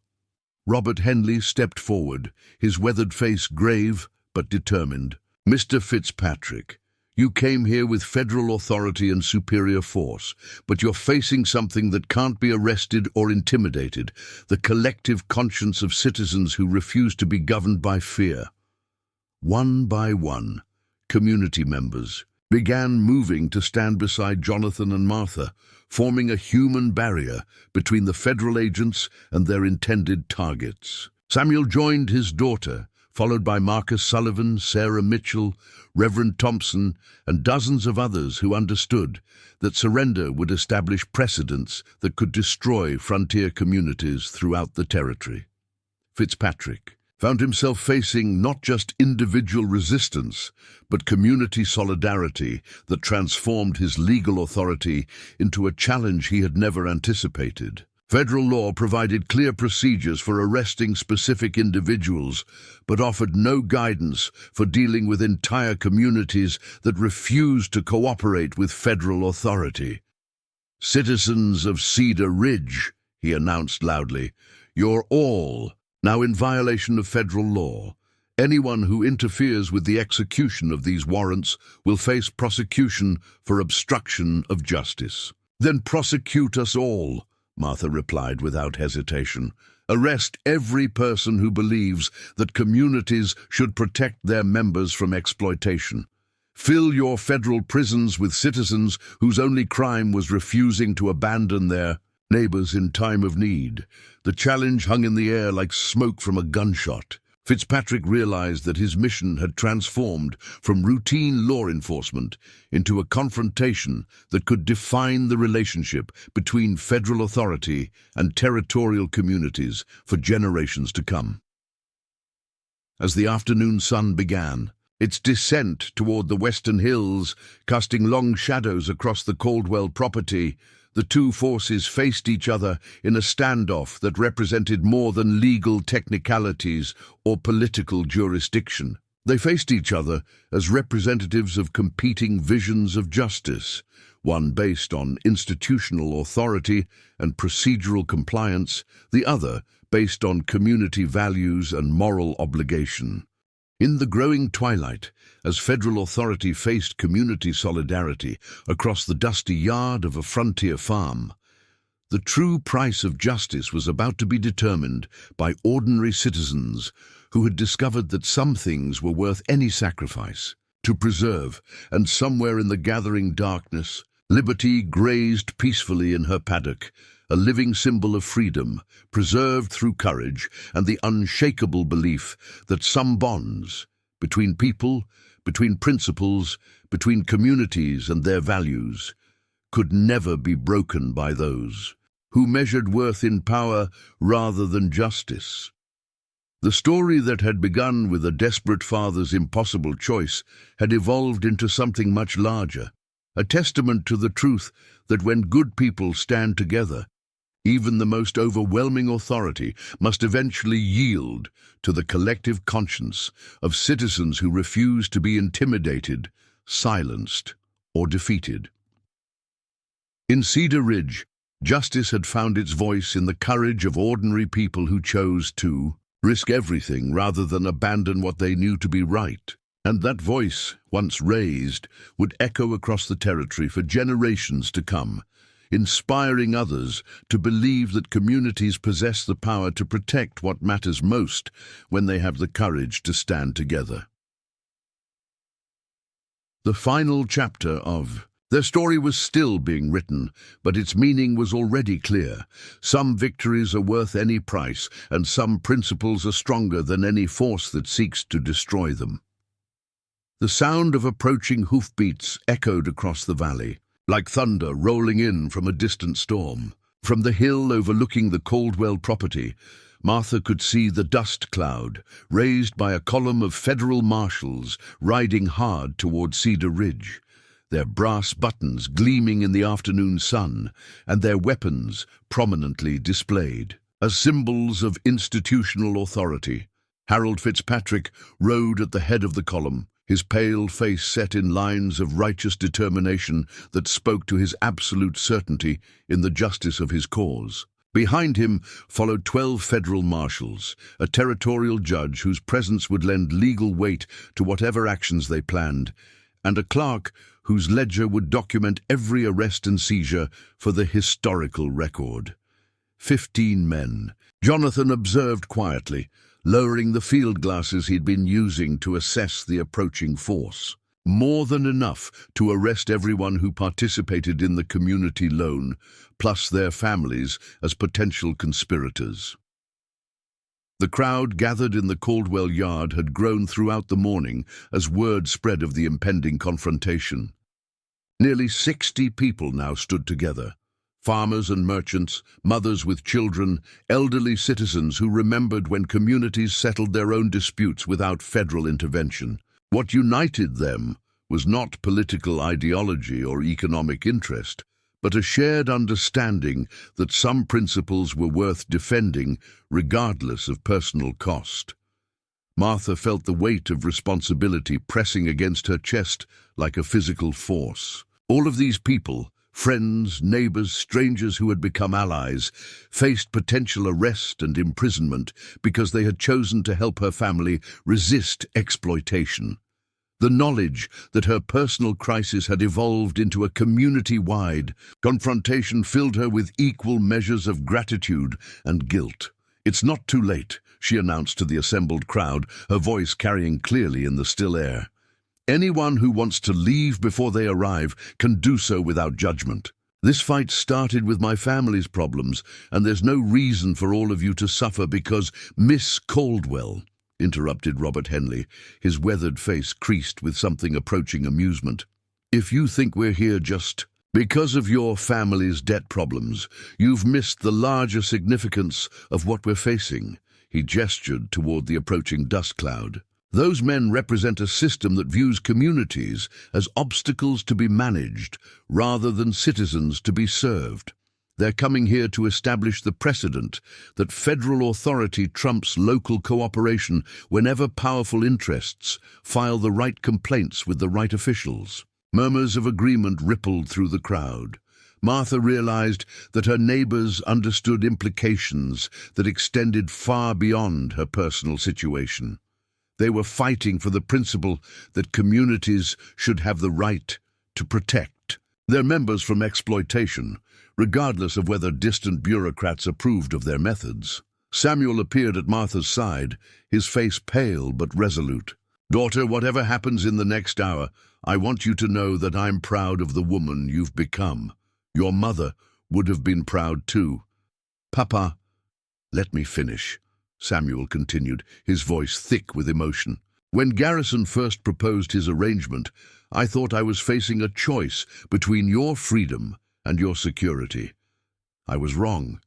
Robert Henley stepped forward, his weathered face grave but determined. "Mr. Fitzpatrick, you came here with federal authority and superior force, but you're facing something that can't be arrested or intimidated, the collective conscience of citizens who refuse to be governed by fear." One by one, community members began moving to stand beside Jonathan and Martha, forming a human barrier between the federal agents and their intended targets. Samuel joined his daughter, followed by Marcus Sullivan, Sarah Mitchell, Reverend Thompson, and dozens of others who understood that surrender would establish precedents that could destroy frontier communities throughout the territory. Fitzpatrick found himself facing not just individual resistance, but community solidarity that transformed his legal authority into a challenge he had never anticipated. Federal law provided clear procedures for arresting specific individuals, but offered no guidance for dealing with entire communities that refused to cooperate with federal authority. "Citizens of Cedar Ridge," he announced loudly, "you're all now in violation of federal law. Anyone who interferes with the execution of these warrants will face prosecution for obstruction of justice." "Then prosecute us all," Martha replied without hesitation. "Arrest every person who believes that communities should protect their members from exploitation. Fill your federal prisons with citizens whose only crime was refusing to abandon their neighbors in time of need." The challenge hung in the air like smoke from a gunshot. Fitzpatrick realized that his mission had transformed from routine law enforcement into a confrontation that could define the relationship between federal authority and territorial communities for generations to come. As the afternoon sun began, its descent toward the western hills, casting long shadows across the Caldwell property, the two forces faced each other in a standoff that represented more than legal technicalities or political jurisdiction. They faced each other as representatives of competing visions of justice, one based on institutional authority and procedural compliance, the other based on community values and moral obligation. In the growing twilight, as federal authority faced community solidarity across the dusty yard of a frontier farm, the true price of justice was about to be determined by ordinary citizens who had discovered that some things were worth any sacrifice to preserve, and somewhere in the gathering darkness, Liberty grazed peacefully in her paddock, a living symbol of freedom, preserved through courage and the unshakable belief that some bonds between people, between principles, between communities and their values could never be broken by those who measured worth in power rather than justice. The story that had begun with a desperate father's impossible choice had evolved into something much larger, a testament to the truth that when good people stand together, even the most overwhelming authority must eventually yield to the collective conscience of citizens who refuse to be intimidated, silenced, or defeated. In Cedar Ridge, justice had found its voice in the courage of ordinary people who chose to risk everything rather than abandon what they knew to be right. And that voice, once raised, would echo across the territory for generations to come, inspiring others to believe that communities possess the power to protect what matters most when they have the courage to stand together. The final chapter of Their story was still being written, but its meaning was already clear. Some victories are worth any price, and some principles are stronger than any force that seeks to destroy them. The sound of approaching hoofbeats echoed across the valley, like thunder rolling in from a distant storm. From the hill overlooking the Caldwell property, Martha could see the dust cloud, raised by a column of federal marshals riding hard toward Cedar Ridge, their brass buttons gleaming in the afternoon sun, and their weapons prominently displayed. As symbols of institutional authority, Harold Fitzpatrick rode at the head of the column, his pale face set in lines of righteous determination that spoke to his absolute certainty in the justice of his cause. Behind him followed 12 federal marshals, a territorial judge whose presence would lend legal weight to whatever actions they planned, and a clerk whose ledger would document every arrest and seizure for the historical record. 15 men. Jonathan observed quietly, lowering the field glasses he'd been using to assess the approaching force. More than enough to arrest everyone who participated in the community loan, plus their families as potential conspirators. The crowd gathered in the Caldwell yard had grown throughout the morning as word spread of the impending confrontation. Nearly 60 people now stood together. Farmers and merchants, mothers with children, elderly citizens who remembered when communities settled their own disputes without federal intervention. What united them was not political ideology or economic interest, but a shared understanding that some principles were worth defending regardless of personal cost. Martha felt the weight of responsibility pressing against her chest like a physical force. All of these people, friends, neighbors, strangers who had become allies, faced potential arrest and imprisonment because they had chosen to help her family resist exploitation. The knowledge that her personal crisis had evolved into a community-wide confrontation filled her with equal measures of gratitude and guilt. "It's not too late," she announced to the assembled crowd, her voice carrying clearly in the still air. "Anyone who wants to leave before they arrive can do so without judgment. This fight started with my family's problems, and there's no reason for all of you to suffer because Miss Caldwell," interrupted Robert Henley, his weathered face creased with something approaching amusement. "If you think we're here just because of your family's debt problems, you've missed the larger significance of what we're facing." He gestured toward the approaching dust cloud. "Those men represent a system that views communities as obstacles to be managed rather than citizens to be served. They're coming here to establish the precedent that federal authority trumps local cooperation whenever powerful interests file the right complaints with the right officials." Murmurs of agreement rippled through the crowd. Martha realized that her neighbors understood implications that extended far beyond her personal situation. They were fighting for the principle that communities should have the right to protect their members from exploitation, regardless of whether distant bureaucrats approved of their methods. Samuel appeared at Martha's side, his face pale but resolute. "Daughter, whatever happens in the next hour, I want you to know that I'm proud of the woman you've become. Your mother would have been proud too." "Papa, let me finish," Samuel continued, his voice thick with emotion. "When Garrison first proposed his arrangement, I thought I was facing a choice between your freedom and your security. I was wrong.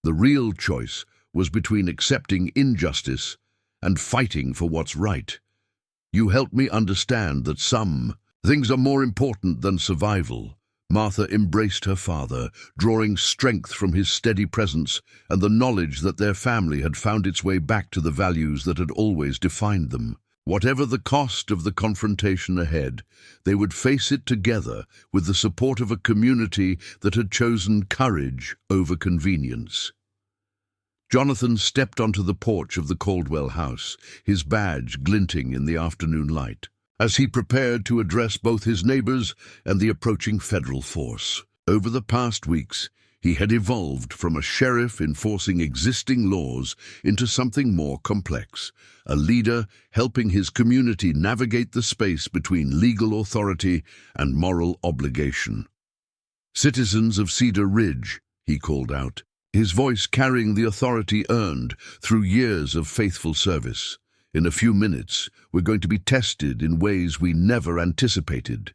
The real choice was between accepting injustice and fighting for what's right. You helped me understand that some things are more important than survival." Martha embraced her father, drawing strength from his steady presence and the knowledge that their family had found its way back to the values that had always defined them. Whatever the cost of the confrontation ahead, they would face it together with the support of a community that had chosen courage over convenience. Jonathan stepped onto the porch of the Caldwell house, his badge glinting in the afternoon light, as he prepared to address both his neighbors and the approaching federal force. Over the past weeks, He had evolved from a sheriff enforcing existing laws into something more complex, a leader helping his community navigate the space between legal authority and moral obligation. "Citizens of Cedar Ridge," he called out, his voice carrying the authority earned through years of faithful service. "In a few minutes, we're going to be tested in ways we never anticipated.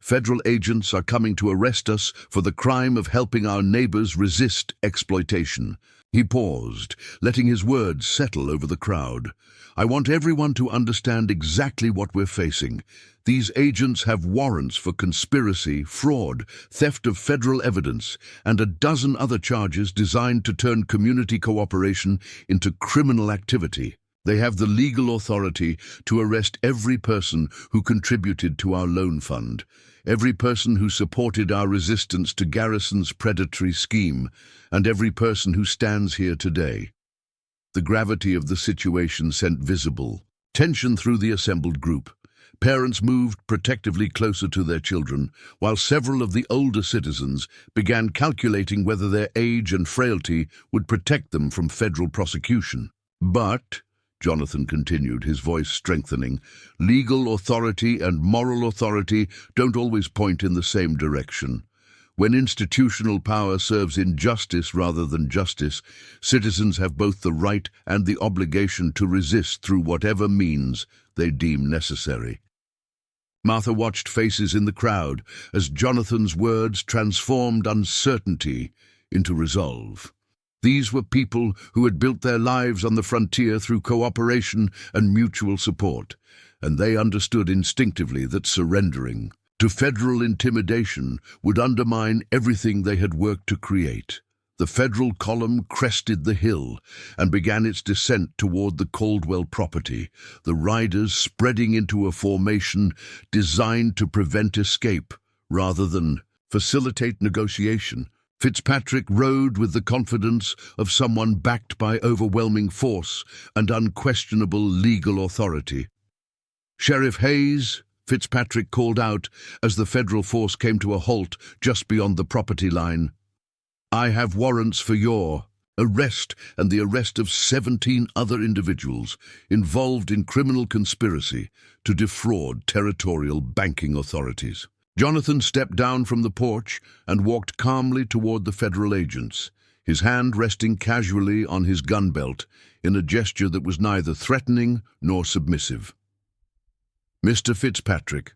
Federal agents are coming to arrest us for the crime of helping our neighbors resist exploitation." He paused, letting his words settle over the crowd. "I want everyone to understand exactly what we're facing. These agents have warrants for conspiracy, fraud, theft of federal evidence, and a dozen other charges designed to turn community cooperation into criminal activity. They have the legal authority to arrest every person who contributed to our loan fund, every person who supported our resistance to Garrison's predatory scheme, and every person who stands here today." The gravity of the situation sent visible tension through the assembled group. Parents moved protectively closer to their children, while several of the older citizens began calculating whether their age and frailty would protect them from federal prosecution. "But," Jonathan continued, his voice strengthening, "legal authority and moral authority don't always point in the same direction. When institutional power serves injustice rather than justice, citizens have both the right and the obligation to resist through whatever means they deem necessary." Martha watched faces in the crowd as Jonathan's words transformed uncertainty into resolve. These were people who had built their lives on the frontier through cooperation and mutual support, and they understood instinctively that surrendering to federal intimidation would undermine everything they had worked to create. The federal column crested the hill and began its descent toward the Caldwell property, the riders spreading into a formation designed to prevent escape rather than facilitate negotiation. Fitzpatrick rode with the confidence of someone backed by overwhelming force and unquestionable legal authority. "Sheriff Hayes," Fitzpatrick called out as the federal force came to a halt just beyond the property line, "I have warrants for your arrest and the arrest of 17 other individuals involved in criminal conspiracy to defraud territorial banking authorities." Jonathan stepped down from the porch and walked calmly toward the federal agents, his hand resting casually on his gun belt in a gesture that was neither threatening nor submissive. "Mr. Fitzpatrick,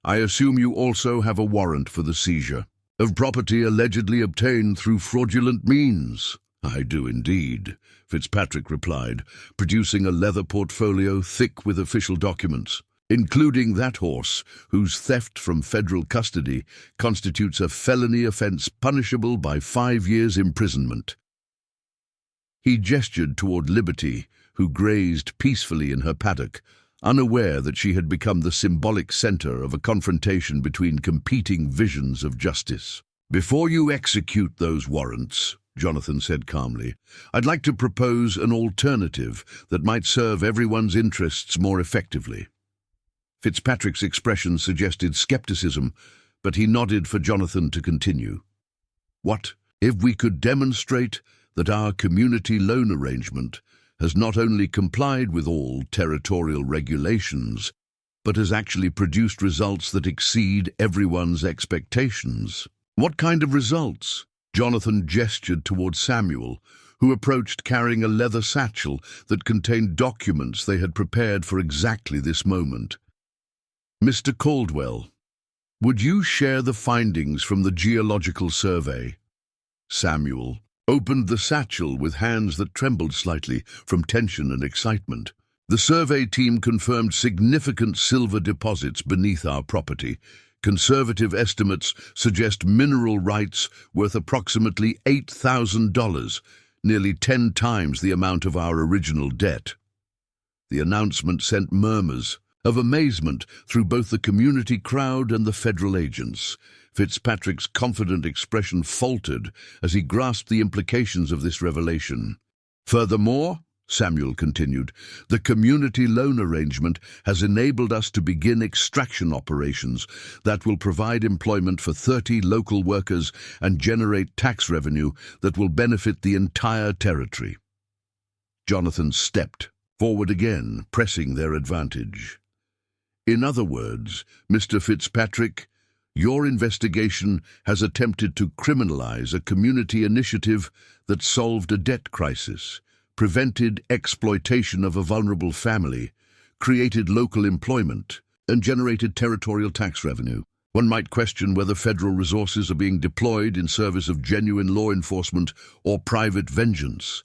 I assume you also have a warrant for the seizure of property allegedly obtained through fraudulent means." "I do indeed," Fitzpatrick replied, producing a leather portfolio thick with official documents, "including that horse whose theft from federal custody constitutes a felony offense punishable by 5 years' imprisonment." He gestured toward Liberty, who grazed peacefully in her paddock, unaware that she had become the symbolic center of a confrontation between competing visions of justice. "Before you execute those warrants," Jonathan said calmly, "I'd like to propose an alternative that might serve everyone's interests more effectively." Fitzpatrick's expression suggested skepticism, but he nodded for Jonathan to continue. "What if we could demonstrate that our community loan arrangement has not only complied with all territorial regulations, but has actually produced results that exceed everyone's expectations?" "What kind of results?" Jonathan gestured toward Samuel, who approached carrying a leather satchel that contained documents they had prepared for exactly this moment. "Mr. Caldwell, would you share the findings from the geological survey?" Samuel opened the satchel with hands that trembled slightly from tension and excitement. "The survey team confirmed significant silver deposits beneath our property. Conservative estimates suggest mineral rights worth approximately $8,000, nearly 10 times the amount of our original debt." The announcement sent murmurs of amazement through both the community crowd and the federal agents. Fitzpatrick's confident expression faltered as he grasped the implications of this revelation. "Furthermore," Samuel continued, "the community loan arrangement has enabled us to begin extraction operations that will provide employment for 30 local workers and generate tax revenue that will benefit the entire territory." Jonathan stepped forward again, pressing their advantage. "In other words, Mr. Fitzpatrick, your investigation has attempted to criminalize a community initiative that solved a debt crisis, prevented exploitation of a vulnerable family, created local employment, and generated territorial tax revenue. One might question whether federal resources are being deployed in service of genuine law enforcement or private vengeance."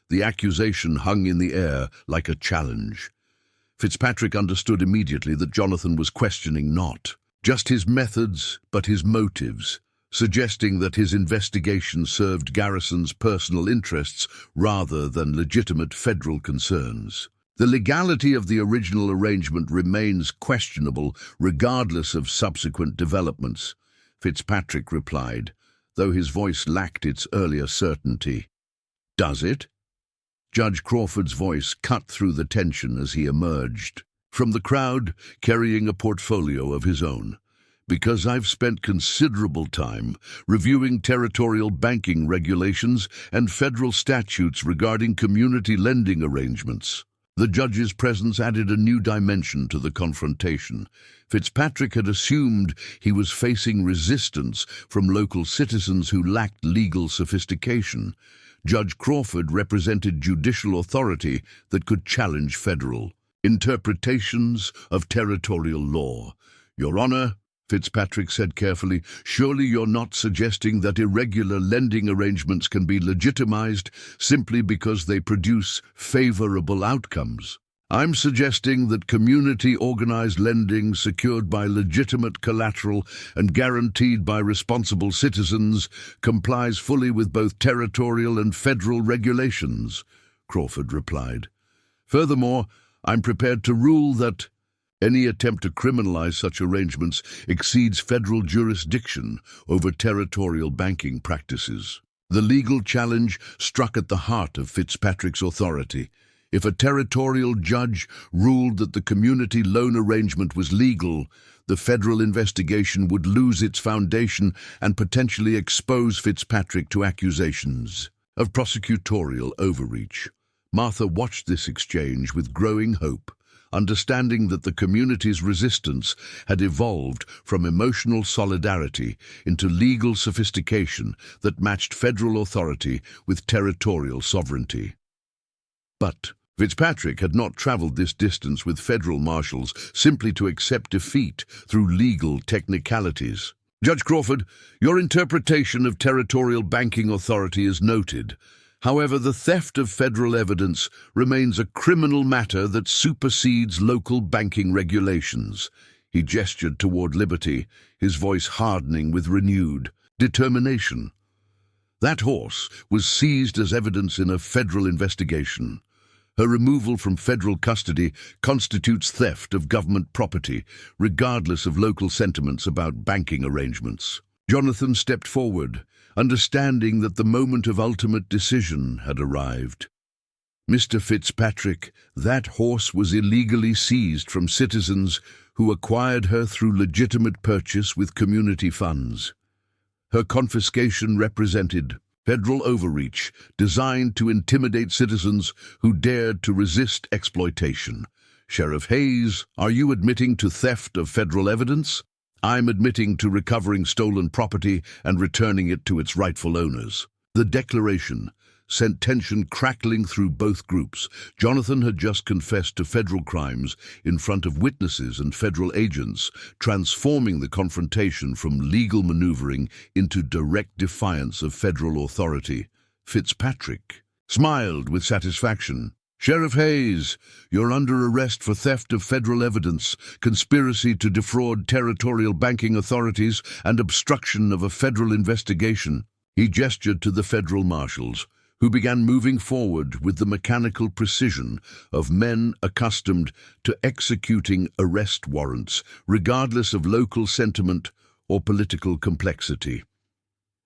The accusation hung in the air like a challenge. Fitzpatrick understood immediately that Jonathan was questioning not just his methods, but his motives, suggesting that his investigation served Garrison's personal interests rather than legitimate federal concerns. The legality of the original arrangement remains questionable regardless of subsequent developments, Fitzpatrick replied, though his voice lacked its earlier certainty. "Does it?" Judge Crawford's voice cut through the tension as he emerged from the crowd, carrying a portfolio of his own. "Because I've spent considerable time reviewing territorial banking regulations and federal statutes regarding community lending arrangements." The judge's presence added a new dimension to the confrontation. Fitzpatrick had assumed he was facing resistance from local citizens who lacked legal sophistication. Judge Crawford represented judicial authority that could challenge federal interpretations of territorial law. "Your Honor," Fitzpatrick said carefully, "surely you're not suggesting that irregular lending arrangements can be legitimized simply because they produce favorable outcomes. I'm suggesting that community-organized lending secured by legitimate collateral and guaranteed by responsible citizens complies fully with both territorial and federal regulations," Crawford replied. "Furthermore, I'm prepared to rule that any attempt to criminalize such arrangements exceeds federal jurisdiction over territorial banking practices." The legal challenge struck at the heart of Fitzpatrick's authority. If a territorial judge ruled that the community loan arrangement was legal, the federal investigation would lose its foundation and potentially expose Fitzpatrick to accusations of prosecutorial overreach. Martha watched this exchange with growing hope, understanding that the community's resistance had evolved from emotional solidarity into legal sophistication that matched federal authority with territorial sovereignty. But Fitzpatrick had not traveled this distance with federal marshals simply to accept defeat through legal technicalities. "Judge Crawford, your interpretation of territorial banking authority is noted. However, the theft of federal evidence remains a criminal matter that supersedes local banking regulations." He gestured toward Liberty, his voice hardening with renewed determination. "That horse was seized as evidence in a federal investigation. Her removal from federal custody constitutes theft of government property, regardless of local sentiments about banking arrangements." Jonathan stepped forward, understanding that the moment of ultimate decision had arrived. "Mr. Fitzpatrick, that horse was illegally seized from citizens who acquired her through legitimate purchase with community funds. Her confiscation represented federal overreach designed to intimidate citizens who dared to resist exploitation. Sheriff Hayes, are you admitting to theft of federal evidence? I'm admitting to recovering stolen property and returning it to its rightful owners." The declaration sent tension crackling through both groups. Jonathan had just confessed to federal crimes in front of witnesses and federal agents, transforming the confrontation from legal maneuvering into direct defiance of federal authority. Fitzpatrick smiled with satisfaction. "Sheriff Hayes, you're under arrest for theft of federal evidence, conspiracy to defraud territorial banking authorities, and obstruction of a federal investigation." He gestured to the federal marshals, who began moving forward with the mechanical precision of men accustomed to executing arrest warrants, regardless of local sentiment or political complexity.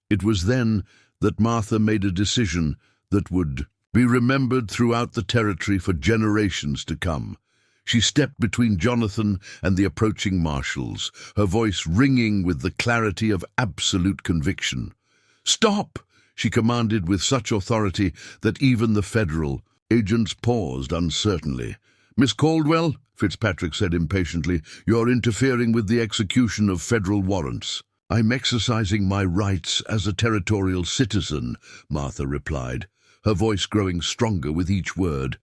It was then that Martha made a decision that would be remembered throughout the territory for generations to come. She stepped between Jonathan and the approaching marshals, her voice ringing with the clarity of absolute conviction. "Stop!" she commanded with such authority that even the federal agents paused uncertainly. "Miss Caldwell," Fitzpatrick said impatiently, "you're interfering with the execution of federal warrants." "I'm exercising my rights as a territorial citizen," Martha replied, her voice growing stronger with each word.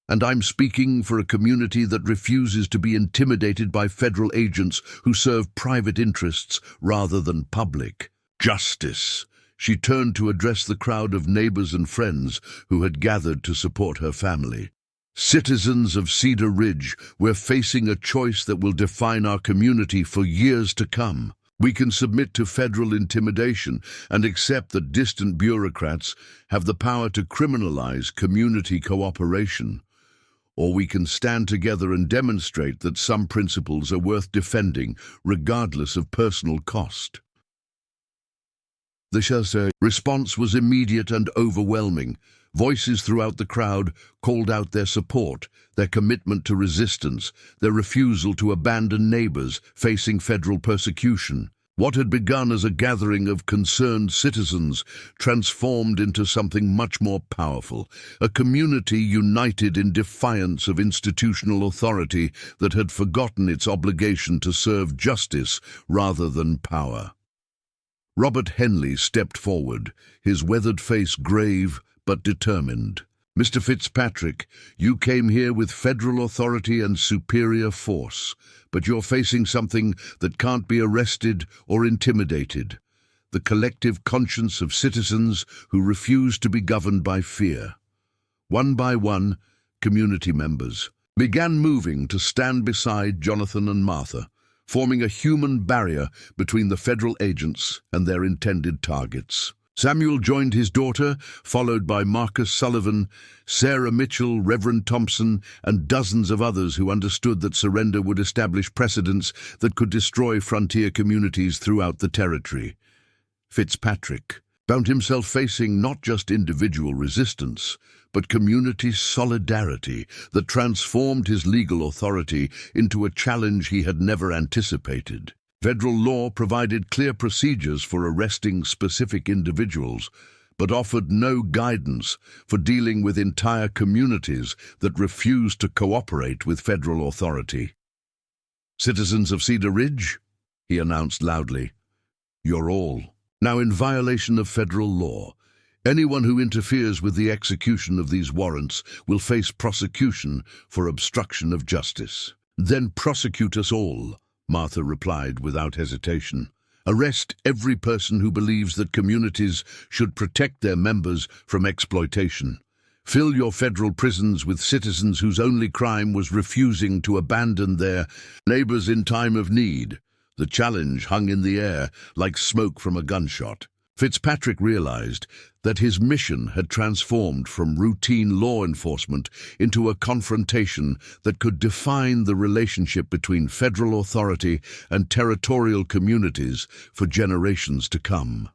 "And I'm speaking for a community that refuses to be intimidated by federal agents who serve private interests rather than public. Justice." She turned to address the crowd of neighbors and friends who had gathered to support her family. "Citizens of Cedar Ridge, we're facing a choice that will define our community for years to come. We can submit to federal intimidation and accept that distant bureaucrats have the power to criminalize community cooperation. Or we can stand together and demonstrate that some principles are worth defending, regardless of personal cost." The response was immediate and overwhelming. Voices throughout the crowd called out their support, their commitment to resistance, their refusal to abandon neighbors facing federal persecution. What had begun as a gathering of concerned citizens transformed into something much more powerful, a community united in defiance of institutional authority that had forgotten its obligation to serve justice rather than power. Robert Henley stepped forward, his weathered face grave but determined. "Mr. Fitzpatrick, you came here with federal authority and superior force, but you're facing something that can't be arrested or intimidated: the collective conscience of citizens who refuse to be governed by fear." One by one, community members began moving to stand beside Jonathan and Martha, forming a human barrier between the federal agents and their intended targets. Samuel joined his daughter, followed by Marcus Sullivan, Sarah Mitchell, Reverend Thompson, and dozens of others who understood that surrender would establish precedents that could destroy frontier communities throughout the territory. Fitzpatrick found himself facing not just individual resistance, but community solidarity that transformed his legal authority into a challenge he had never anticipated. Federal law provided clear procedures for arresting specific individuals, but offered no guidance for dealing with entire communities that refused to cooperate with federal authority. "Citizens of Cedar Ridge," he announced loudly, "you're all now in violation of federal law. Anyone who interferes with the execution of these warrants will face prosecution for obstruction of justice." "Then prosecute us all," Martha replied without hesitation. "Arrest every person who believes that communities should protect their members from exploitation. Fill your federal prisons with citizens whose only crime was refusing to abandon their neighbors in time of need." The challenge hung in the air like smoke from a gunshot. Fitzpatrick realized that his mission had transformed from routine law enforcement into a confrontation that could define the relationship between federal authority and territorial communities for generations to come.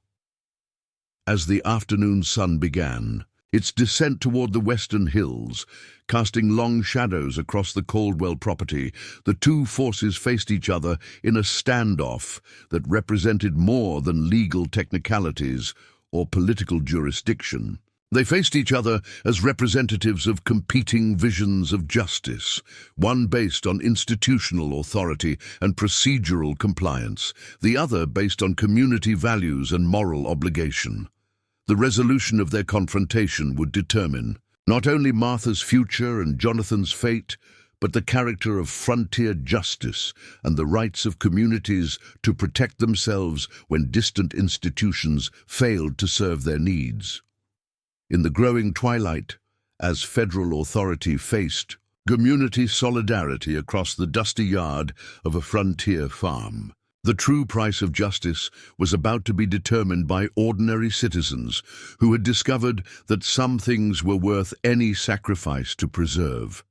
As the afternoon sun began its descent toward the western hills, casting long shadows across the Caldwell property, the two forces faced each other in a standoff that represented more than legal technicalities or political jurisdiction. They faced each other as representatives of competing visions of justice, one based on institutional authority and procedural compliance, the other based on community values and moral obligation. The resolution of their confrontation would determine not only Martha's future and Jonathan's fate, but the character of frontier justice and the rights of communities to protect themselves when distant institutions failed to serve their needs. In the growing twilight, as federal authority faced community solidarity across the dusty yard of a frontier farm, the true price of justice was about to be determined by ordinary citizens who had discovered that some things were worth any sacrifice to preserve.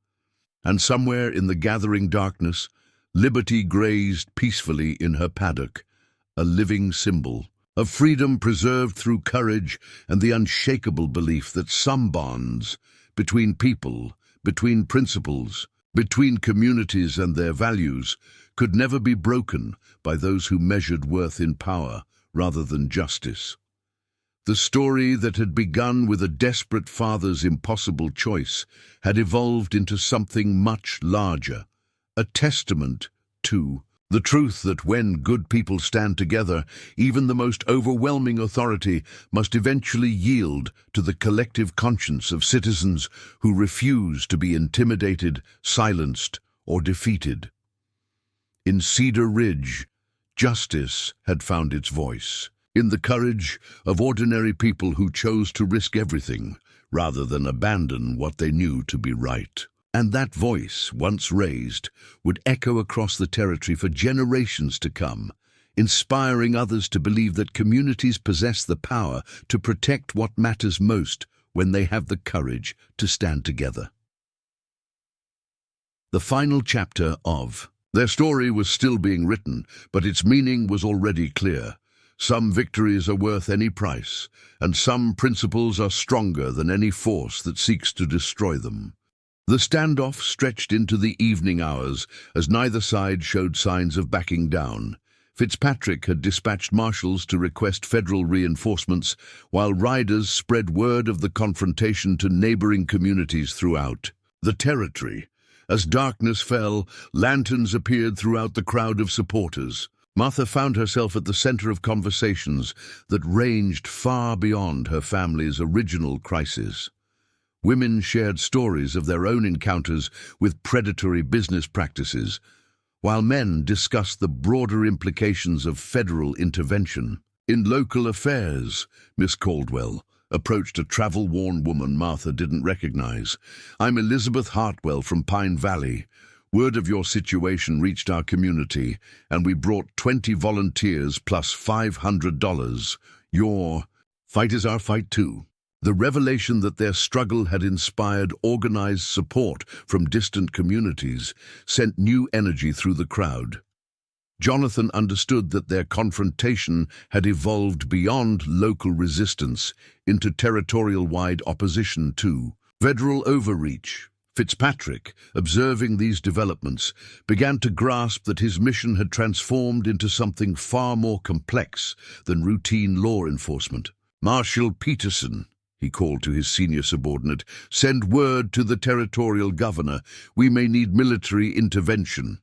And somewhere in the gathering darkness, Liberty grazed peacefully in her paddock, a living symbol of freedom preserved through courage and the unshakable belief that some bonds between people, between principles, between communities and their values could never be broken by those who measured worth in power rather than justice. The story that had begun with a desperate father's impossible choice had evolved into something much larger, a testament to the truth that when good people stand together, even the most overwhelming authority must eventually yield to the collective conscience of citizens who refuse to be intimidated, silenced, or defeated. In Cedar Ridge, justice had found its voice, in the courage of ordinary people who chose to risk everything rather than abandon what they knew to be right. And that voice, once raised, would echo across the territory for generations to come, inspiring others to believe that communities possess the power to protect what matters most when they have the courage to stand together. The final chapter of their story was still being written, but its meaning was already clear. Some victories are worth any price, and some principles are stronger than any force that seeks to destroy them. The standoff stretched into the evening hours as neither side showed signs of backing down. Fitzpatrick had dispatched marshals to request federal reinforcements, while riders spread word of the confrontation to neighboring communities throughout the territory. As darkness fell, lanterns appeared throughout the crowd of supporters. Martha found herself at the center of conversations that ranged far beyond her family's original crisis. Women shared stories of their own encounters with predatory business practices, while men discussed the broader implications of federal intervention. In local affairs, Miss Caldwell approached a travel-worn woman Martha didn't recognize. "I'm Elizabeth Hartwell from Pine Valley. Word of your situation reached our community, and we brought 20 volunteers plus $500. Your fight is our fight too." The revelation that their struggle had inspired organized support from distant communities sent new energy through the crowd. Jonathan understood that their confrontation had evolved beyond local resistance into territorial-wide opposition to federal overreach. Fitzpatrick, observing these developments, began to grasp that his mission had transformed into something far more complex than routine law enforcement. "Marshal Peterson," he called to his senior subordinate, "send word to the territorial governor. We may need military intervention."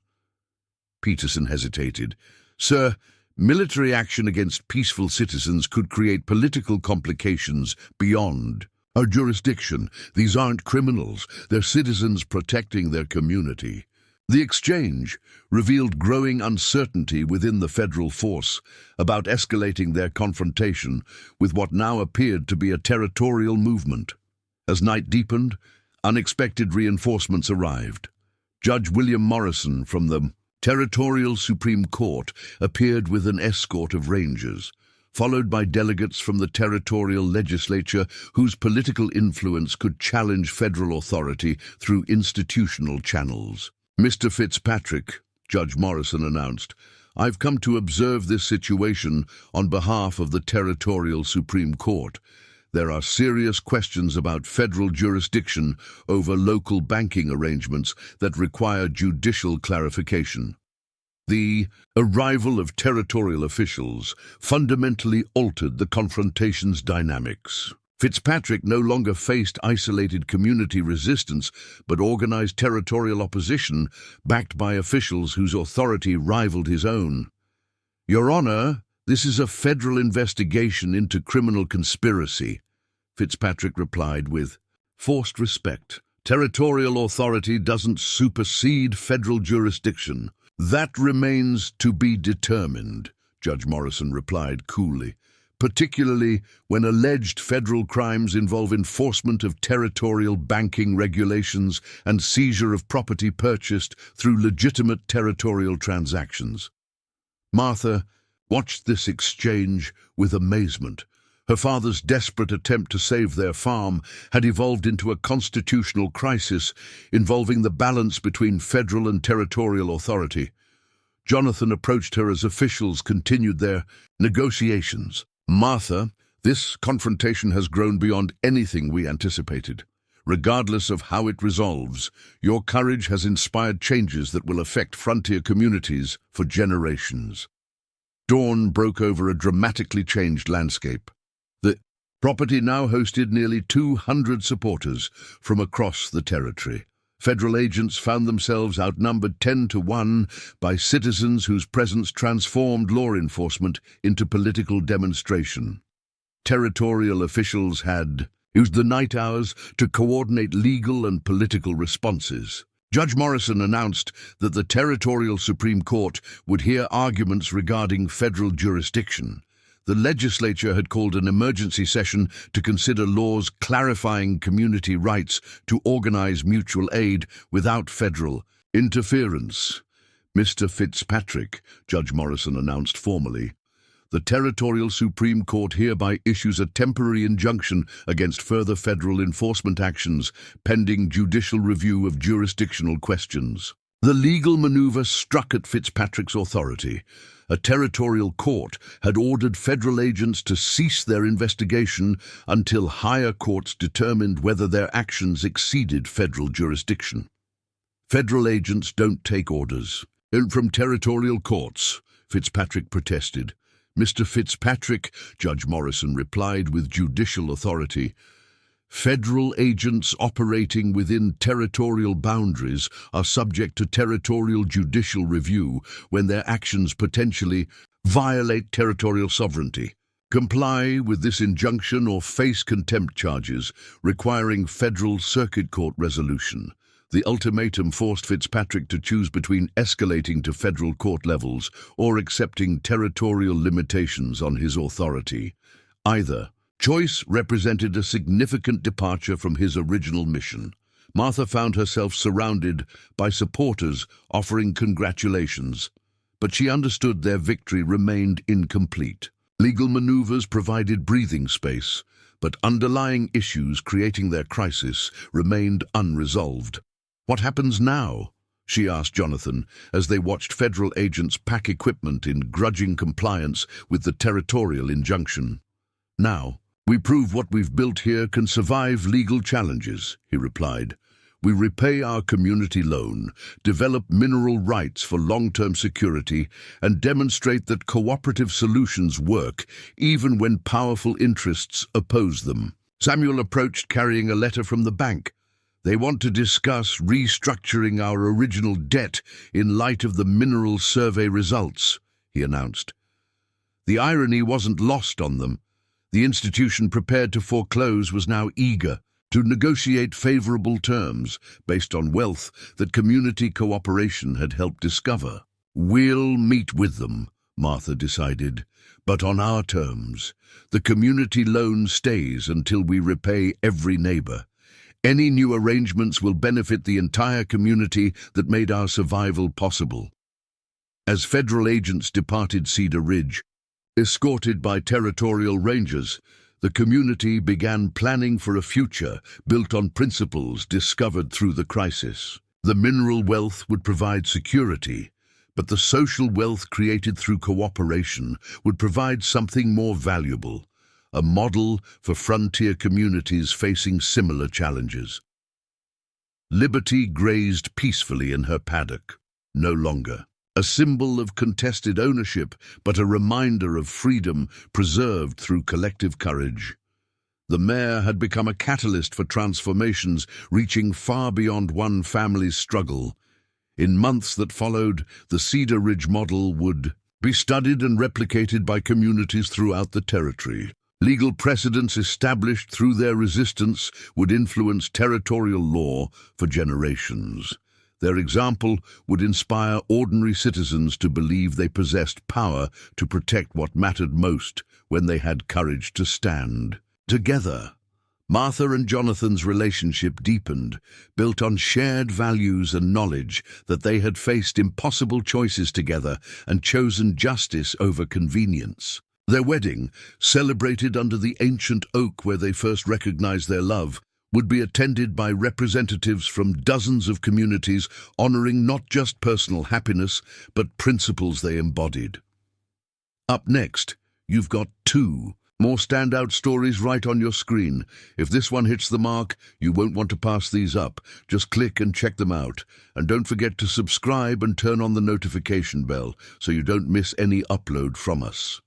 Peterson hesitated. "Sir, military action against peaceful citizens could create political complications beyond our jurisdiction. These aren't criminals. They're citizens protecting their community." The exchange revealed growing uncertainty within the federal force about escalating their confrontation with what now appeared to be a territorial movement. As night deepened, unexpected reinforcements arrived. Judge William Morrison from the Territorial Supreme Court appeared with an escort of rangers, followed by delegates from the territorial legislature whose political influence could challenge federal authority through institutional channels. "Mr. Fitzpatrick," Judge Morrison announced, "I've come to observe this situation on behalf of the Territorial Supreme Court. There are serious questions about federal jurisdiction over local banking arrangements that require judicial clarification." The arrival of territorial officials fundamentally altered the confrontation's dynamics. Fitzpatrick no longer faced isolated community resistance, but organized territorial opposition backed by officials whose authority rivaled his own. "Your Honor, this is a federal investigation into criminal conspiracy," Fitzpatrick replied with forced respect. "Territorial authority doesn't supersede federal jurisdiction." "That remains to be determined," Judge Morrison replied coolly, "particularly when alleged federal crimes involve enforcement of territorial banking regulations and seizure of property purchased through legitimate territorial transactions." Martha watched this exchange with amazement. Her father's desperate attempt to save their farm had evolved into a constitutional crisis involving the balance between federal and territorial authority. Jonathan approached her as officials continued their negotiations. "Martha, this confrontation has grown beyond anything we anticipated. Regardless of how it resolves, your courage has inspired changes that will affect frontier communities for generations." Dawn broke over a dramatically changed landscape. The property now hosted nearly 200 supporters from across the territory. Federal agents found themselves outnumbered 10-1 by citizens whose presence transformed law enforcement into political demonstration. Territorial officials had used the night hours to coordinate legal and political responses. Judge Morrison announced that the Territorial Supreme Court would hear arguments regarding federal jurisdiction. The legislature had called an emergency session to consider laws clarifying community rights to organize mutual aid without federal interference. "Mr. Fitzpatrick," Judge Morrison announced formally, "the Territorial Supreme Court hereby issues a temporary injunction against further federal enforcement actions pending judicial review of jurisdictional questions." The legal maneuver struck at Fitzpatrick's authority. A territorial court had ordered federal agents to cease their investigation until higher courts determined whether their actions exceeded federal jurisdiction. "Federal agents don't take orders from territorial courts," Fitzpatrick protested. "Mr. Fitzpatrick," Judge Morrison replied with judicial authority, "federal agents operating within territorial boundaries are subject to territorial judicial review when their actions potentially violate territorial sovereignty. Comply with this injunction or face contempt charges requiring federal circuit court resolution." The ultimatum forced Fitzpatrick to choose between escalating to federal court levels or accepting territorial limitations on his authority. Either choice represented a significant departure from his original mission. Martha found herself surrounded by supporters offering congratulations, but she understood their victory remained incomplete. Legal maneuvers provided breathing space, but underlying issues creating their crisis remained unresolved. "What happens now?" she asked Jonathan as they watched federal agents pack equipment in grudging compliance with the territorial injunction. "Now, we prove what we've built here can survive legal challenges," he replied. "We repay our community loan, develop mineral rights for long-term security, and demonstrate that cooperative solutions work even when powerful interests oppose them." Samuel approached carrying a letter from the bank. "They want to discuss restructuring our original debt in light of the mineral survey results," he announced. The irony wasn't lost on them. The institution prepared to foreclose was now eager to negotiate favorable terms based on wealth that community cooperation had helped discover. "We'll meet with them," Martha decided, "but on our terms. The community loan stays until we repay every neighbor. Any new arrangements will benefit the entire community that made our survival possible." As federal agents departed Cedar Ridge, escorted by territorial rangers, the community began planning for a future built on principles discovered through the crisis. The mineral wealth would provide security, but the social wealth created through cooperation would provide something more valuable, a model for frontier communities facing similar challenges. Liberty grazed peacefully in her paddock, no longer a symbol of contested ownership, but a reminder of freedom preserved through collective courage. The mare had become a catalyst for transformations reaching far beyond one family's struggle. In months that followed, the Cedar Ridge model would be studied and replicated by communities throughout the territory. Legal precedents established through their resistance would influence territorial law for generations. Their example would inspire ordinary citizens to believe they possessed power to protect what mattered most when they had courage to stand. Together, Martha and Jonathan's relationship deepened, built on shared values and knowledge that they had faced impossible choices together and chosen justice over convenience. Their wedding, celebrated under the ancient oak where they first recognized their love, would be attended by representatives from dozens of communities honoring not just personal happiness, but principles they embodied. Up next, you've got two more standout stories right on your screen. If this one hits the mark, you won't want to pass these up. Just click and check them out. And don't forget to subscribe and turn on the notification bell so you don't miss any upload from us.